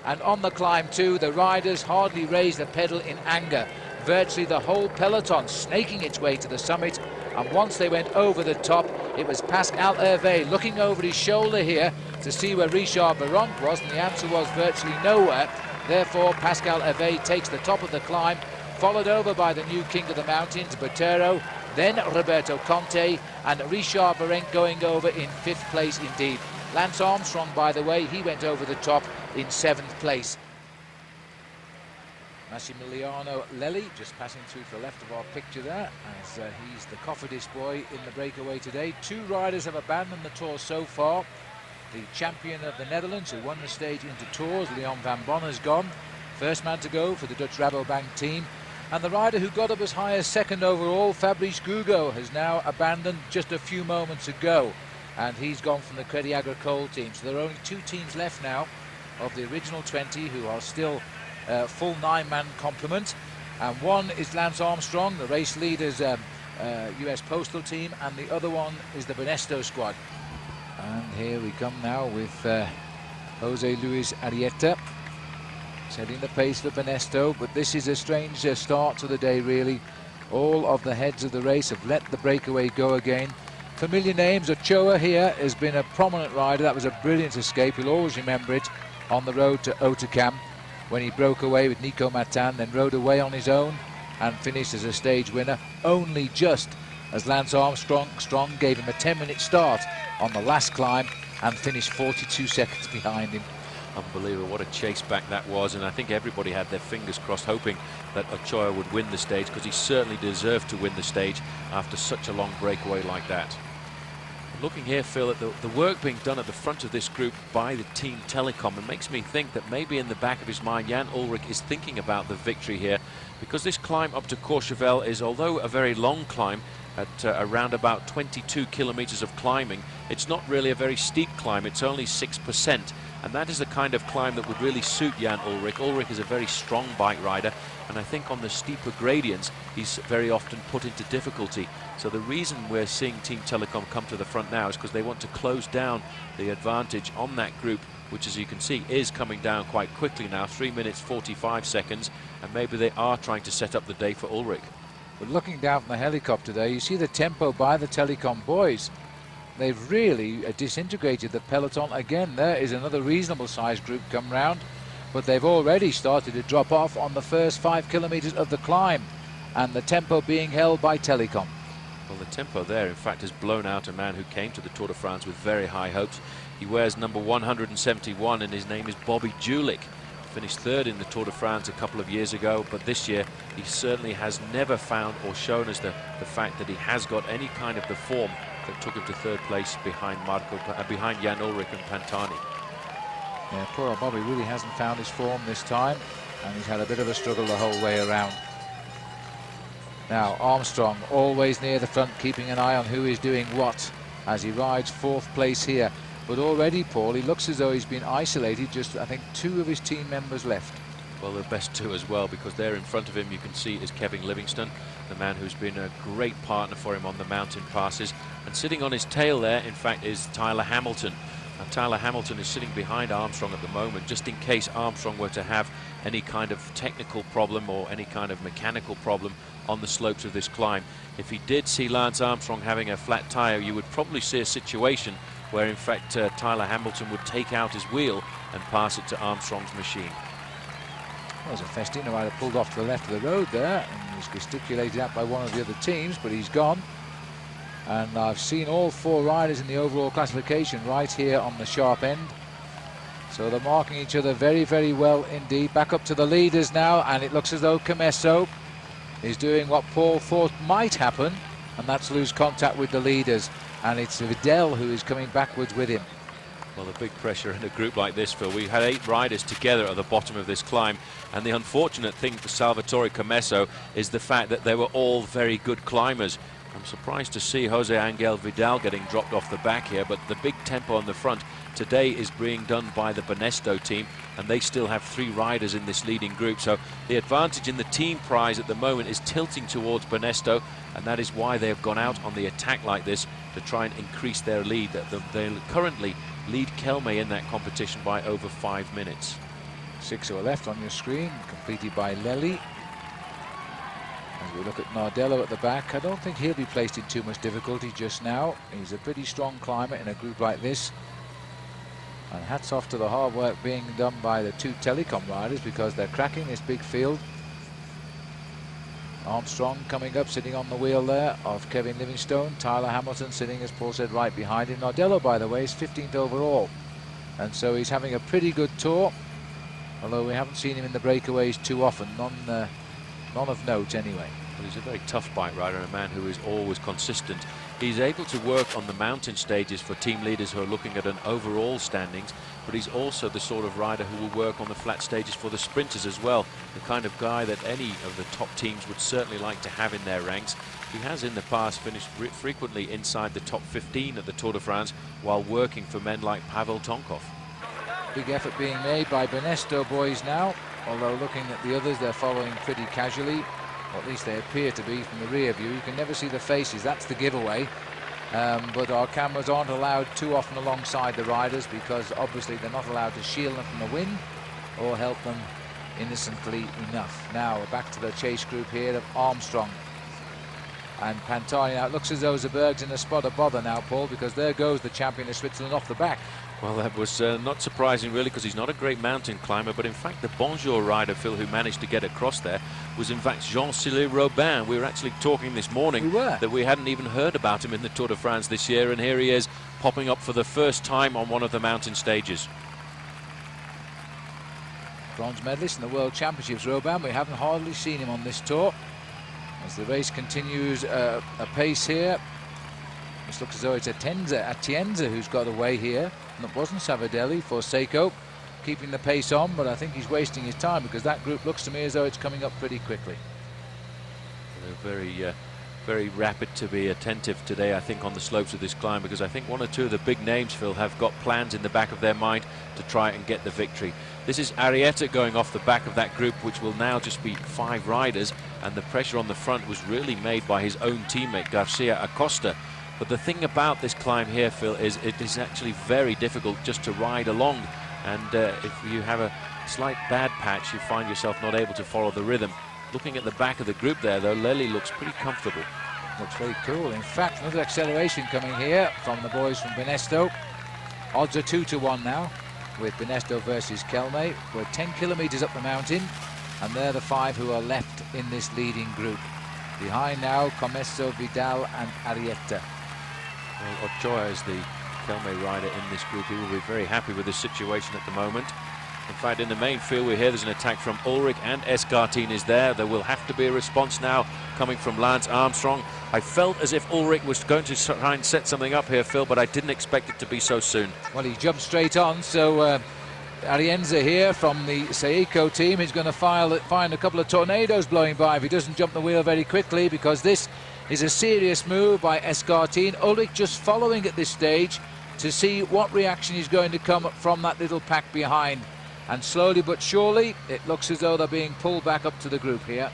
Speaker 1: And on the climb too, the riders hardly raise the pedal in anger. virtually the whole peloton snaking its way to the summit. And once they went over the top, it was Pascal Hervé looking over his shoulder here to see where Richard Veronk was, and the answer was virtually nowhere. Therefore, Pascal Hervé takes the top of the climb, followed over by the new king of the mountains, Botero, then Roberto Conte, and Richard Veronk going over in 5th place indeed. Lance Armstrong, by the way, he went over the top in 7th place. Massimiliano Lelli just passing through to the left of our picture there, as he's the Cofidis boy in the breakaway today. 2 riders have abandoned the Tour so far. The champion of the Netherlands, who won the stage into Tours, Leon van Bon, has gone. First man to go for the Dutch Rabobank team. And the rider who got up as high as 2nd overall, Fabrice Gugo, has now abandoned just a few moments ago. And he's gone from the Crédit Agricole team. So there are only 2 teams left now of the original 20 who are still full 9-man complement, and one is Lance Armstrong, the race leader's US Postal team, and the other one is the Banesto squad. And here we come now with Jose Luis Arrieta setting the pace for Banesto, but this is a strange start to the day really. All of the heads of the race have let the breakaway go again. Familiar names. Ochoa here has been a prominent rider. That was a brilliant escape. You'll always remember it on the road to Otakam, when he broke away with Nico Matan, then rode away on his own and finished as a stage winner, only just as Lance Armstrong gave him a 10-minute start on the last climb and finished 42 seconds behind him.
Speaker 2: Unbelievable, what a chase back that was, and I think everybody had their fingers crossed hoping that Ochoa would win the stage, because he certainly deserved to win the stage after such a long breakaway like that. Looking here, Phil, at the work being done at the front of this group by the Team Telecom, it makes me think that maybe in the back of his mind Jan Ullrich is thinking about the victory here, because this climb up to Courchevel is, although a very long climb at around about 22 kilometers of climbing, it's not really a very steep climb. It's only 6%, and that is the kind of climb that would really suit Jan Ullrich. Ullrich is a very strong bike rider, and I think on the steeper gradients he's very often put into difficulty. So the reason we're seeing Team Telecom come to the front now is because they want to close down the advantage on that group, which, as you can see, is coming down quite quickly now, 3 minutes 45 seconds, and maybe they are trying to set up the day for Ullrich.
Speaker 1: But looking down from the helicopter there, you see the tempo by the Telecom boys. They've really disintegrated the peloton again. There is another reasonable sized group come round, but they've already started to drop off on the first 5 kilometers of the climb, and the tempo being held by Telecom.
Speaker 2: Well, the tempo there, in fact, has blown out a man who came to the Tour de France with very high hopes. He wears number 171, and his name is Bobby Julick. Finished 3rd in the Tour de France a couple of years ago, but this year he certainly has never found or shown us the fact that he has got any kind of the form that took him to 3rd place behind Jan Ullrich and Pantani.
Speaker 1: Yeah, poor old Bobby really hasn't found his form this time, and he's had a bit of a struggle the whole way around. Now Armstrong always near the front, keeping an eye on who is doing what as he rides 4th place here. But already, Paul, he looks as though he's been isolated. Just, I think, 2 of his team members left.
Speaker 2: Well, the best 2 as well, because there in front of him you can see is Kevin Livingston, the man who's been a great partner for him on the mountain passes. And sitting on his tail there, in fact, is Tyler Hamilton. Now, Tyler Hamilton is sitting behind Armstrong at the moment, just in case Armstrong were to have any kind of technical problem or any kind of mechanical problem on the slopes of this climb. If he did see Lance Armstrong having a flat tire, you would probably see a situation where in fact Tyler Hamilton would take out his wheel and pass it to Armstrong's machine.
Speaker 1: There's a Festina rider pulled off to the left of the road there, and he's gesticulated at by one of the other teams, but he's gone. And I've seen all 4 riders in the overall classification right here on the sharp end. So they're marking each other very, very well indeed. Back up to the leaders now, and it looks as though Camesso is doing what Paul thought might happen, and that's lose contact with the leaders. And it's Vidal who is coming backwards with him.
Speaker 2: Well, the big pressure in a group like this, Phil. We had 8 riders together at the bottom of this climb, and the unfortunate thing for Salvatore Camesso is the fact that they were all very good climbers. I'm surprised to see Jose Angel Vidal getting dropped off the back here, but the big tempo on the front today is being done by the Banesto team, and they still have 3 riders in this leading group. So the advantage in the team prize at the moment is tilting towards Banesto, and that is why they have gone out on the attack like this to try and increase their lead. They currently lead Kelme in that competition by over 5 minutes.
Speaker 1: 6 who are left on your screen, completed by Lely. As we look at Nardello at the back, I don't think he'll be placed in too much difficulty just now. He's a pretty strong climber in a group like this. And hats off to the hard work being done by the two Telecom riders, because they're cracking this big field. Armstrong coming up, sitting on the wheel there of Kevin Livingstone. Tyler Hamilton sitting, as Paul said, right behind him. Nardello, by the way, is 15th overall. And so he's having a pretty good tour, although we haven't seen him in the breakaways too often. None of note anyway.
Speaker 2: Well, he's a very tough bike rider and a man who is always consistent. He's able to work on the mountain stages for team leaders who are looking at an overall standings, but he's also the sort of rider who will work on the flat stages for the sprinters as well. The kind of guy that any of the top teams would certainly like to have in their ranks. He has in the past finished frequently inside the top 15 at the Tour de France while working for men like Pavel Tonkov.
Speaker 1: Big effort being made by Benesto boys now, although looking at the others, they're following pretty casually. Or at least they appear to be from the rear view. You can never see the faces, that's the giveaway. But our cameras aren't allowed too often alongside the riders, because obviously they're not allowed to shield them from the wind or help them innocently enough. Now back to the chase group here of Armstrong and Pantani. Now it looks as though Zerberg's in a spot of bother now, Paul, because there goes the champion of Switzerland off the back.
Speaker 2: Well, that was not surprising, really, because he's not a great mountain climber. But in fact, the Bonjour rider, Phil, who managed to get across there, was in fact Jean-Cyril Robin. We were actually talking this morning that we hadn't even heard about him in the Tour de France this year. And here he is, popping up for the first time on one of the mountain stages.
Speaker 1: Bronze medalist in the World Championships, Robin. We haven't hardly seen him on this tour. As the race continues apace here. This looks as though it's Atienza who's got away here. And it wasn't Savadelli for Seiko, keeping the pace on, but I think he's wasting his time, because that group looks to me as though it's coming up pretty quickly.
Speaker 2: They're very rapid to be attentive today, I think, on the slopes of this climb, because I think one or two of the big names, Phil, have got plans in the back of their mind to try and get the victory. This is Arrieta going off the back of that group, which will now just be 5 riders, and the pressure on the front was really made by his own teammate Garcia Acosta. But the thing about this climb here, Phil, is it is actually very difficult just to ride along, and if you have a slight bad patch, you find yourself not able to follow the rhythm. Looking at the back of the group there, though, Lely looks pretty comfortable.
Speaker 1: Looks very cool. In fact, another acceleration coming here from the boys from Benesto. Odds are 2-1 now, with Benesto versus Kelme. We're 10 kilometers up the mountain, and they're the 5 who are left in this leading group. Behind now, Comesso, Vidal and Arrieta.
Speaker 2: Well, Ochoa is the Kelme rider in this group. He will be very happy with this situation at the moment. In fact, in the main field, we hear there's an attack from Ulrich, and Escartin is there. There will have to be a response now coming from Lance Armstrong. I felt as if Ulrich was going to try and set something up here, Phil, but I didn't expect it to be so soon.
Speaker 1: Well, he jumped straight on, so Arienza here from the Seiko team is going to find a couple of tornadoes blowing by if he doesn't jump the wheel very quickly, because this is a serious move by Escartin. Ulrich just following at this stage to see what reaction is going to come from that little pack behind. And slowly but surely, it looks as though they're being pulled back up to the group here.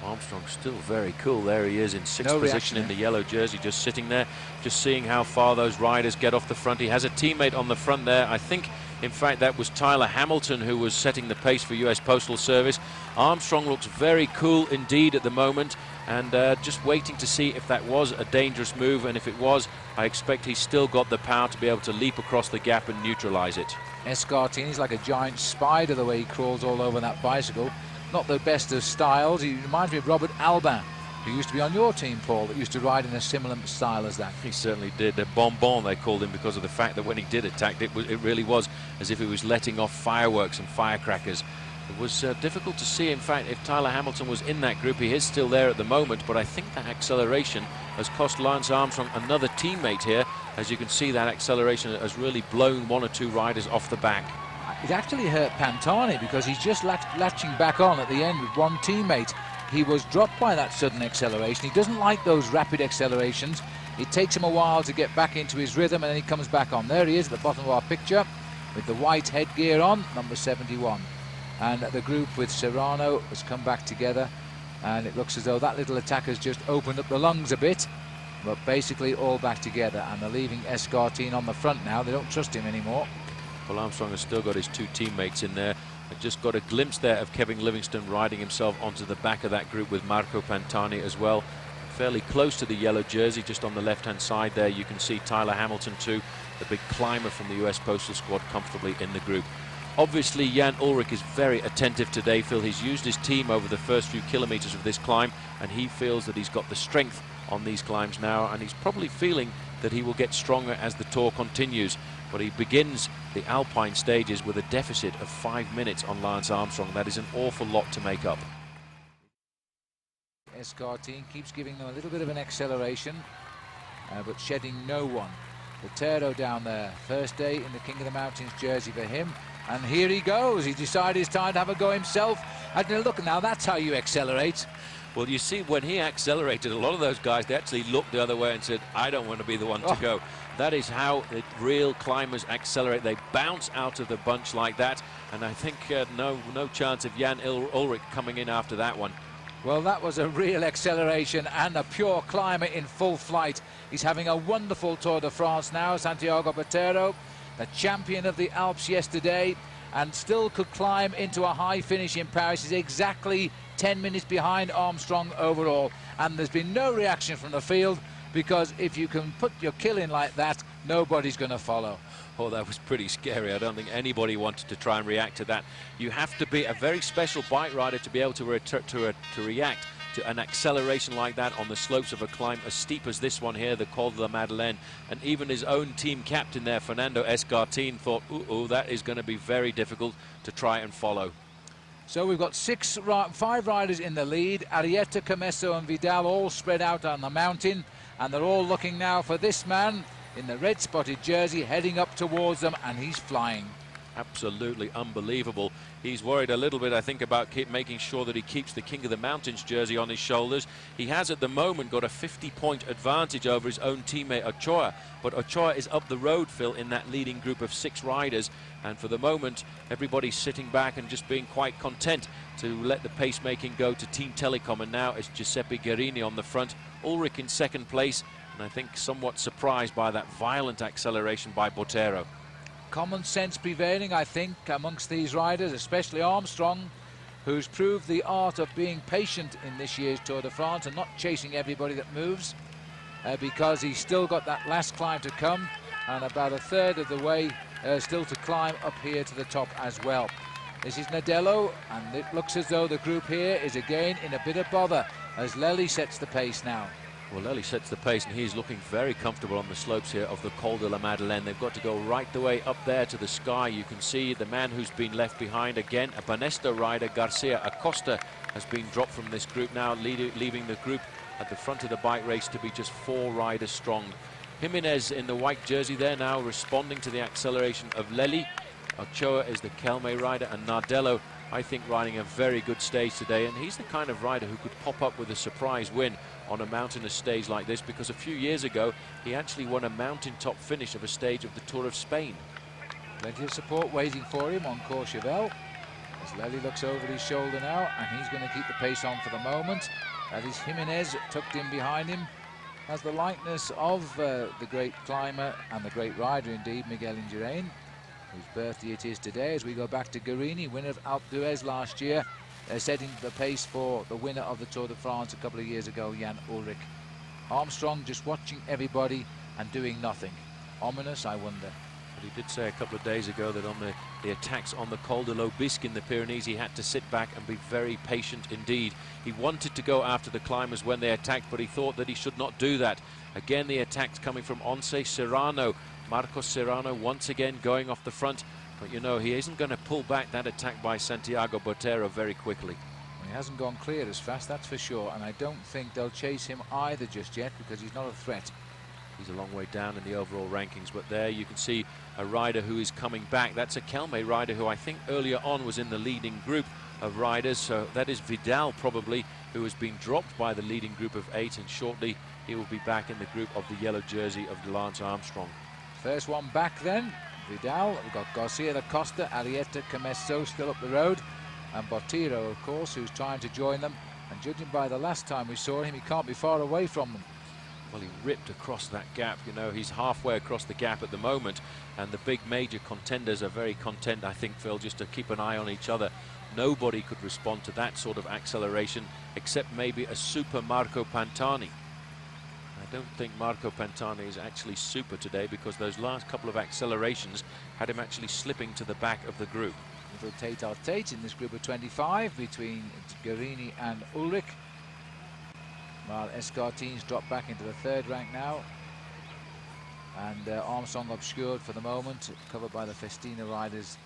Speaker 2: Armstrong's still very cool. There he is in 6th position in the yellow jersey, just sitting there, just seeing how far those riders get off the front. He has a teammate on the front there. I think, in fact, that was Tyler Hamilton who was setting the pace for US Postal Service. Armstrong looks very cool indeed at the moment, and just waiting to see if that was a dangerous move, and if it was, I expect he's still got the power to be able to leap across the gap and neutralize it.
Speaker 1: Escartin, he's like a giant spider the way he crawls all over that bicycle. Not the best of styles. He reminds me of Robert Albin, who used to be on your team, Paul, that used to ride in a similar style as that.
Speaker 2: He certainly did. A bonbon, they called him, because of the fact that when he did attack, it really was as if he was letting off fireworks and firecrackers. It was difficult to see, in fact, if Tyler Hamilton was in that group. He is still there at the moment, but I think that acceleration has cost Lance Armstrong another teammate here. As you can see, that acceleration has really blown 1 or 2 riders off the back.
Speaker 1: It actually hurt Pantani, because he's just latching back on at the end with one teammate. He was dropped by that sudden acceleration. He doesn't like those rapid accelerations. It takes him a while to get back into his rhythm, and then he comes back on. There he is at the bottom of our picture with the white headgear on, number 71. And the group with Serrano has come back together, and it looks as though that little attack has just opened up the lungs a bit, but basically all back together, and they're leaving Escartin on the front now. They don't trust him anymore.
Speaker 2: Well, Armstrong has still got his 2 teammates in there. I just got a glimpse there of Kevin Livingston riding himself onto the back of that group with Marco Pantani as well. Fairly close to the yellow jersey, just on the left-hand side there. You can see Tyler Hamilton too, the big climber from the US Postal Squad, comfortably in the group. Obviously, Jan Ullrich is very attentive today, Phil. He's used his team over the first few kilometres of this climb, and he feels that he's got the strength on these climbs now, and he's probably feeling that he will get stronger as the tour continues. But he begins the Alpine stages with a deficit of 5 minutes on Lance Armstrong. That is an awful lot to make up.
Speaker 1: Escartine keeps giving them a little bit of an acceleration, but shedding no one. Botero down there, first day in the King of the Mountains jersey for him. And here he goes. He decided it's time to have a go himself. And look, now that's how you accelerate.
Speaker 2: Well, you see, when he accelerated, a lot of those guys, they actually looked the other way and said, I don't want to be the one to go. That is how the real climbers accelerate. They bounce out of the bunch like that. And I think no chance of Jan Ullrich coming in after that one.
Speaker 1: Well, that was a real acceleration and a pure climber in full flight. He's having a wonderful Tour de France now, Santiago Botero, the champion of the Alps yesterday, and still could climb into a high finish in Paris. He's exactly 10 minutes behind Armstrong overall, and there's been no reaction from the field, because if you can put your kill in like that, nobody's going to follow.
Speaker 2: Oh, that was pretty scary. I don't think anybody wanted to try and react to that. You have to be a very special bike rider to be able to react to an acceleration like that on the slopes of a climb as steep as this one here, the Col de la Madeleine. And even his own team captain there, Fernando Escartine, thought, that is going to be very difficult to try and follow.
Speaker 1: So we've got 5 riders in the lead. Arieta, Comesso and Vidal all spread out on the mountain, and they're all looking now for this man in the red spotted jersey heading up towards them, and he's flying.
Speaker 2: Absolutely unbelievable. He's worried a little bit, I think, about making sure that he keeps the King of the Mountains jersey on his shoulders. He has at the moment got a 50-point advantage over his own teammate Ochoa, but Ochoa is up the road, Phil, in that leading group of 6 riders, and for the moment everybody's sitting back and just being quite content to let the pacemaking go to Team Telecom. And now it's Giuseppe Guerini on the front, Ullrich in second place, and I think somewhat surprised by that violent acceleration by Botero.
Speaker 1: Common sense prevailing, I think, amongst these riders, especially Armstrong, who's proved the art of being patient in this year's Tour de France and not chasing everybody that moves, because he's still got that last climb to come, and about a third of the way still to climb up here to the top as well. This is Nadello, and it looks as though the group here is again in a bit of bother as Lely sets the pace now.
Speaker 2: Well, Lely sets the pace, and he's looking very comfortable on the slopes here of the Col de la Madeleine. They've got to go right the way up there to the sky. You can see the man who's been left behind again, a Banesto rider, Garcia Acosta, has been dropped from this group now, leaving the group at the front of the bike race to be just 4 riders strong. Jimenez in the white jersey there now, responding to the acceleration of Lely. Ochoa is the Kelme rider, and Nardello, I think, riding a very good stage today, and he's the kind of rider who could pop up with a surprise win on a mountainous stage like this, because a few years ago he actually won a mountaintop finish of a stage of the Tour of Spain.
Speaker 1: Plenty of support waiting for him on Courchevel as Lely looks over his shoulder now, and he's going to keep the pace on for the moment. That is Jimenez tucked in behind him, has the likeness of the great climber and the great rider indeed, Miguel Indurain, whose birthday it is today, as we go back to Guerini, winner of Alpe d'Huez last year, setting the pace for the winner of the Tour de France a couple of years ago, Jan Ullrich. Armstrong just watching everybody and doing nothing. Ominous, I wonder.
Speaker 2: But he did say a couple of days ago that on the attacks on the Col de l'Aubisque in the Pyrenees, he had to sit back and be very patient indeed. He wanted to go after the climbers when they attacked, but he thought that he should not do that. Again, the attacks coming from Once Serrano. Marcos Serrano once again going off the front. But you know, he isn't going to pull back that attack by Santiago Botero very quickly.
Speaker 1: He hasn't gone clear as fast, that's for sure, and I don't think they'll chase him either just yet, because he's not a threat.
Speaker 2: He's a long way down in the overall rankings, but there you can see a rider who is coming back. That's a Kelme rider who I think earlier on was in the leading group of riders, so that is Vidal probably, who has been dropped by the leading group of 8, and shortly he will be back in the group of the yellow jersey of Lance Armstrong.
Speaker 1: First one back then, Vidal. We've got Garcia da Costa, Arieta, Comesso still up the road, and Botero, of course, who's trying to join them, and judging by the last time we saw him, he can't be far away from them.
Speaker 2: Well, he ripped across that gap. You know, he's halfway across the gap at the moment, and the big major contenders are very content, I think, Phil, just to keep an eye on each other. Nobody could respond to that sort of acceleration except maybe a super Marco Pantani. I don't think Marco Pantani is actually super today, because those last couple of accelerations had him actually slipping to the back of the group.
Speaker 1: Little tete-a-tete in this group of 25 between Guerini and Ulrich. While Escartin's dropped back into the third rank now, and Armstrong obscured for the moment, covered by the Festina riders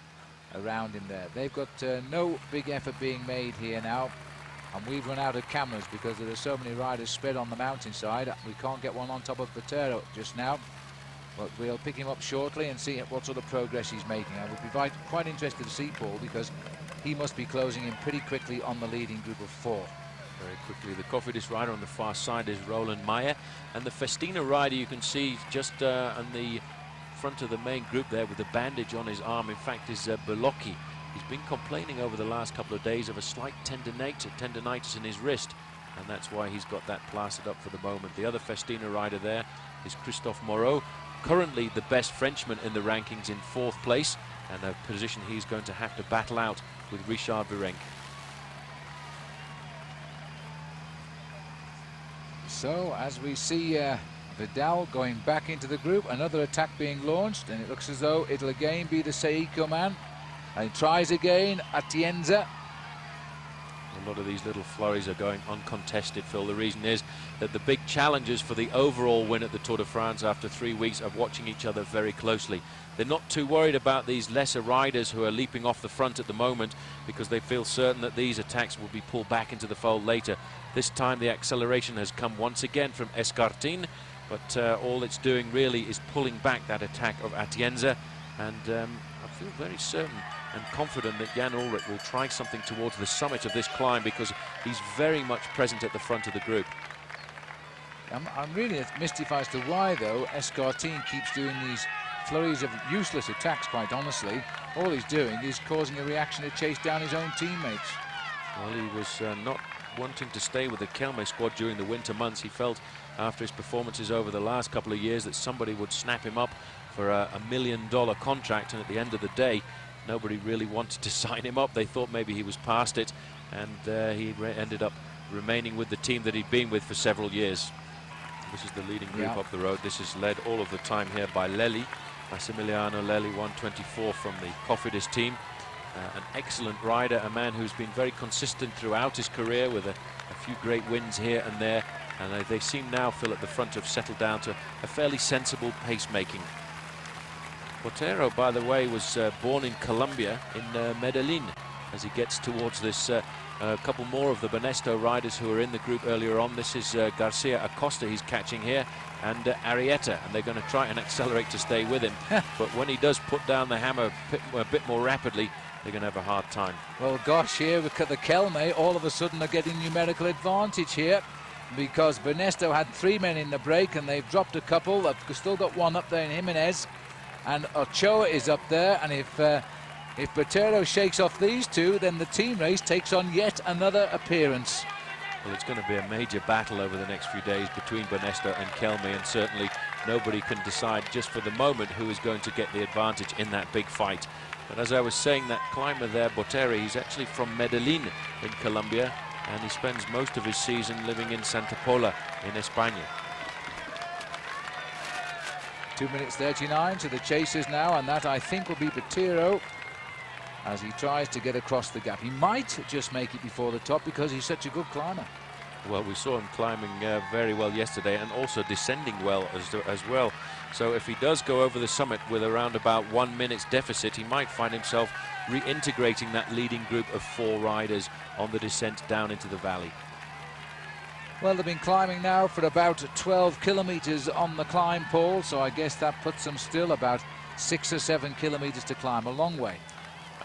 Speaker 1: around him there. They've got no big effort being made here now, and we've run out of cameras because there are so many riders spread on the mountainside. We can't get one on top of Batero just now, but we'll pick him up shortly and see what sort of progress he's making. I would be quite interested to see Paul, because he must be closing in pretty quickly on the leading group of 4.
Speaker 2: Very quickly, the Cofidis rider on the far side is Roland Meyer, and the Festina rider you can see just on the front of the main group there with the bandage on his arm, in fact, is Belocchi. He's been complaining over the last couple of days of a slight tendinitis in his wrist, and that's why he's got that plastered up for the moment. The other Festina rider there is Christophe Moreau, currently the best Frenchman in the rankings, in 4th place, and a position he's going to have to battle out with Richard Veronk.
Speaker 1: So as we see Vidal going back into the group, another attack being launched, and it looks as though it'll again be the Seiko man. And he tries again, Atienza.
Speaker 2: A lot of these little flurries are going uncontested, Phil. The reason is that the big challengers for the overall win at the Tour de France after 3 weeks are watching each other very closely. They're not too worried about these lesser riders who are leaping off the front at the moment, because they feel certain that these attacks will be pulled back into the fold later. This time the acceleration has come once again from Escartin, but all it's doing really is pulling back that attack of Atienza, and I feel very certain and confident that Jan Ullrich will try something towards the summit of this climb, because he's very much present at the front of the group.
Speaker 1: I'm really mystified as to why, though, Escartin keeps doing these flurries of useless attacks, quite honestly. All he's doing is causing a reaction to chase down his own teammates.
Speaker 2: Well, he was not wanting to stay with the Kelme squad during the winter months. He felt after his performances over the last couple of years that somebody would snap him up for a $1 million contract, and at the end of the day nobody really wanted to sign him up. They thought maybe he was past it, and he ended up remaining with the team that he'd been with for several years. This is the leading group up the road. This is led all of the time here by Lelli, Massimiliano Lelli, 124 from the Cofidis team. An excellent rider, a man who's been very consistent throughout his career with a few great wins here and there, and they seem now, Phil, at the front have settled down to a fairly sensible pace-making. Botero, by the way, was born in Colombia, in Medellin, as he gets towards this a couple more of the Banesto riders who were in the group earlier on. This is Garcia Acosta he's catching here, and Arrieta, and they're going to try and accelerate to stay with him. But when he does put down the hammer a bit more rapidly, they're going to have a hard time.
Speaker 1: Well, gosh, here we got the Kelme all of a sudden are getting numerical advantage here, because Banesto had 3 men in the break and they've dropped a couple. They've still got one up there in Jimenez, and Ochoa is up there, and if Batero shakes off these two, then the team race takes on yet another appearance.
Speaker 2: Well, it's going to be a major battle over the next few days between Banesto and Kelme, and certainly nobody can decide just for the moment who is going to get the advantage in that big fight. But as I was saying, that climber there, Botero, he's actually from Medellin in Colombia, and he spends most of his season living in Santa Pola in España.
Speaker 1: 2 minutes 39 to the chasers now, and that I think will be Batero as he tries to get across the gap. He might just make it before the top because he's such a good climber.
Speaker 2: Well, we saw him climbing very well yesterday, and also descending well as well. So if he does go over the summit with around about 1 minute's deficit, he might find himself reintegrating that leading group of 4 riders on the descent down into the valley.
Speaker 1: Well, they've been climbing now for about 12 kilometers on the climb, Paul, so I guess that puts them still about 6 or 7 kilometers to climb, a long way.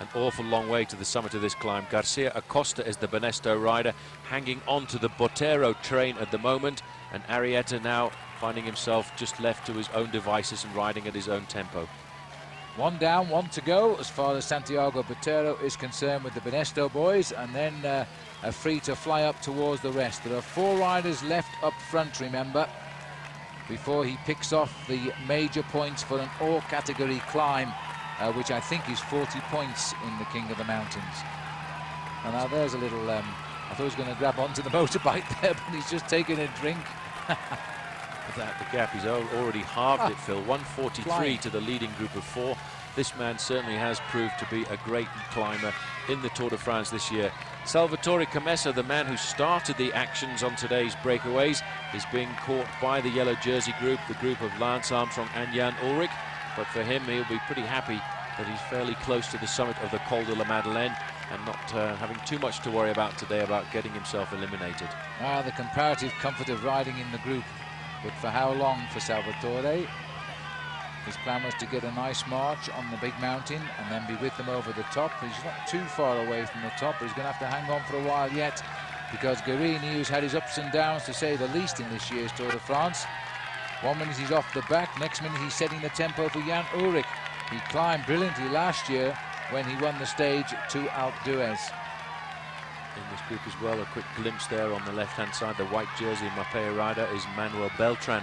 Speaker 2: An awful long way to the summit of this climb. Garcia Acosta is the Banesto rider, hanging on to the Botero train at the moment, and Arrieta now finding himself just left to his own devices and riding at his own tempo.
Speaker 1: 1 down, 1 to go as far as Santiago Batero is concerned with the Banesto boys, and then a free to fly up towards the rest. There are 4 riders left up front, remember, before he picks off the major points for an all-category climb, which I think is 40 points in the King of the Mountains. And now there's a little, I thought he was going to grab onto the motorbike there, but he's just taking a drink.
Speaker 2: Without the gap, he's already halved it, Phil. 143 to the leading group of 4. This man certainly has proved to be a great climber in the Tour de France this year. Salvatore Camessa, the man who started the actions on today's breakaways, is being caught by the yellow jersey group, the group of Lance Armstrong and Jan Ullrich. But for him, he'll be pretty happy that he's fairly close to the summit of the Col de la Madeleine and not having too much to worry about today about getting himself eliminated.
Speaker 1: The comparative comfort of riding in the group. But for how long for Salvatore? His plan was to get a nice march on the big mountain and then be with them over the top. He's not too far away from the top, but he's going to have to hang on for a while yet, because Guerini, who's had his ups and downs to say the least in this year's Tour de France, 1 minute he's off the back, next minute he's setting the tempo for Jan Ullrich. He climbed brilliantly last year when he won the stage to Alpe d'Huez.
Speaker 2: In this group as well, a quick glimpse there on the left-hand side, the white jersey Mapei rider is Manuel Beltran.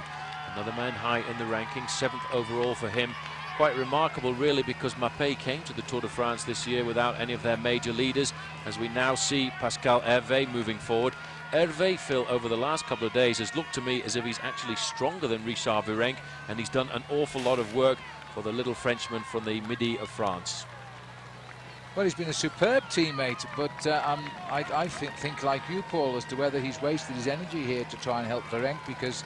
Speaker 2: Another man high in the rankings, 7th overall for him. Quite remarkable, really, because Mapei came to the Tour de France this year without any of their major leaders, as we now see Pascal Hervé moving forward. Hervé, Phil, over the last couple of days has looked to me as if he's actually stronger than Richard Veronk, and he's done an awful lot of work for the little Frenchman from the Midi of France.
Speaker 1: Well, he's been a superb teammate, but I think like you, Paul, as to whether he's wasted his energy here to try and help Veronk, because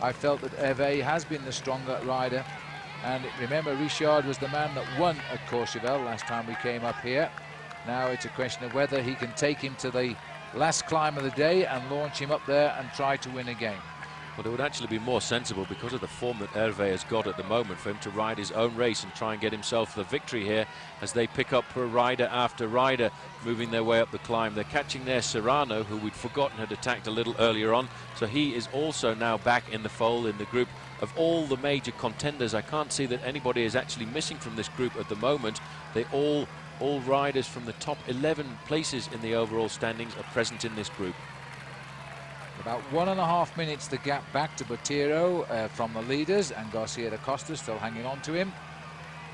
Speaker 1: I felt that Hervé has been the stronger rider. And remember, Richard was the man that won at Courchevel last time we came up here. Now it's a question of whether he can take him to the last climb of the day and launch him up there and try to win again.
Speaker 2: Well, it would actually be more sensible, because of the form that Hervé has got at the moment, for him to ride his own race and try and get himself the victory here, as they pick up rider after rider moving their way up the climb. They're catching there Serrano, who we'd forgotten had attacked a little earlier on, so he is also now back in the fold in the group of all the major contenders. I can't see that anybody is actually missing from this group at the moment. They all riders from the top 11 places in the overall standings are present in this group.
Speaker 1: About 1.5 minutes the gap back to Botero from the leaders, and Garcia da Costa still hanging on to him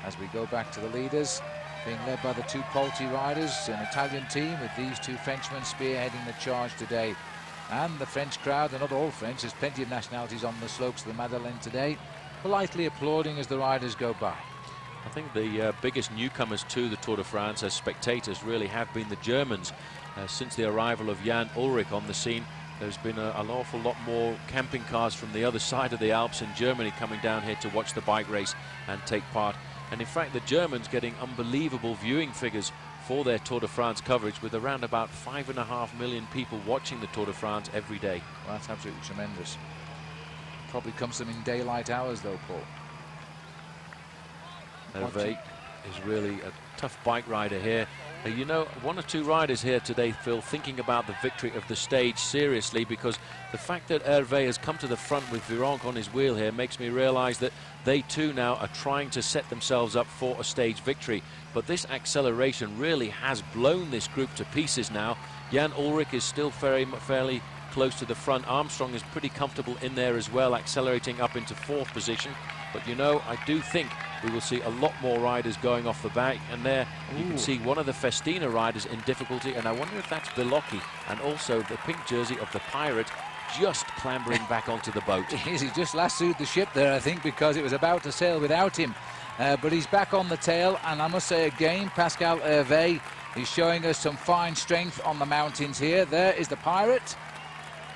Speaker 1: as we go back to the leaders, being led by the 2 Polti riders, an Italian team with these 2 Frenchmen spearheading the charge today. And the French crowd, and not all French, there's plenty of nationalities on the slopes of the Madeleine today, politely applauding as the riders go by.
Speaker 2: I think the biggest newcomers to the Tour de France as spectators really have been the Germans. Since the arrival of Jan Ullrich on the scene, there's been an awful lot more camping cars from the other side of the Alps in Germany coming down here to watch the bike race and take part. And in fact, the Germans getting unbelievable viewing figures for their Tour de France coverage, with around about 5.5 million people watching the Tour de France every day.
Speaker 1: Well, that's absolutely tremendous. Probably comes to them in daylight hours though, Paul.
Speaker 2: Hervé is really a tough bike rider here. You know, 1 or 2 riders here today, Phil, thinking about the victory of the stage seriously, because the fact that Hervé has come to the front with Veronk on his wheel here makes me realize that they too now are trying to set themselves up for a stage victory. But this acceleration really has blown this group to pieces now. Jan Ullrich is still fairly close to the front. Armstrong is pretty comfortable in there as well, accelerating up into 4th position. But you know, I do think we will see a lot more riders going off the back, and there you can see one of the Festina riders in difficulty, and I wonder if that's Bilocchi, and also the pink jersey of the Pirate just clambering back onto the boat.
Speaker 1: He just lassoed the ship there, I think, because it was about to sail without him. But he's back on the tail, and I must say again, Pascal Hervé is showing us some fine strength on the mountains here. There is the Pirate.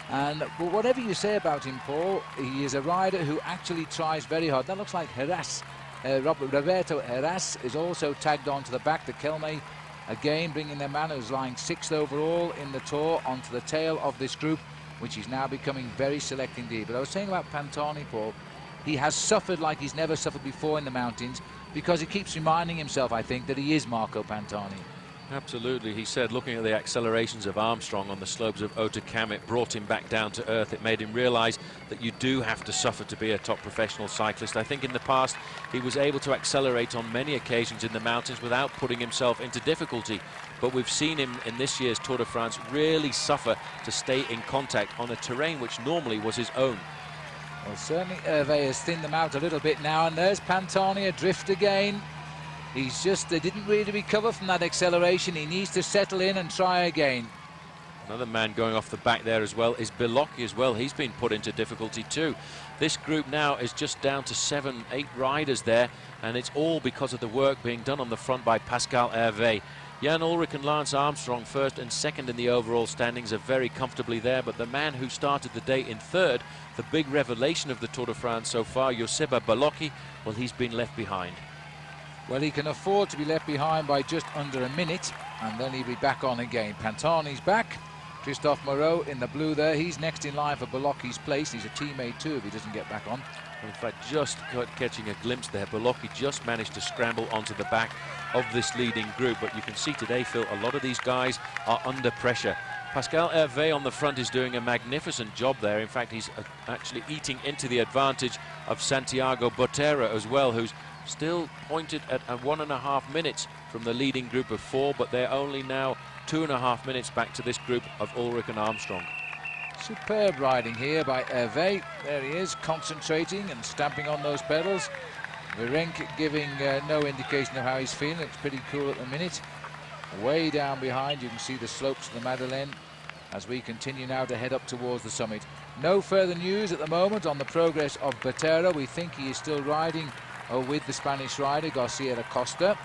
Speaker 1: And whatever you say about him, Paul, he is a rider who actually tries very hard. That looks like Heras. Roberto Heras is also tagged on to the back. The Kelme, again, bringing their man who's lying 6th overall in the Tour onto the tail of this group, which is now becoming very select indeed. But I was saying about Pantani, Paul, he has suffered like he's never suffered before in the mountains, because he keeps reminding himself, I think, that he is Marco Pantani.
Speaker 2: Absolutely. He said looking at the accelerations of Armstrong on the slopes of Haute-Cam, it brought him back down to earth. It made him realize that you do have to suffer to be a top professional cyclist. I think in the past he was able to accelerate on many occasions in the mountains without putting himself into difficulty. But we've seen him in this year's Tour de France really suffer to stay in contact on a terrain which normally was his own.
Speaker 1: Well, certainly Hervé has thinned them out a little bit now, and there's Pantani adrift again. He's just, they didn't really recover from that acceleration. He needs to settle in and try again.
Speaker 2: Another man going off the back there as well is Belocchi as well. He's been put into difficulty too. This group now is just down to 7, 8 riders there, and it's all because of the work being done on the front by Pascal Hervé. Jan Ullrich and Lance Armstrong, first and second in the overall standings, are very comfortably there, but the man who started the day in third, the big revelation of the Tour de France so far, Joseba Belocchi, well, he's been left behind.
Speaker 1: Well, he can afford to be left behind by just under a minute, and then he'll be back on again. Pantani's back. Christophe Moreau in the blue there. He's next in line for Belocchi's place. He's a teammate too if he doesn't get back on.
Speaker 2: In fact, just catching a glimpse there, Belocchi just managed to scramble onto the back of this leading group. But you can see today, Phil, a lot of these guys are under pressure. Pascal Hervé on the front is doing a magnificent job there. In fact, he's actually eating into the advantage of Santiago Botero as well, who's still pointed at 1.5 minutes from the leading group of 4, but they're only now 2.5 minutes back to this group of Ullrich and Armstrong.
Speaker 1: Superb riding here by Hervé. There he is, concentrating and stamping on those pedals. Veronk giving no indication of how he's feeling. It's pretty cool at the minute. Way down behind, you can see the slopes of the Madeleine as we continue now to head up towards the summit. No further news at the moment on the progress of Batero. We think he is still riding with the Spanish rider Garcia da Costa,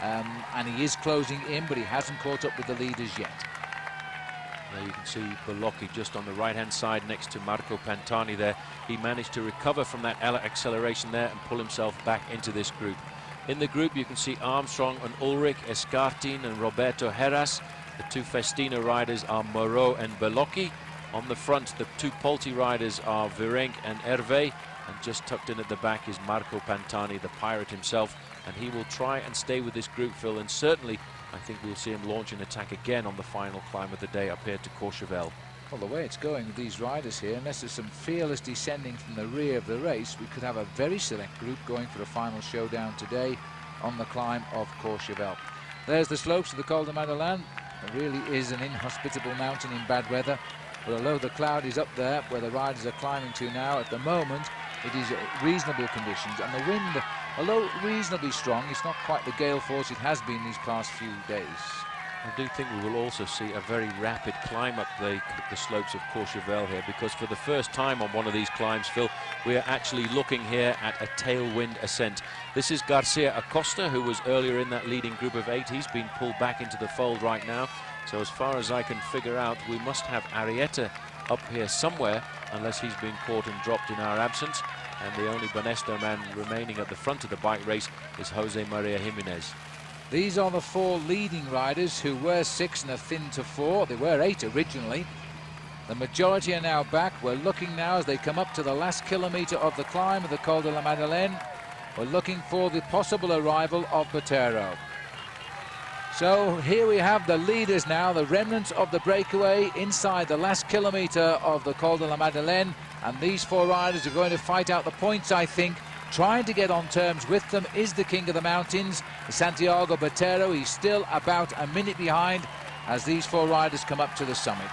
Speaker 1: and he is closing in, but he hasn't caught up with the leaders yet.
Speaker 2: There you can see Belocchi just on the right-hand side next to Marco Pantani there. He managed to recover from that acceleration there and pull himself back into this group. In the group, you can see Armstrong and Ullrich, Escartin and Roberto Heras. The 2 Festina riders are Moreau and Belocchi. On the front, the 2 Polti riders are Veronk and Hervé. And just tucked in at the back is Marco Pantani, the pirate himself. And he will try and stay with this group, Phil. And certainly, I think we'll see him launch an attack again on the final climb of the day up here to Courchevel.
Speaker 1: Well, the way it's going with these riders here, unless there's some fearless descending from the rear of the race, we could have a very select group going for a final showdown today on the climb of Courchevel. There's the slopes of the Col de Madeleine. It really is an inhospitable mountain in bad weather. But although the cloud is up there where the riders are climbing to now, at the moment it is reasonable conditions, and the wind, although reasonably strong, it's not quite the gale force it has been these past few days.
Speaker 2: I do think we will also see a very rapid climb up the slopes of Courchevel here, because for the first time on one of these climbs, Phil, we are actually looking here at a tailwind ascent. This is Garcia Acosta, who was earlier in that leading group of 8. He's been pulled back into the fold right now. So as far as I can figure out, we must have Arrieta up here somewhere, unless he's been caught and dropped in our absence. And the only Banesto man remaining at the front of the bike race is Jose Maria Jimenez.
Speaker 1: These are the 4 leading riders who were 6 and have thinned to 4. They were 8 originally. The majority are now back. We're looking now as they come up to the last kilometre of the climb of the Col de la Madeleine. We're looking for the possible arrival of Batero. So here we have the leaders now, the remnants of the breakaway inside the last kilometre of the Col de la Madeleine. And these 4 riders are going to fight out the points, I think. Trying to get on terms with them is the king of the mountains, Santiago Batero. He's still about a minute behind as these 4 riders come up to the summit.